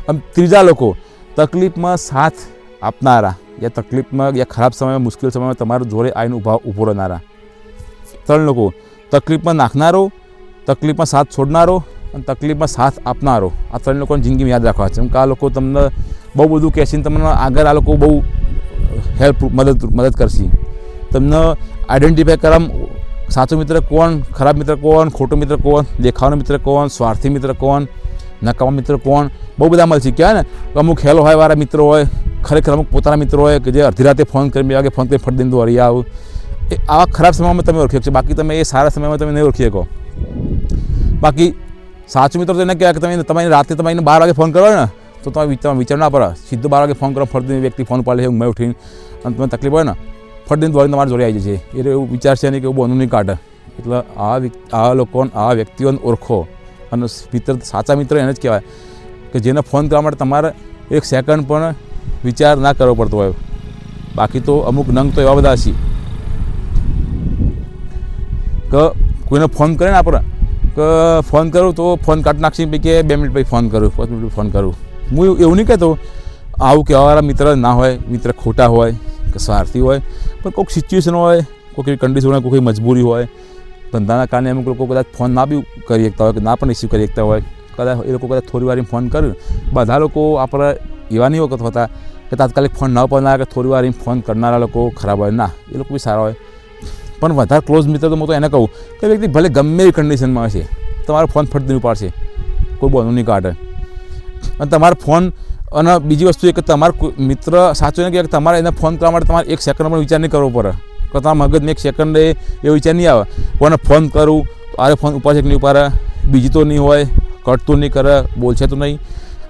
આમ ત્રીજા લોકો તકલીફમાં સાથ આપનારા, યા તકલીફમાં યા ખરાબ સમયમાં, મુશ્કેલ સમયમાં તમારા જોડે આવીને ઊભો રહેનારા. 3 લોકો, તકલીફમાં નાખનારો, તકલીફમાં સાથ છોડનારો અને તકલીફમાં સાથ આપનારો. આ 3 લોકોની જિંદગીમાં યાદ રાખવા છે. કેમ કે આ લોકો તમને બહુ બધું કહેશે, તમને આગળ આ લોકો બહુ મદદ કરશે. તમને આઈડેન્ટિફાય કરવામાં સાચો મિત્ર કોણ, ખરાબ મિત્ર કોણ, ખોટો મિત્ર કોણ, દેખાવાનો મિત્ર કોણ, સ્વાર્થી મિત્ર કોણ, નકામા મિત્ર કોણ, બહુ બધા મળશે. કહેવાય ને અમુક હેલો હોય વાળા મિત્રો હોય, ખરેખર અમુક પોતાના મિત્રો હોય કે જે અડધી રાતે ફોન કરી 2 વાગે ફોન કરી ફટ દઈને દોડી આવું. એ આવા ખરાબ સમયમાં તમે ઓળખી શકશો, બાકી તમે એ સારા સમયમાં તમે નહીં ઓળખી શકો. બાકી સાચું મિત્રો તો એને કહેવાય કે તમારી રાતે તમારે 12 વાગે ફોન કરો ને તો તમે વિચાર ના પડે, સીધો 12 વાગે ફોન કરો, ફટ દઈને વ્યક્તિ ફોન પાડે છે ઊંઘમાં ઉઠીને, અને તમને તકલીફ હોય ને ફટ દઈને દોડીને તમારી જોડે આવી જશે. એટલે એવું વિચાર છે નહીં કે એવું બોનું નહીં કાઢે. એટલે આવા લોકોને, આવા વ્યક્તિઓને ઓળખો. અને મિત્ર, સાચા મિત્ર એને જ કહેવાય કે જેને ફોન કરવા માટે તમારે 1 સેકન્ડ પણ વિચાર ના કરવો પડતો હોય. બાકી તો અમુક નંગ તો એવા બધા હશે કે કોઈને ફોન કરે ને આપણે કે ફોન કરું તો ફોન કાઢી નાખશે કે 2 મિનિટ પછી ફોન કરું, 5 મિનિટ ફોન કરું. હું એવું નહીં કહેતો આવું કહેવાવાળા મિત્ર ના હોય, મિત્ર ખોટા હોય કે સ્વાર્થી હોય, પણ કોઈક સિચ્યુએશન હોય, કોઈ એવી કન્ડિશન હોય, કોઈ મજબૂરી હોય, ધંધાના કારણે અમુક લોકો કદાચ ફોન ના બી કરી શકતા હોય કે ના પણ રિસીવ કરી શકતા હોય, કદાચ એ લોકો કદાચ થોડી વાર ફોન કરે. બધા લોકો આપણે એવા નહીં વખત હોતા કે તાત્કાલિક ફોન ન પડનારા કે થોડી વાર ફોન કરનારા લોકો ખરાબ હોય. ના, એ લોકો બી સારા હોય. પણ વધારે ક્લોઝ મિત્ર તો હું તો એને કહું કે વ્યક્તિ ભલે ગમે એવી કન્ડિશનમાં હશે, તમારો ફોન ફટ દેવું પાડશે, કોઈ બોનું નહીં કાઢે. અને તમારો ફોન, અને બીજી વસ્તુ એ કે તમારો મિત્ર સાચો ને કે તમારે એને ફોન કરવા માટે તમારે 1 સેકન્ડ પણ વિચાર નહીં કરવો પડે. કે તમારા મગજમાં 1 સેકન્ડે એ વિચાર નહીં આવે કોને ફોન કરું, આરે ફોન ઉપાડશે કે નહીં ઉપાડે, બીજી તો નહીં હોય, કટ તો નહીં કરે, બોલશે તો નહીં.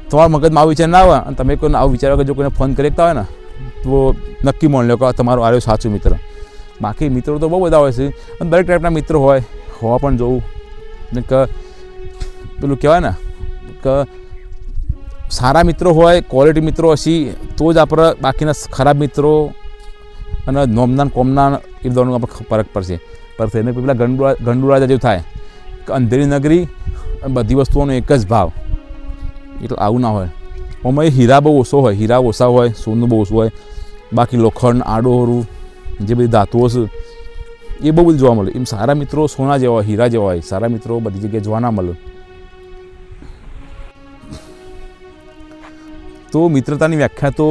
તમારા મગજમાં આવો વિચાર ના આવે અને તમે કોઈને આવું વિચારો કે જો કોઈને ફોન કરી શકતા હોય ને તો નક્કી માની લો કે તમારો આર્યો સાચો મિત્ર. બાકી મિત્રો તો બહુ બધા હોય છે અને દરેક ટાઈપના મિત્રો હોવા પણ જોવું ને કે પેલું કહેવાય ને કે સારા મિત્રો હોય, ક્વોલિટી મિત્રો હશે તો જ આપણે બાકીના ખરાબ મિત્રો અને નોમના કોમના એ બધાનો આપણે ફરક પડશે. પર એને પેલા ગંડુ રાજા જેવું થાય કે અંધેરી નગરી અને બધી વસ્તુઓનો એક જ ભાવ. એટલે આવું ના હોય. આમાં હીરા બહુ ઓછો હોય, હીરા ઓછા હોય, સોનું બહુ ઓછું હોય. બાકી લોખંડ, આડોહરું, જે બધી ધાતુઓ છે એ બહુ બધું જોવા મળે. એમ સારા મિત્રો સોના જેવા હોય, હીરા જેવા હોય. સારા મિત્રો બધી જગ્યાએ જોવા ના મળે. તો મિત્રતાની વ્યાખ્યા તો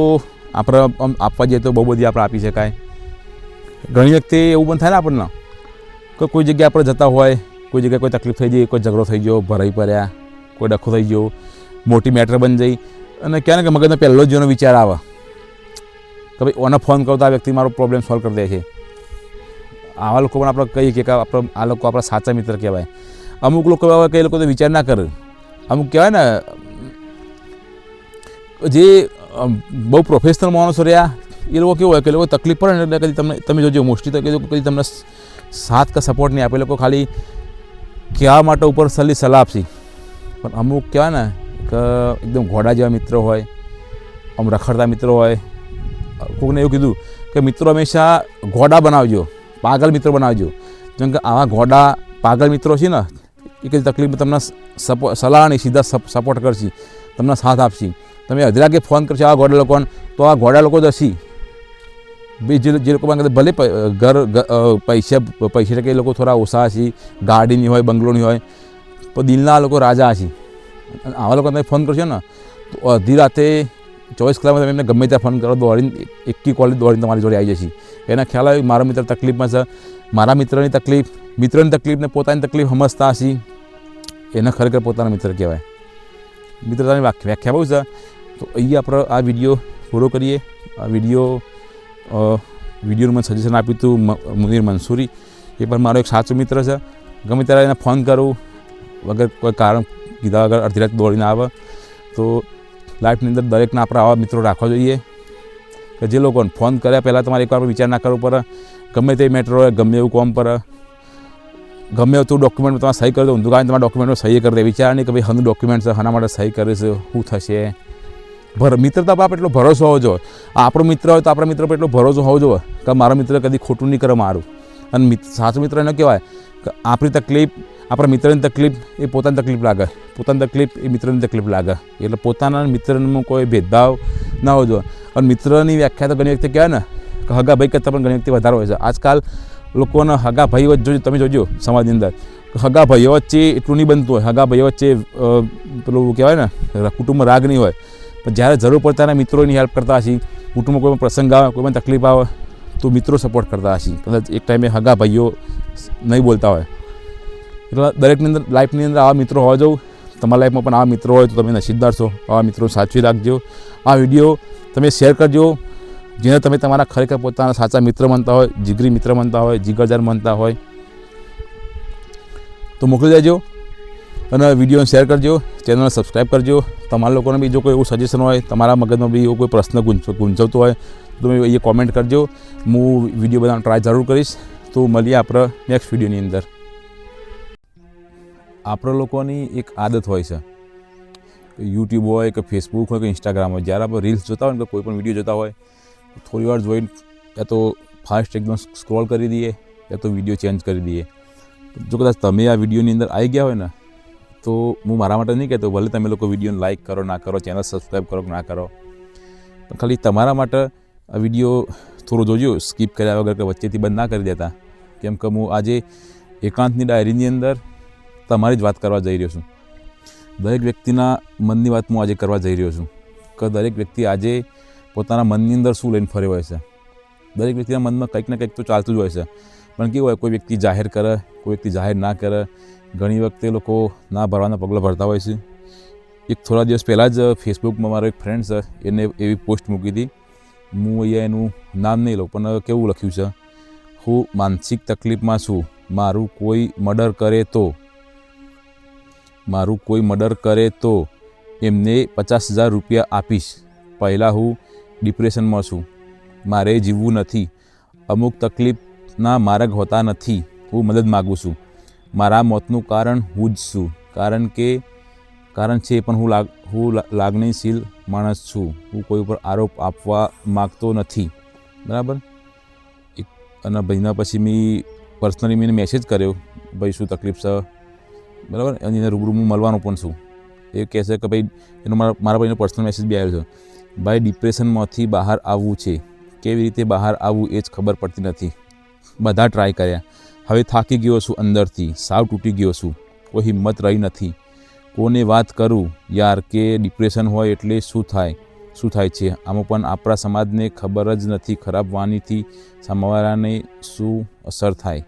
આપણે આપવા જઈએ તો બહુ બધી આપણે આપી શકાય. ઘણી વખતે એવું પણ થાય ને આપણને કે કોઈ જગ્યાએ આપણે જતા હોય, કોઈ જગ્યાએ કોઈ તકલીફ થઈ ગઈ, કોઈ ઝઘડો થઈ ગયો, ભરાઈ પડ્યા, કોઈ ડખો થઈ ગયો, મોટી મેટર બની જઈ, અને ક્યાં ને કે મગજનો પહેલો જ જેનો વિચાર આવે કે ભાઈ ઓને ફોન કરો તો આ વ્યક્તિ મારો પ્રોબ્લેમ સોલ્વ કરી દે છે. આવા લોકો પણ આપણે કહીએ કે આ લોકો આપણા સાચા મિત્ર કહેવાય. અમુક લોકો એવા હોય કે એ લોકો તો વિચાર ના કરે. અમુક કહેવાય ને જે બહુ પ્રોફેશનલ માણસો રહ્યા એ લોકો કેવું હોય કે એ લોકો તકલીફ પડે ને એટલે કદી તમે જોજો મોસ્ટલી તો એ લોકો કદી તમને સાથ કે સપોર્ટ નહીં આપે. એ લોકો ખાલી કહેવા માટે ઉપર સલાહ આપશે. પણ અમુક કહેવાય ને કે એકદમ ઘોડા જેવા મિત્રો હોય, આમ રખડતા મિત્રો હોય. કોઈને એવું કીધું કે મિત્રો હંમેશા ઘોડા બનાવજો, પાગલ મિત્રો બનાવજો. જેમ કે આવા ઘોડા પાગલ મિત્રો છે ને એ કઈ તકલીફ તમને સલાહ નહીં, સીધા સપોર્ટ કરશે, તમને સાથ આપશે. તમે અડધી રાગે ફોન કરશો આવા ઘોડા લોકોને તો આ ઘોડા લોકો જ હશે. જે લોકો ભલે ઘર પૈસા ટકે એ લોકો થોડા ઓછા હશે, ગાડીની હોય, બંગલોની હોય, તો દિલના લોકો રાજા હશે. અને આવા લોકો તમે ફોન કરશો ને તો અડધી રાતે 24 કલાકમાં તમે એમને ગમે ત્યાં ફોન કરો, દોડીને એકી કોલેજ દોડીને તમારી જોડે આવી જશે. એના ખ્યાલ આવે મારો મિત્ર તકલીફમાં છે, મારા મિત્રની તકલીફ ને પોતાની તકલીફ સમજતા હશે, એને ખરેખર પોતાના મિત્ર કહેવાય. મિત્રતાની વ્યાખ્યા બહુ છે. તો અહીંયા આપણે આ વિડીયો પૂરો કરીએ. આ વિડીયોનું મને સજેશન આપ્યું હતું મુનીર મંસૂરી. એ પણ મારો એક સાચો મિત્ર છે. ગમે ત્યારે એને ફોન કરું વગર કોઈ કારણ કીધા વગર અડધી રાત દોડીને આવે. તો લાઈફની અંદર દરેકના આપણે આવા મિત્રો રાખવા જોઈએ કે જે લોકોને ફોન કર્યા પહેલાં તમારે એકવાર વિચાર ના કરવો પડે. ગમે તે મેટર હોય, ગમે એવું કોમ પર, ગમે એવું ડોક્યુમેન્ટ તમારે સહી કરી દો, ઊંધું કારણે તમારા ડોક્યુમેન્ટમાં સહી કરી દે. વિચાર નહીં કે ભાઈ હનું ડોક્યુમેન્ટ છે, હના માટે સહી કરીશ, શું થશે. મિત્રતા પર આપણે એટલો ભરોસો હોવો જોઈએ. આપણો મિત્ર હોય તો આપણા મિત્ર પર એટલો ભરોસો હોવો જોઈએ કે મારો મિત્ર કદી ખોટું નહીં કરે મારું. અને સાચો મિત્ર એને કહેવાય કે આપણી તકલીફ, આપણા મિત્રની તકલીફ એ પોતાની તકલીફ લાગે, પોતાની તકલીફ એ મિત્રની તકલીફ લાગે. એટલે પોતાના મિત્રનો કોઈ ભેદભાવ ના હોવો જોઈએ. અને મિત્રની વ્યાખ્યા તો ઘણી વખતે કહેવાય ને કે હગા ભાઈ કરતાં પણ ઘણી વખતે વધારે હોય છે. આજકાલ લોકોને હગા ભાઈ વચ્ચે જોજો, તમે જોજો સમાજની અંદર હગા ભાઈઓ વચ્ચે એટલું નહીં બનતું હોય. હગા ભાઈઓ વચ્ચે પેલું કહેવાય ને કુટુંબમાં રાગ નહીં હોય, પણ જ્યારે જરૂર પડતા એના મિત્રોની હેલ્પ કરતા હશે. કુટુંબમાં કોઈ પણ પ્રસંગ આવે, કોઈ પણ તકલીફ આવે તો મિત્રો સપોર્ટ કરતા હશે. કદાચ એક ટાઈમે હગા ભાઈઓ નહીં બોલતા હોય. એટલે દરેકની અંદર લાઈફની અંદર આવા મિત્રો હોવા જવું. તમારા લાઈફમાં પણ આવા મિત્રો હોય તો તમે નસીબદાર છો. આવા મિત્રો સાચવી રાખજો. આ વિડીયો તમે શેર કરજો. જેને તમે તમારા ખરેખર પોતાના સાચા મિત્ર માનતા હોય, જીગરી મિત્ર માનતા હોય, જીગરજાર માનતા હોય તો મોકલી દેજો અને વિડીયોને શેર કરજો. ચેનલને સબસ્ક્રાઈબ કરજો. તમારા લોકોને બી જો કોઈ એવું સજેશન હોય, તમારા મગજમાં બી એવો કોઈ પ્રશ્ન ગુંચવતો હોય તો તમે એ કોમેન્ટ કરજો. હું વિડીયો બનાવવાનો ટ્રાય જરૂર કરીશ. તો મળીએ આપણે નેક્સ્ટ વિડીયોની અંદર. આપણા લોકોની એક આદત હોય છે, યુટ્યુબ હોય કે ફેસબુક હોય કે ઇન્સ્ટાગ્રામ હોય, જ્યારે આપણે રીલ્સ જોતા હોય કે કોઈ પણ વિડીયો જોતા હોય થોડી વાર જોઈને યા તો ફાસ્ટ એકદમ સ્ક્રોલ કરી દઈએ યા તો વિડીયો ચેન્જ કરી દઈએ. જો કદાચ તમે આ વિડીયોની અંદર આવી ગયા હોય ને તો હું મારા માટે નહીં કહેતો, ભલે તમે લોકો વિડીયોને લાઇક કરો ના કરો, ચેનલ સબસ્ક્રાઈબ કરો કે ના કરો, પણ ખાલી તમારા માટે આ વિડીયો થોડો જોજો, સ્કીપ કર્યા વગર કે વચ્ચેથી બંધ ના કરી દેતા. કેમ કે હું આજે એકાંતની ડાયરીની અંદર તમારી જ વાત કરવા જઈ રહ્યો છું. દરેક વ્યક્તિના મનની વાત હું આજે કરવા જઈ રહ્યો છું કે દરેક વ્યક્તિ આજે પોતાના મનની અંદર શું લઈને ફર્યો હોય છે. દરેક વ્યક્તિના મનમાં કંઈક ને કંઈક તો ચાલતું જ હોય છે, પણ કેવું હોય, કોઈ વ્યક્તિ જાહેર કરે, કોઈ વ્યક્તિ જાહેર ના કરે. ઘણી વખતે લોકો ના ભરવાના પગલાં ભરતા હોય છે. એક થોડા દિવસ પહેલાં જ ફેસબુકમાં મારો એક ફ્રેન્ડ છે, એને એવી પોસ્ટ મૂકી હતી. હું અહીંયા એનું નામ નહીં લઉં, પણ કેવું લખ્યું છે, હું માનસિક તકલીફમાં છું, મારું કોઈ મર્ડર કરે તો એમને 50,000 રૂપિયા આપીશ. પહેલાં હું ડિપ્રેશનમાં છું, મારે જીવવું નથી, અમુક તકલીફના માર્ગ હોતા નથી, હું મદદ માગું છું. મારા મોતનું કારણ હું જ છું, કારણ છે પણ હું લાગણીશીલ માણસ છું. હું કોઈ ઉપર આરોપ આપવા માગતો નથી. બરાબર. અને ભાઈના પછી મેં પર્સનલી મેં મેસેજ કર્યો, ભાઈ શું તકલીફ છે, બરાબર. અને એને રૂબરૂ હું મળવાનું પણ છું. એ કહે છે કે ભાઈ એનો મારા ભાઈનો પર્સનલ મેસેજ બી આવ્યો છે, ભાઈ ડિપ્રેશનમાંથી બહાર આવવું છે, કેવી રીતે બહાર આવવું એ જ ખબર પડતી નથી. બધા ટ્રાય કર્યા, હવે થાકી ગયો છું, અંદરથી સાવ તૂટી ગયો છું, કોઈ હિંમત રહી નથી. કોને વાત કરું યાર કે ડિપ્રેશન હોય એટલે શું થાય છે. આમાં પણ આપણા સમાજને ખબર જ નથી ખરાબ વાણીથી સામેવાળાને શું અસર થાય.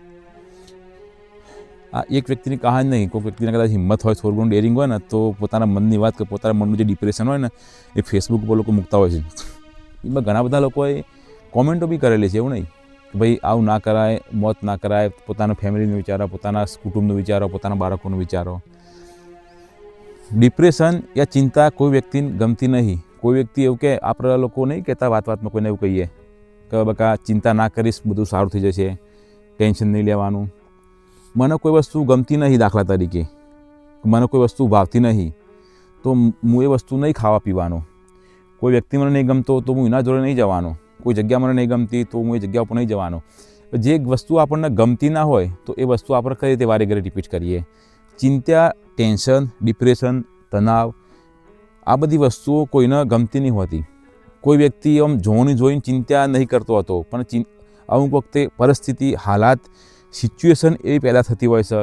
આ એક વ્યક્તિની કહાની નહીં, કોઈ વ્યક્તિને કદાચ હિંમત હોય, થોડું ઘણું ડેરિંગ હોય ને તો પોતાના મનની વાત કે પોતાના મનનું જે ડિપ્રેશન હોય ને એ ફેસબુક પર લોકો મૂકતા હોય છે. એમાં ઘણા બધા લોકોએ કોમેન્ટો બી કરેલી છે. એવું નહીં કે ભાઈ આવું ના કરાય, મોત ના કરાય, પોતાના ફેમિલીનું વિચારો, પોતાના કુટુંબનું વિચારો, પોતાના બાળકોનું વિચારો. ડિપ્રેશન યા ચિંતા કોઈ વ્યક્તિને ગમતી નહીં. કોઈ વ્યક્તિ એવું કે આપણા લોકો નહીં કહેતા, વાતમાં કોઈને એવું કહીએ કે બકા ચિંતા ના કરીશ, બધું સારું થઈ જશે, ટેન્શન નહીં લેવાનું. મને કોઈ વસ્તુ ગમતી નહીં, દાખલા તરીકે મને કોઈ વસ્તુ ભાવતી નહીં તો હું એ વસ્તુ નહીં ખાવા પીવાનો. કોઈ વ્યક્તિ મને નહીં ગમતો તો હું એના જોડે નહીં જવાનો. કોઈ જગ્યા મને નહીં ગમતી તો હું એ જગ્યા ઉપર નહીં જવાનો. જે વસ્તુ આપણને ગમતી ના હોય તો એ વસ્તુ આપણે કઈ રીતે વારે ઘરે રિપીટ કરીએ. ચિંતા, ટેન્શન, ડિપ્રેશન, તણાવ, આ બધી વસ્તુઓ કોઈને ગમતી નહીં હોતી. કોઈ વ્યક્તિ આમ જોઈને ચિંતા નહીં કરતો હતો, પણ અમુક વખતે પરિસ્થિતિ, હાલાત, સિચ્યુએશન એવી પેદા થતી હોય છે.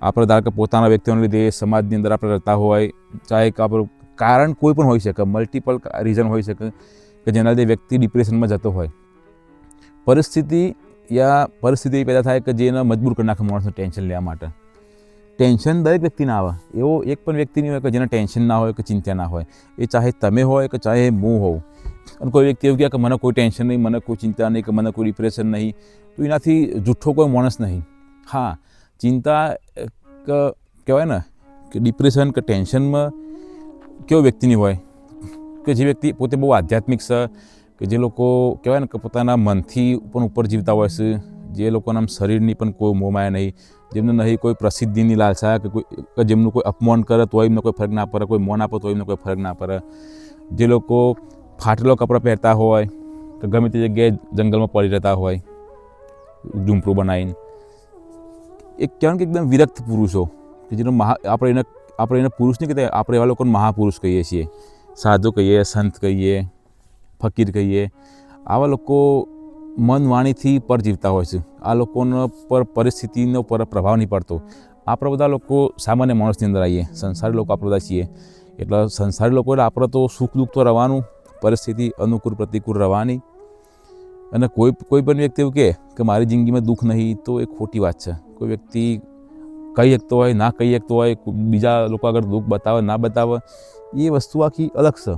આપણે ધારો કે પોતાના વ્યક્તિઓને લીધે સમાજની અંદર આપણે રહેતા હોય, ચાહે કે આપણું કારણ કોઈ પણ હોઈ શકે, મલ્ટિપલ રીઝન હોઈ શકે કે જેના લીધે વ્યક્તિ ડિપ્રેશનમાં જતો હોય. પરિસ્થિતિ એવી પેદા થાય કે જેને મજબૂર કરી નાખે માણસને ટેન્શન લેવા માટે. ટેન્શન દરેક વ્યક્તિને આવે, એવો એક પણ વ્યક્તિ નહીં હોય કે જેને ટેન્શન ના હોય કે ચિંતા ના હોય. એ ચાહે તમે હોય કે ચાહે હું હોઉં. અને કોઈ વ્યક્તિ એવું કહે કે મને કોઈ ટેન્શન નહીં, મને કોઈ ચિંતા નહીં, કે મને કોઈ ડિપ્રેશન નહીં, તો એનાથી જૂઠો કોઈ માણસ નહીં. હા, ચિંતા કહેવાય ને કે ડિપ્રેશન કે ટેન્શનમાં કેવો વ્યક્તિની હોય કે જે વ્યક્તિ પોતે બહુ આધ્યાત્મિક છે, કે જે લોકો કહેવાય ને કે પોતાના મનથી પણ ઉપર જીવતા હોય છે, જે લોકોના શરીરની પણ કોઈ મોહમાયા નહીં, જેમને નહીં કોઈ પ્રસિદ્ધિની લાલસા, કે જેમનું કોઈ અપમાન કરે તો એમને કોઈ ફરક ના પડે, કોઈ મોન આપે તો એમને કોઈ ફરક ના પડે. જે લોકો ફાટેલો કપડાં પહેરતા હોય કે ગમે તે જગ્યાએ જંગલમાં પડી રહેતા હોય ઝૂંપડું બનાવીને, એક કહેવાય કે એકદમ વિરક્ત પુરુષો કે જેનો આપણે એને પુરુષ નહીં કહેતા, આપણે એવા લોકોને મહાપુરુષ કહીએ છીએ. સાધુ કહીએ, સંત કહીએ, ફકીર કહીએ. આવા લોકો મન વાણીથી પર જીવતા હોય છે. આ લોકોનો પર પરિસ્થિતિનો પર પ્રભાવ નહીં પડતો. આપણે બધા લોકો સામાન્ય માણસની અંદર આવીએ, સંસારી લોકો આપણે બધા છીએ. એટલે સંસારી લોકો એટલે આપણે તો સુખ દુઃખ તો રહેવાનું, પરિસ્થિતિ અનુકૂળ પ્રતિકૂળ રહેવાની. અને કોઈ પણ વ્યક્તિ એવું કહે કે મારી જિંદગીમાં દુઃખ નહીં, તો એ ખોટી વાત છે. કોઈ વ્યક્તિ કહી શકતો હોય, ના કહી શકતો હોય, બીજા લોકો આગળ દુઃખ બતાવે ના બતાવે, એ વસ્તુ આખી અલગ છે.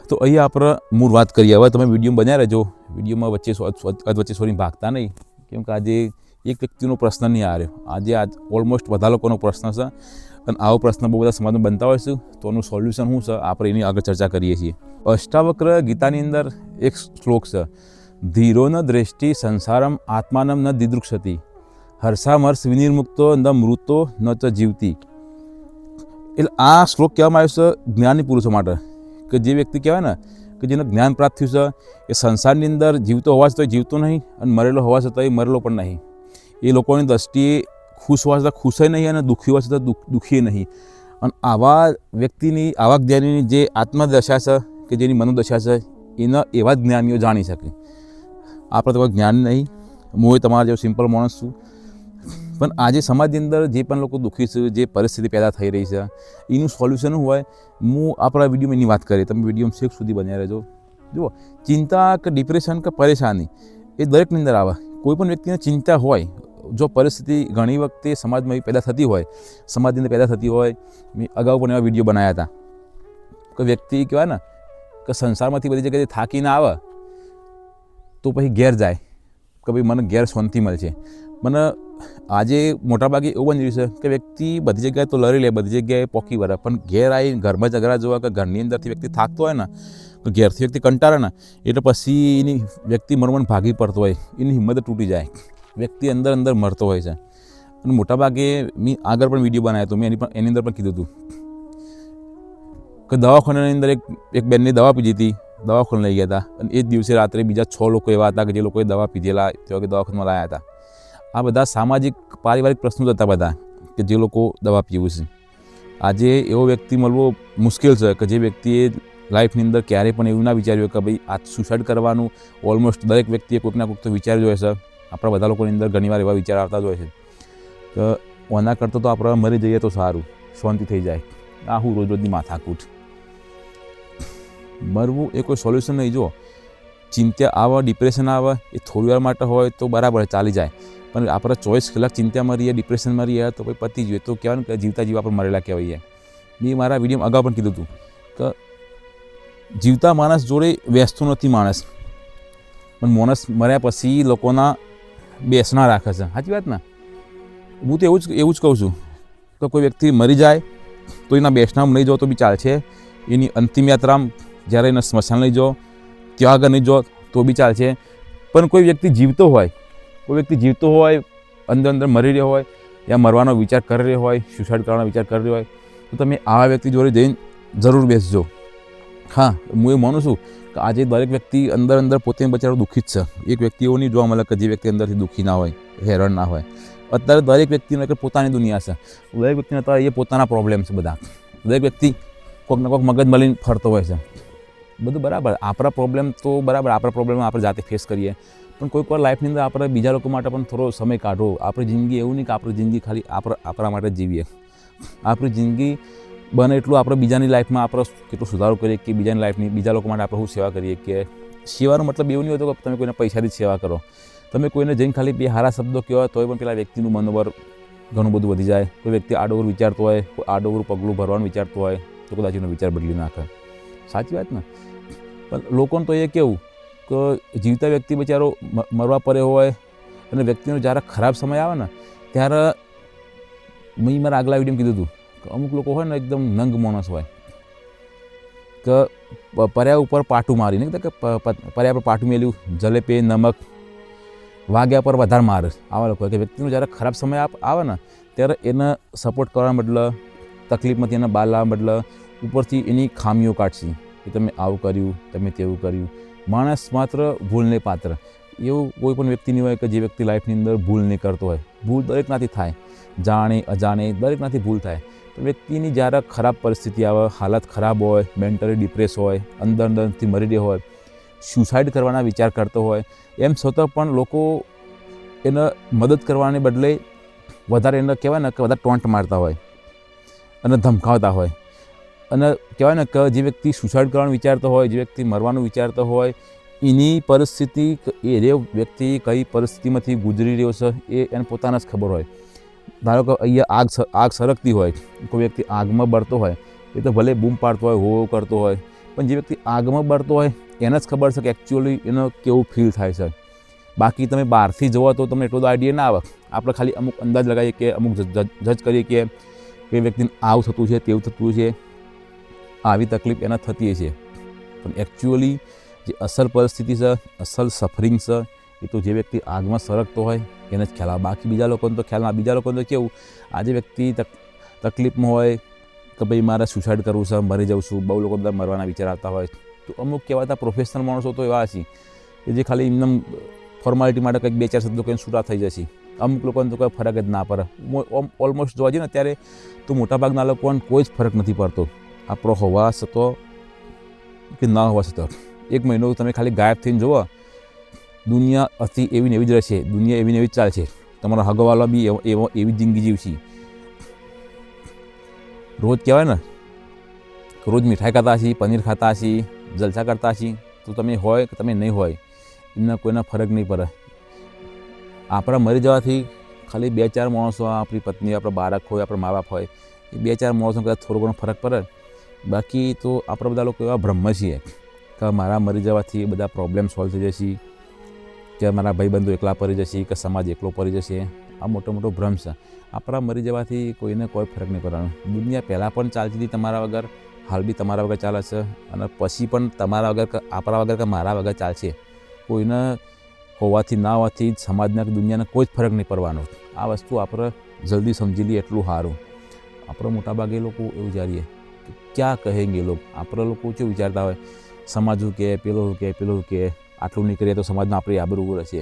તો અહીંયા આપણે મૂળ વાત કરીએ. હવે તમે વિડીયો બન્યા રહેજો, વિડીયોમાં વચ્ચે સોરી ભાગતા નહીં, કેમ કે આજે એક વ્યક્તિનો પ્રશ્ન નહીં આવ્યો, આજે ઓલમોસ્ટ બધા લોકોનો પ્રશ્ન છે. અને આવો પ્રશ્ન બહુ બધા સમાજમાં બનતા હોય છે, તો એનું સોલ્યુશન શું છે આપણે એની આગળ ચર્ચા કરીએ છીએ. અષ્ટાવક્ર ગીતાની અંદર એક શ્લોક છે, ધીરો ન દ્રષ્ટિ સંસારમ આત્માનમ ન દિદૃક્ષતિ, હર્ષામર્ષ વિનિર્મુક્તો ન મૃતો ન ચ જીવતી. એટલે આ શ્લોક કહેવામાં આવ્યો છે જ્ઞાની પુરુષો માટે, કે જે વ્યક્તિ કહેવાય ને કે જેને જ્ઞાન પ્રાપ્ત થયું છે, એ સંસારની અંદર જીવતો હોવા છતાં જીવતો નહીં, અને મરેલો હોવા છતાં મરેલો પણ નહીં. એ લોકોની દ્રષ્ટિએ ખુશ હોવા છતાં ખુશ નહીં, અને દુઃખી હોવા છતાં દુઃખી નહીં. અને આવા વ્યક્તિની, આવા જ્ઞાનીની જે આત્મદશા છે કે જેની મનોદશા છે, એના એવા જ જ્ઞાનીઓ જાણી શકે. આપણે તો કોઈ જ્ઞાન નહીં, હું તમારા જેવો સિમ્પલ માણસ છું. પણ આજે સમાજની અંદર જે પણ લોકો દુઃખી છે, જે પરિસ્થિતિ પેદા થઈ રહી છે, એનું સોલ્યુશન હોય, હું આપણા વિડીયોમાં એની વાત કરીએ. તમે વિડીયોમાં છેક સુધી બન્યા રહેજો. જુઓ, ચિંતા કે ડિપ્રેશન કે પરેશાની એ દરેકની અંદર આવે. કોઈ પણ વ્યક્તિને ચિંતા હોય, જો પરિસ્થિતિ ઘણી વખતે સમાજમાં એવી પેદા થતી હોય, સમાજની અંદર પેદા થતી હોય, મેં અગાઉ પણ એવા વિડીયો બનાવ્યા હતા કે વ્યક્તિ કહેવાય ને કે સંસારમાંથી બધી જગ્યાએ થાકીને આવે તો પછી ઘેર જાય કે ભાઈ મને ઘેર શાંતિ મળશે. મને આજે મોટાભાગે એવું બની રહ્યું છે કે વ્યક્તિ બધી જગ્યાએ તો લડી લે, બધી જગ્યાએ પોકી વળે, પણ ઘેર આવી ઘરમાં ઝઘડા જોવા કે ઘરની અંદરથી વ્યક્તિ થાકતો હોય ને, તો ઘેરથી વ્યક્તિ કંટાળે ને, એટલે પછી એની વ્યક્તિ મનમાં ભાગી પડતો હોય, એની હિંમત તૂટી જાય, વ્યક્તિ અંદર અંદર મરતો હોય છે. અને મોટાભાગે મેં આગળ પણ વિડીયો બનાવ્યો હતો, મેં એની અંદર પણ કીધું હતું કે દવાખાનાની અંદર એક બેનની દવા પીધી હતી, દવાખાને લઈ ગયા હતા, અને એ જ દિવસે રાત્રે બીજા 6 લોકો એવા હતા કે જે લોકોએ દવા પીધેલા તેવા કે દવાખાનામાં લાવ્યા હતા. આ બધા સામાજિક પારિવારિક પ્રશ્નો જ હતા બધા, કે જે લોકો દવા પીવું છે. આજે એવો વ્યક્તિ મળવો મુશ્કેલ છે કે જે વ્યક્તિએ લાઈફની અંદર ક્યારેય પણ એવું ના વિચાર્યું કે ભાઈ આ સુસાઇડ કરવાનું ઓલમોસ્ટ દરેક વ્યક્તિએ કોઈક ના કોઈક તો વિચાર્યું હોય છે. આપણા બધા લોકોની અંદર ઘણીવાર એવા વિચાર આવતા જ હોય છે કે ઓના કરતાં તો આપણે મરી જઈએ તો સારું, શાંતિ થઈ જાય. આ હું રોજની માથાકૂટ. મરવું એ કોઈ સોલ્યુશન નહીં. જો ચિંતા આવે, ડિપ્રેશન આવે, એ થોડી વાર માટે હોય તો બરાબર ચાલી જાય, પણ આપણે 24 કલાક ચિંતામાં રહીએ, ડિપ્રેશનમાં રહીએ તો ભાઈ પતી જોઈએ, તો કહેવાય ને કે જીવતા જીવ આપણે મરેલા કહેવાય. મેં મારા વિડીયોમાં અગાઉ પણ કીધું હતું કે જીવતા માણસ જોડે બેસતો નથી માણસ, પણ માણસ મર્યા પછી લોકોના બેસના રાખે છે. સાચી વાત ને? હું તો એવું જ કહું છું કે કોઈ વ્યક્તિ મરી જાય તો એના બેસનામાં નહીં જાઓ તો બી ચાલશે, એની અંતિમ યાત્રામાં જ્યારે એને સ્મશાન લઈ જાઓ ત્યાં આગળ નહીં જાઓ તો બી ચાલશે. પણ કોઈ વ્યક્તિ જીવતો હોય, અંદર અંદર મરી રહ્યો હોય, યા મરવાનો વિચાર કરી રહ્યો હોય, સુસાઇડ કરવાનો વિચાર કરી રહ્યો હોય, તો તમે આવા વ્યક્તિ જોડે જઈને જરૂર બેસજો. હા, હું એ માનું છું કે આજે દરેક વ્યક્તિ અંદર અંદર પોતે બચારો દુઃખી જ છે. એક વ્યક્તિ એવો નહીં જોવા મળે કે જે વ્યક્તિ અંદરથી દુઃખી ના હોય, હેરાન ના હોય. અત્યારે દરેક વ્યક્તિને એક પોતાની દુનિયા છે, દરેક વ્યક્તિને અત્યારે એ પોતાના પ્રોબ્લેમ છે બધા. દરેક વ્યક્તિ કોઈક ને કોઈક મગજ મળીને ફરતો હોય છે. બધું બરાબર, આપણા પ્રોબ્લેમ તો બરાબર, આપણા પ્રોબ્લેમ આપણે જાતે ફેસ કરીએ, પણ કોઈક વાર લાઈફની અંદર આપણે બીજા લોકો માટે પણ થોડો સમય કાઢવો. આપણી જિંદગી એવું નહીં કે આપણી જિંદગી ખાલી આપણા માટે જ જીવીએ. આપણી જિંદગી બને એટલું આપણે બીજાની લાઈફમાં આપણે કેટલો સુધારો કરીએ, કે બીજાની લાઈફની, બીજા લોકો માટે આપણે શું સેવા કરીએ. કે સેવાનો મતલબ એવું નહીં હોતો કે તમે કોઈને પૈસાથી જ સેવા કરો. તમે કોઈને જઈને ખાલી 2 સારા શબ્દો કહેવા તોય પણ પેલા વ્યક્તિનું મનોબળ ઘણું બધું વધી જાય. કોઈ વ્યક્તિ આડોવર વિચારતો હોય, કોઈ આડોવર પગલું ભરવાનું વિચારતો હોય, તો કદાચ એનો વિચાર બદલી નાખે. સાચી વાત ને? પણ લોકોને તો એ કેવું કે જીવતા વ્યક્તિ બચારો મરવા પડ્યો હોય, અને વ્યક્તિનો જ્યારે ખરાબ સમય આવે ને ત્યારે મેં મારા આગલા વિડીયોમાં કીધું હતું કે અમુક લોકો હોય ને એકદમ નંગ માણસ હોય કે પર્યા ઉપર પાટું મારીને કે પર્યા પર પાટું મેલ્યું, જલે પે નમક, વાગ્યા પર વધારે મારે. આવા લોકો કે વ્યક્તિનો જ્યારે ખરાબ સમય આવે ને ત્યારે એને સપોર્ટ કરવા બદલે, તકલીફમાંથી એને બહાર લાવવા બદલે ઉપરથી એની ખામીઓ કાઢશે કે તમે આવું કર્યું, તમે તેવું કર્યું. માણસ માત્ર ભૂલને પાત્ર. એવું કોઈ પણ વ્યક્તિ નહીં હોય કે જે વ્યક્તિ લાઈફની અંદર ભૂલ નહીં કરતો હોય. ભૂલ દરેકનાથી થાય, જાણે અજાણે દરેકનાથી ભૂલ થાય. તો વ્યક્તિની જ્યારે ખરાબ પરિસ્થિતિ આવે, હાલત ખરાબ હોય, મેન્ટલી ડિપ્રેસ હોય, અંદર અંદરથી મરી રહ્યો હોય, સુસાઇડ કરવાના વિચાર કરતો હોય, એમ છતાં પણ લોકો એને મદદ કરવાને બદલે વધારે એને કહેવાય ને કે વધારે ટોન્ટ મારતા હોય અને ધમકાવતા હોય. અને કહેવાય ને કે જે વ્યક્તિ સુસાઇડ કરવાનું વિચારતો હોય, જે વ્યક્તિ મરવાનું વિચારતો હોય, એની પરિસ્થિતિ, એ વ્યક્તિ કઈ પરિસ્થિતિમાંથી ગુજરી રહ્યો છે એ એને પોતાને જ ખબર હોય. ધારો કે અહીંયા આગ સળગતી હોય, કોઈ વ્યક્તિ આગમાં બળતો હોય, એ તો ભલે બૂમ પાડતો હોય, હો કરતો હોય, પણ જે વ્યક્તિ આગમાં બળતો હોય એને જ ખબર છે કે એકચ્યુઅલી એનો કેવું ફીલ થાય છે. બાકી તમે બહારથી જુઓ તો તમને એટલો બધો આઈડિયા ના આવે. આપણે ખાલી અમુક અંદાજ લગાવીએ કે અમુક જજ કરીએ કે એ વ્યક્તિને આવું થતું છે, તેવું થતું છે, આવી તકલીફ એને થતી છે. પણ એકચ્યુઅલી જે અસલ પરિસ્થિતિ છે, અસલ સફરિંગ છે, એ તો જે વ્યક્તિ આગમાં સળગતો હોય એને જ ખ્યાલ આવે. બાકી બીજા લોકોને તો ખ્યાલ ના. બીજા લોકોને તો કેવું, આજે વ્યક્તિ તકલીફમાં હોય કે ભાઈ મારે સુસાઇડ કરવું છે, મરી જાઉં છું, બહુ લોકો બધા મરવાના વિચાર આવતા હોય. તો અમુક કહેવાતા પ્રોફેશનલ માણસો તો એવા છે કે જે ખાલી એમને ફોર્માલિટી માટે કંઈક 2-4 શબ્દો કંઈ છૂટા થઈ જશે. અમુક લોકોને તો કોઈ ફરક જ ના પડે. ઓલમોસ્ટ જોવા જઈએ ને અત્યારે તો મોટાભાગના લોકોને કોઈ જ ફરક નથી પડતો. આપણો હોવા છતો કે ના હોવા છતો 1 મહિનો તમે ખાલી ગાયબ થઈને જુઓ, દુનિયા હતી એવી ને એવી જ રહેશે. દુનિયા એવી ને એવી જ ચાલશે. તમારો હગવાલો બી એવી જિંદગી જીવશે. રોજ કહેવાય ને રોજ મીઠાઈ ખાતા હશી, પનીર ખાતા હશી, જલસા કરતા હશી, તો તમે હોય કે તમે નહીં હોય એમને કોઈના ફરક નહીં પડે. આપણા મરી જવાથી ખાલી 2-4 માણસો, આપણી પત્ની, આપણા બાળક હોય, આપણા મા બાપ હોય, એ 2-4 માણસો કદાચ થોડો ઘણો ફરક પડે. બાકી તો આપણે બધા લોકો એવા બ્રહ્મ છીએ કે મારા મરી જવાથી બધા પ્રોબ્લેમ સોલ્વ થઈ જશે, કે મારા ભાઈબંધો એકલા પડી જશે, કે સમાજ એકલો પડી જશે. આ મોટો મોટો ભ્રમ છે. આપણા મરી જવાથી કોઈને કોઈ ફરક નહીં પડવાનો. દુનિયા પહેલાં પણ ચાલતી હતી તમારા વગર, હાલ બી તમારા વગર ચાલે છે, અને પછી પણ તમારા વગર કે આપણા વગર કે મારા વગર ચાલશે. કોઈને હોવાથી ના હોવાથી સમાજના કે દુનિયાને કોઈ જ ફરક નહીં પડવાનો. આ વસ્તુ આપણે જલ્દી સમજી લઈએ એટલું સારું. આપણે મોટાભાગે લોકો એવું વિચારીએ કે ક્યાં કહેંગે લોકો. આપણે લોકો શું વિચારતા હોય, સમાજું કે પેલું કે પેલું કે આટલું નહીં કરીએ તો સમાજમાં આપણી આબરૂ રહેશે.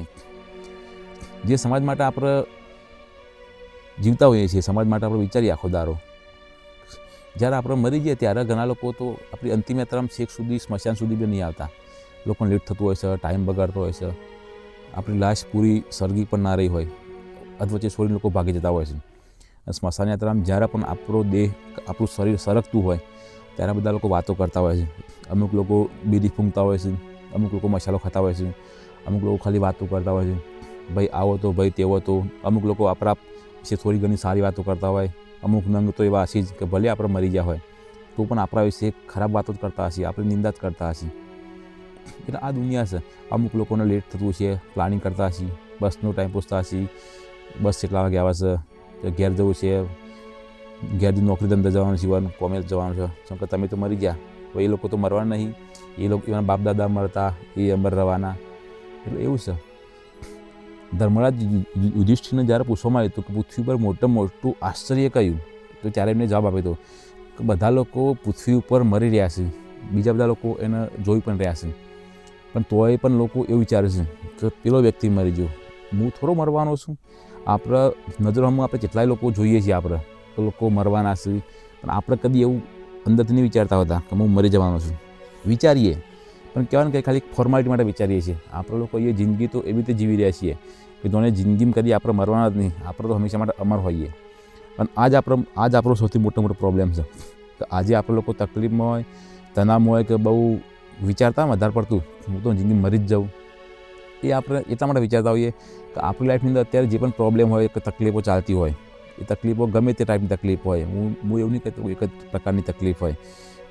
જે સમાજ માટે આપણે જીવતા હોઈએ છીએ, સમાજ માટે આપણે વિચારીએ આખો દારો. જ્યારે આપણે મરી જઈએ ત્યારે ઘણા લોકો તો આપણી અંતિમ યાત્રામાં છેક સુધી, સ્મશાન સુધી બી નહીં આવતા. લોકોને લેટ થતું હોય છે, ટાઈમ બગાડતો હોય છે, આપણી લાશ પૂરી સળગી પણ ના રહી હોય, અધવચ્ચે છોડીને લોકો ભાગી જતા હોય છે. સ્મશાન યાત્રામાં જ્યારે પણ આપણો દેહ, આપણું શરીર સળગતું હોય ત્યારે બધા લોકો વાતો કરતા હોય છે. અમુક લોકો બીડી ફૂંકતા હોય છે, અમુક લોકો મસાલો ખાતા હોય છે, અમુક લોકો ખાલી વાતો કરતા હોય છે, ભાઈ આવો તો, ભાઈ તેવો તો. અમુક લોકો આપણા વિશે થોડી ઘણી સારી વાતો કરતા હોય. અમુક નંગ તો એવા હશે જ કે ભલે આપણે મરી ગયા હોય તો પણ આપણા વિશે ખરાબ વાતો જ કરતા હશે, આપણી નિંદા જ કરતા હશે. એટલે આ દુનિયા છે. અમુક લોકોને લેટ થતું છે, પ્લાનિંગ કરતા હશે, બસનો ટાઈમ પૂછતા હશે, બસ કેટલા વાગે આવે છે, ઘેર જવું છે, ઘેરથી નોકરી ધંધા જવાનું છે, કોમેજ જવાનું છે. કેમ કે તમે તો મરી ગયા, એ લોકો તો મરવાના નહીં. એ લોકો એના બાપ દાદા મરતા, એ અમર રહેવાના. એટલે એવું છે. ધર્મરાજ યુધિષ્ઠિરને જ્યારે પૂછવામાં આવ્યું હતું કે પૃથ્વી પર મોટામાં મોટું આશ્ચર્ય કયું, તો ત્યારે એમને જવાબ આપ્યો હતો કે બધા લોકો પૃથ્વી ઉપર મરી રહ્યા છે, બીજા બધા લોકો એને જોઈ પણ રહ્યા છે, પણ તોય પણ લોકો એવું વિચારે છે કે પેલો વ્યક્તિ મરી ગયો, હું થોડો મરવાનો છું. આપણા નજરોમાં આપણે કેટલાય લોકો જોઈએ છીએ આપણે તો લોકો મરવાના છે, પણ આપણે કદી એવું અંદરથી નહીં વિચારતા હોતા કે હું મરી જવાનો છું. વિચારીએ પણ કહેવાય ને કે ખાલી ફોર્માલિટી માટે વિચારીએ છીએ. આપણે લોકો એ જિંદગી તો એવી રીતે જીવી રહ્યા છીએ કે તોને જિંદગીમાં કદી આપણે મરવાના જ નહીં, આપણે તો હંમેશા માટે અમર હોઈએ. અને આજ આપણો સૌથી મોટો પ્રોબ્લેમ છે કે આજે આપણે લોકો તકલીફમાં હોય, તણાવમાં હોય, કે બહુ વિચારતા વધારે પડતું હું તો જિંદગી મરી જ જાઉં. એ આપણે એટલા માટે વિચારતા હોઈએ કે આપણી લાઈફની અંદર અત્યારે જે પણ પ્રોબ્લેમ હોય, કે તકલીફો ચાલતી હોય, એ તકલીફો ગમે તે ટાઈપની તકલીફ હોય. હું એવું નહીં કહેતો એક જ પ્રકારની તકલીફ હોય.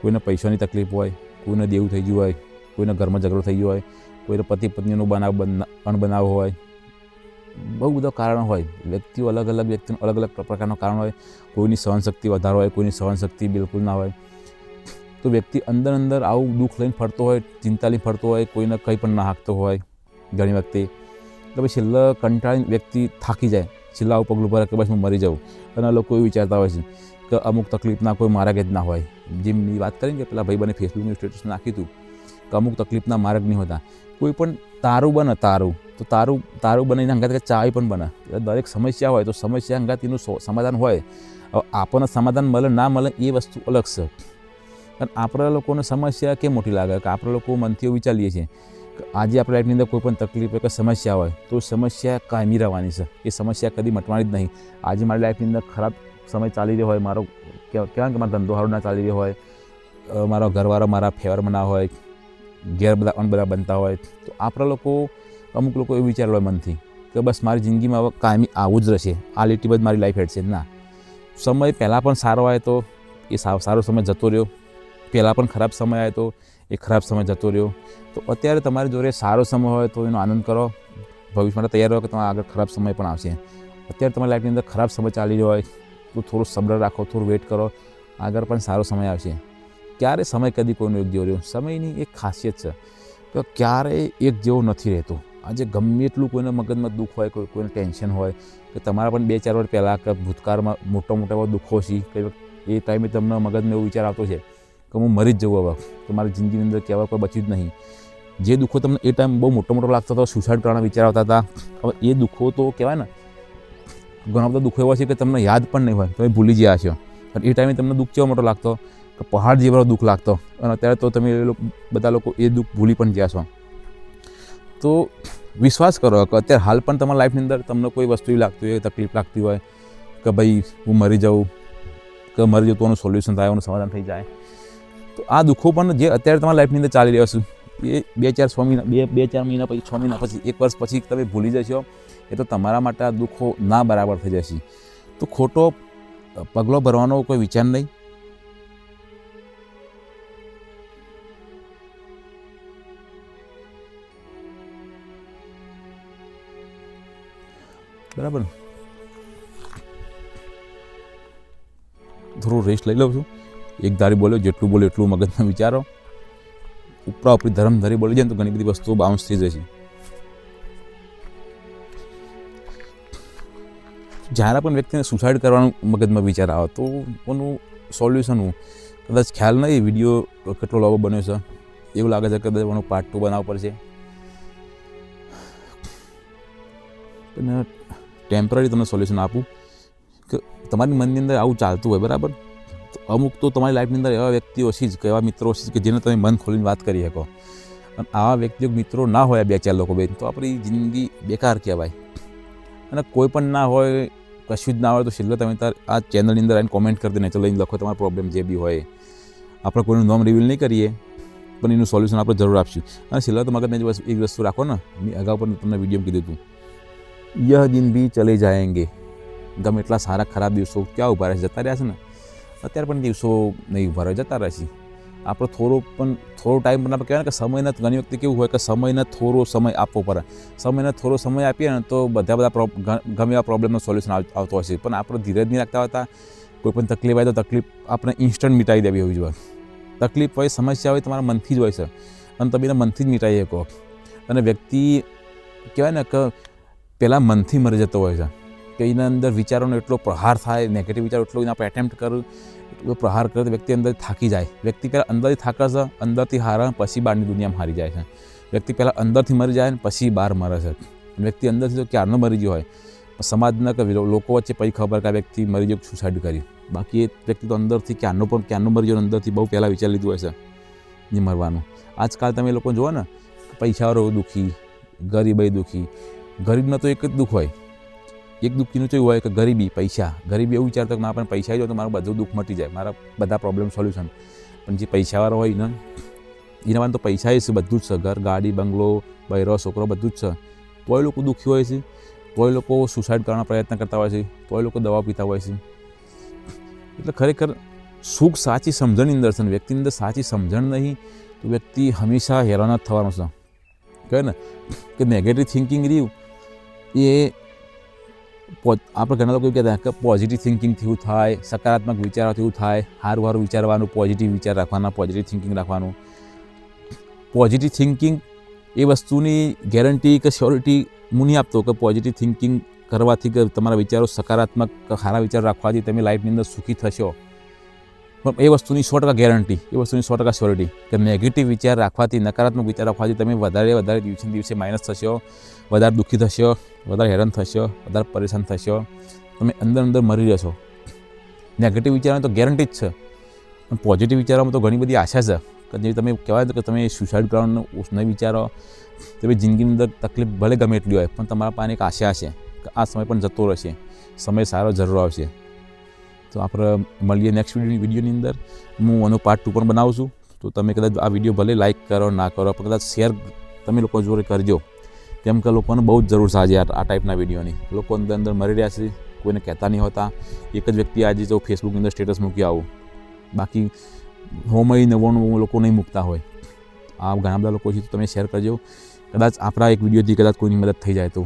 કોઈને પૈસાની તકલીફ હોય, કોઈને દેવું થઈ ગયું હોય, કોઈને ઘરમાં ઝઘડો થઈ ગયો હોય, કોઈને પતિ પત્નીનો અણબનાવ હોય, બહુ બધા કારણો હોય. વ્યક્તિઓ અલગ અલગ પ્રકારનો કારણ હોય. કોઈની સહનશક્તિ વધારે હોય, કોઈની સહનશક્તિ બિલકુલ ના હોય. તો વ્યક્તિ અંદર આવું દુઃખ લઈને ફરતો હોય, ચિંતા લઈને ફરતો હોય, કોઈને કંઈ પણ ના હાંકતો હોય ઘણી વખતે. તો પછી છેલ્લા કંટાળીને વ્યક્તિ થાકી જાય, છેલ્લા આવું પગલું ભરે કે બસ હું મરી જાઉં. અને લોકો એવું વિચારતા હોય છે કે અમુક તકલીફના કોઈ માર્ગ જ ના હોય. જેમ મેં વાત કરી કે પેલા ભાઈબંધે ફેસબુકનું સ્ટેટસ નાખ્યું હતું કે અમુક તકલીફના માર્ગ નહીં હોતા. કોઈ પણ તારું બને, તો તારું બનીને હંગાત કે ચાય પણ બને. દરેક સમસ્યા હોય તો સમસ્યા હંગાત એનું સમાધાન હોય. હવે આપણને સમાધાન મળે ના મળે એ વસ્તુ અલગ છે. અને આપણા લોકોને સમસ્યા કેમ મોટી લાગે કે આપણે લોકો મનથી એવું વિચારીએ છીએ કે આજે આપણા લાઈફની અંદર કોઈ પણ તકલીફ હોય કે સમસ્યા હોય તો સમસ્યા કાયમી રહેવાની છે. એ સમસ્યા કદી મટવાની જ નહીં. આજે મારી લાઈફની અંદર ખરાબ સમય ચાલી રહ્યો હોય, મારો કહેવાય કે મારો ધંધો સારો ના ચાલી રહ્યો હોય, મારો ઘરવાળો મારા ફેવરમાં ના હોય, ઘેર બધા અણબધા બનતા હોય, તો આપણા લોકો અમુક લોકો એવું વિચારેલો હોય મનથી કે બસ મારી જિંદગીમાં હવે કાયમી આવું જ રહેશે, આ લીટી બધ મારી લાઈફ હેડશે. ના, સમય પહેલાં પણ સારો આવે તો એ સારો સમય જતો રહ્યો, પહેલાં પણ ખરાબ સમય આવે તો એ ખરાબ સમય જતો રહ્યો. તો અત્યારે તમારી જોડે સારો સમય હોય તો એનો આનંદ કરો, ભવિષ્ય માટે તૈયાર રહો કે તમારા આગળ ખરાબ સમય પણ આવશે. અત્યારે તમારી લાઈફની અંદર ખરાબ સમય ચાલી રહ્યો હોય તો થોડું સબ્ર રાખો, થોડું વેઇટ કરો, આગળ પણ સારો સમય આવશે. ક્યારે સમય કદી કોઈનો એક જેવો રહ્યો? સમયની એક ખાસિયત છે કે ક્યારેય એક જેવો નથી રહેતો. આજે ગમે એટલું કોઈને મગજમાં દુઃખ હોય, કોઈને ટેન્શન હોય, કે તમારા પણ 2-4 વર્ષ પહેલાં કે ભૂતકાળમાં મોટા એવા દુઃખો છે, કે એ ટાઈમે તમને મગજમાં એવો વિચાર આવતો છે કે હું મરી જ જવું હવે, કે મારી જિંદગીની અંદર કહેવા કોઈ બચ્યું જ નહીં. જે દુઃખો તમને એ ટાઈમ બહુ મોટો લાગતો હતો, સુસાઇડ કરવાના વિચાર આવતા હતા, હવે એ દુઃખો તો કહેવાય ને ઘણા બધા દુઃખો એવા છે કે તમને યાદ પણ નહીં હોય, તમે ભૂલી ગયા છો. અને એ ટાઈમે તમને દુઃખ કેવો મોટો લાગતો કે પહાડ જેવો દુઃખ લાગતો, અને અત્યારે તો તમે બધા લોકો એ દુઃખ ભૂલી પણ ગયા છો. તો વિશ્વાસ કરો કે અત્યારે હાલ પણ તમારા લાઈફની અંદર તમને કોઈ વસ્તુ એવી લાગતી હોય, તકલીફ લાગતી હોય કે ભાઈ હું મરી જાઉં, કે મરી જાઉં તો એનું સોલ્યુશન થાય, એનું સમાધાન થઈ જાય, તો આ દુઃખો પણ જે અત્યારે તમારા લાઈફની અંદર ચાલી રહ્યા છે એ 2-4 મહિના પછી, 6 મહિના પછી, 1 વર્ષ પછી તમે ભૂલી જશો. એ તો તમારા માટે આ દુઃખો ના બરાબર થઈ જશે. તો ખોટો પગલો ભરવાનો કોઈ વિચાર નહીં. બરાબર, થોડું રેસ્ટ લઈ લઉં છું. એક ધારી બોલ્યો, જેટલું બોલ્યો એટલું મગજમાં વિચારો. ઉપરા ઉપરી ધર્મ ધરી બોલી જાય તો ઘણી બધી વસ્તુઓ બાઉન્સ થઈ જશે. જ્યારે પણ વ્યક્તિને સુસાઇડ કરવાનું મગજમાં વિચાર આવે તો એનું સોલ્યુશન કદાચ ખ્યાલ નહીં, વિડીયો કેટલો લાંબો બન્યો છે એવું લાગે છે, કદાચ એનો પાર્ટ 2 બનાવવો પડશે. અને ટેમ્પરરી તમને સોલ્યુશન આપું કે તમારી મનની અંદર આવું ચાલતું હોય, બરાબર, તો અમુક તો તમારી લાઈફની અંદર એવા વ્યક્તિઓ છે જ, કે એવા મિત્રો છે કે જેને તમે મન ખોલીને વાત કરી શકો. અને આવા વ્યક્તિઓ મિત્રો ના હોય 2-4 લોકો બેન, તો આપણી જિંદગી બેકાર કહેવાય. અને કોઈ પણ ના હોય, કશું જ ના હોય, તો છેલ્લે તમે આ ચેનલની અંદર આવીને કોમેન્ટ કરી દે, લઈને લખો તમારો પ્રોબ્લેમ જે બી હોય. આપણે કોઈનું નામ રિવીલ નહીં કરીએ, પણ એનું સોલ્યુશન આપણે જરૂર આપશું. અને છેલ્લે તો મગજને એક વસ્તુ રાખો ને, મેં અગાઉ પણ તમને વિડીયો કીધું હતું, યહ દિન ભી ચલે જાએંગે. ગમે એટલા સારા ખરાબ દિવસો ક્યાં ઊભા રહેશે, જતા રહ્યા છે ને. અત્યારે પણ દિવસો નહીં ઊભા રહે, જતા રહેશે. આપણો થોડો ટાઈમ પણ આપણે કહેવાય ને કે સમયને ઘણી વખતે કેવું હોય કે સમયને થોડો સમય આપવો પડે. સમયને થોડો સમય આપીએ ને તો બધા ગમે એવા પ્રોબ્લેમનો સોલ્યુશન આવતો હોય છે. પણ આપણે ધીરજ નહીં રાખતા હોતા. કોઈ પણ તકલીફ આવે તો તકલીફ આપણે ઇન્સ્ટન્ટ મિટાવી દેવી હોવી જોઈએ. તકલીફ હોય, સમસ્યા હોય, તમારા મનથી જ હોય છે, અને તમે એના મનથી જ મિટાવી શકો. અને વ્યક્તિ કહેવાય ને કે પહેલાં મનથી મરી જતો હોય છે, કે એના અંદર વિચારોનો એટલો પ્રહાર થાય, નેગેટિવ વિચારો એટલો એને આપણે એટેમ્પ્ટ કરું, એટલો પ્રહાર કરે તો વ્યક્તિ અંદરથી થાકી જાય. વ્યક્તિ પહેલાં અંદરથી થાકે છે, અંદરથી હારે, પછી બહારની દુનિયામાં હારી જાય છે. વ્યક્તિ પહેલાં અંદરથી મરી જાય ને પછી બહાર મરે છે. વ્યક્તિ અંદરથી તો ક્યારનો મરી ગયો હોય, સમાજના કે લોકો વચ્ચે પછી ખબર કે આ વ્યક્તિ મરી ગયો, સુસાઇડ કરી. બાકી એ વ્યક્તિ તો અંદરથી ક્યારનો મરી ગયો, અંદરથી બહુ પહેલાં વિચારી લીધું હોય છે જે મરવાનું. આજકાલ તમે લોકો જુઓ ને, પૈસાવાળો દુઃખી, ગરીબાઈ દુઃખી. ગરીબનો તો એક જ દુઃખ હોય, એક દુઃખીનું તો એવું હોય કે ગરીબી, પૈસા. ગરીબી એવું વિચારતો કે મારા પણ પૈસા આવી જાય તો મારું બધું દુઃખ મટી જાય, મારા બધા પ્રોબ્લેમ સોલ્યુશન. પણ જે પૈસાવાળો હોય ને, એના પાસે તો પૈસા છે, બધું જ છે, ઘર, ગાડી, બંગલો, બૈરો, છોકરો, બધું જ છે. તોય લોકો દુઃખી હોય છે, તોય લોકો સુસાઇડ કરવાનો પ્રયત્ન કરતા હોય છે, તોય લોકો દવા પીતા હોય છે. એટલે ખરેખર સુખ સાચી સમજણની અંદર છે. વ્યક્તિની અંદર સાચી સમજણ નહીં તો વ્યક્તિ હંમેશા હેરાન જ થવાનો છે. કહે ને કે નેગેટિવ થિંકિંગ રહ્યું એ આપણે ઘણા લોકો એવું કહેતા કે પોઝિટિવ થિંકિંગથી એવું થાય, સકારાત્મક વિચારવાથી એવું થાય. સારું વિચારવાનું, પોઝિટિવ વિચાર રાખવાના, પોઝિટિવ થિંકિંગ રાખવાનું. પોઝિટિવ થિંકિંગ એ વસ્તુની ગેરંટી કે શ્યોરિટી હું નહીં આપતો કે પોઝિટિવ થિંકિંગ કરવાથી કે તમારા વિચારો સકારાત્મક સારા વિચાર રાખવાથી તમે લાઈફની અંદર સુખી થશો. પણ એ વસ્તુની 100% ગેરંટી, એ વસ્તુની 100% શ્યોરિટી કે નેગેટિવ વિચાર રાખવાથી, નકારાત્મક વિચાર રાખવાથી તમે વધારે દિવસે માઇનસ થશો, વધારે દુઃખી થશો, વધારે હેરાન થશો, વધારે પરેશાન થશો, તમે અંદર મરી રહેશો. નેગેટિવ વિચારોની તો ગેરંટી જ છે. પણ પોઝિટિવ વિચારોમાં તો ઘણી બધી આશા છે કે જે તમે કહેવાય કે તમે સુસાઇડ કરવાનું નહીં વિચારો, તમે જિંદગીની અંદર તકલીફ ભલે ગમે એટલી હોય, પણ તમારા પાસે એક આશા છે કે આ સમય પણ જતો રહેશે, સમય સારો જરૂર આવશે. તો આપણે મળીએ નેક્સ્ટ વિડીયોની અંદર. હું આનો પાર્ટ 2 પણ બનાવું છું. તો તમે કદાચ આ વિડીયો ભલે લાઇક કરો ના કરો પણ કદાચ શેર તમે લોકો જોડે કરજો, કેમ કે લોકોને બહુ જ જરૂર છે આજે આ ટાઈપના વિડીયોની. લોકો અંદર મરી રહ્યા છે, કોઈને કહેતા નહીં હોતા. એક જ વ્યક્તિ આજે જો ફેસબુકની અંદર સ્ટેટસ મૂકી આવું, બાકી 99 લોકો નહીં મૂકતા હોય. આ ઘણા બધા લોકો છે, તો તમે શેર કરજો. કદાચ આપણા એક વિડીયોથી કદાચ કોઈની મદદ થઈ જાય તો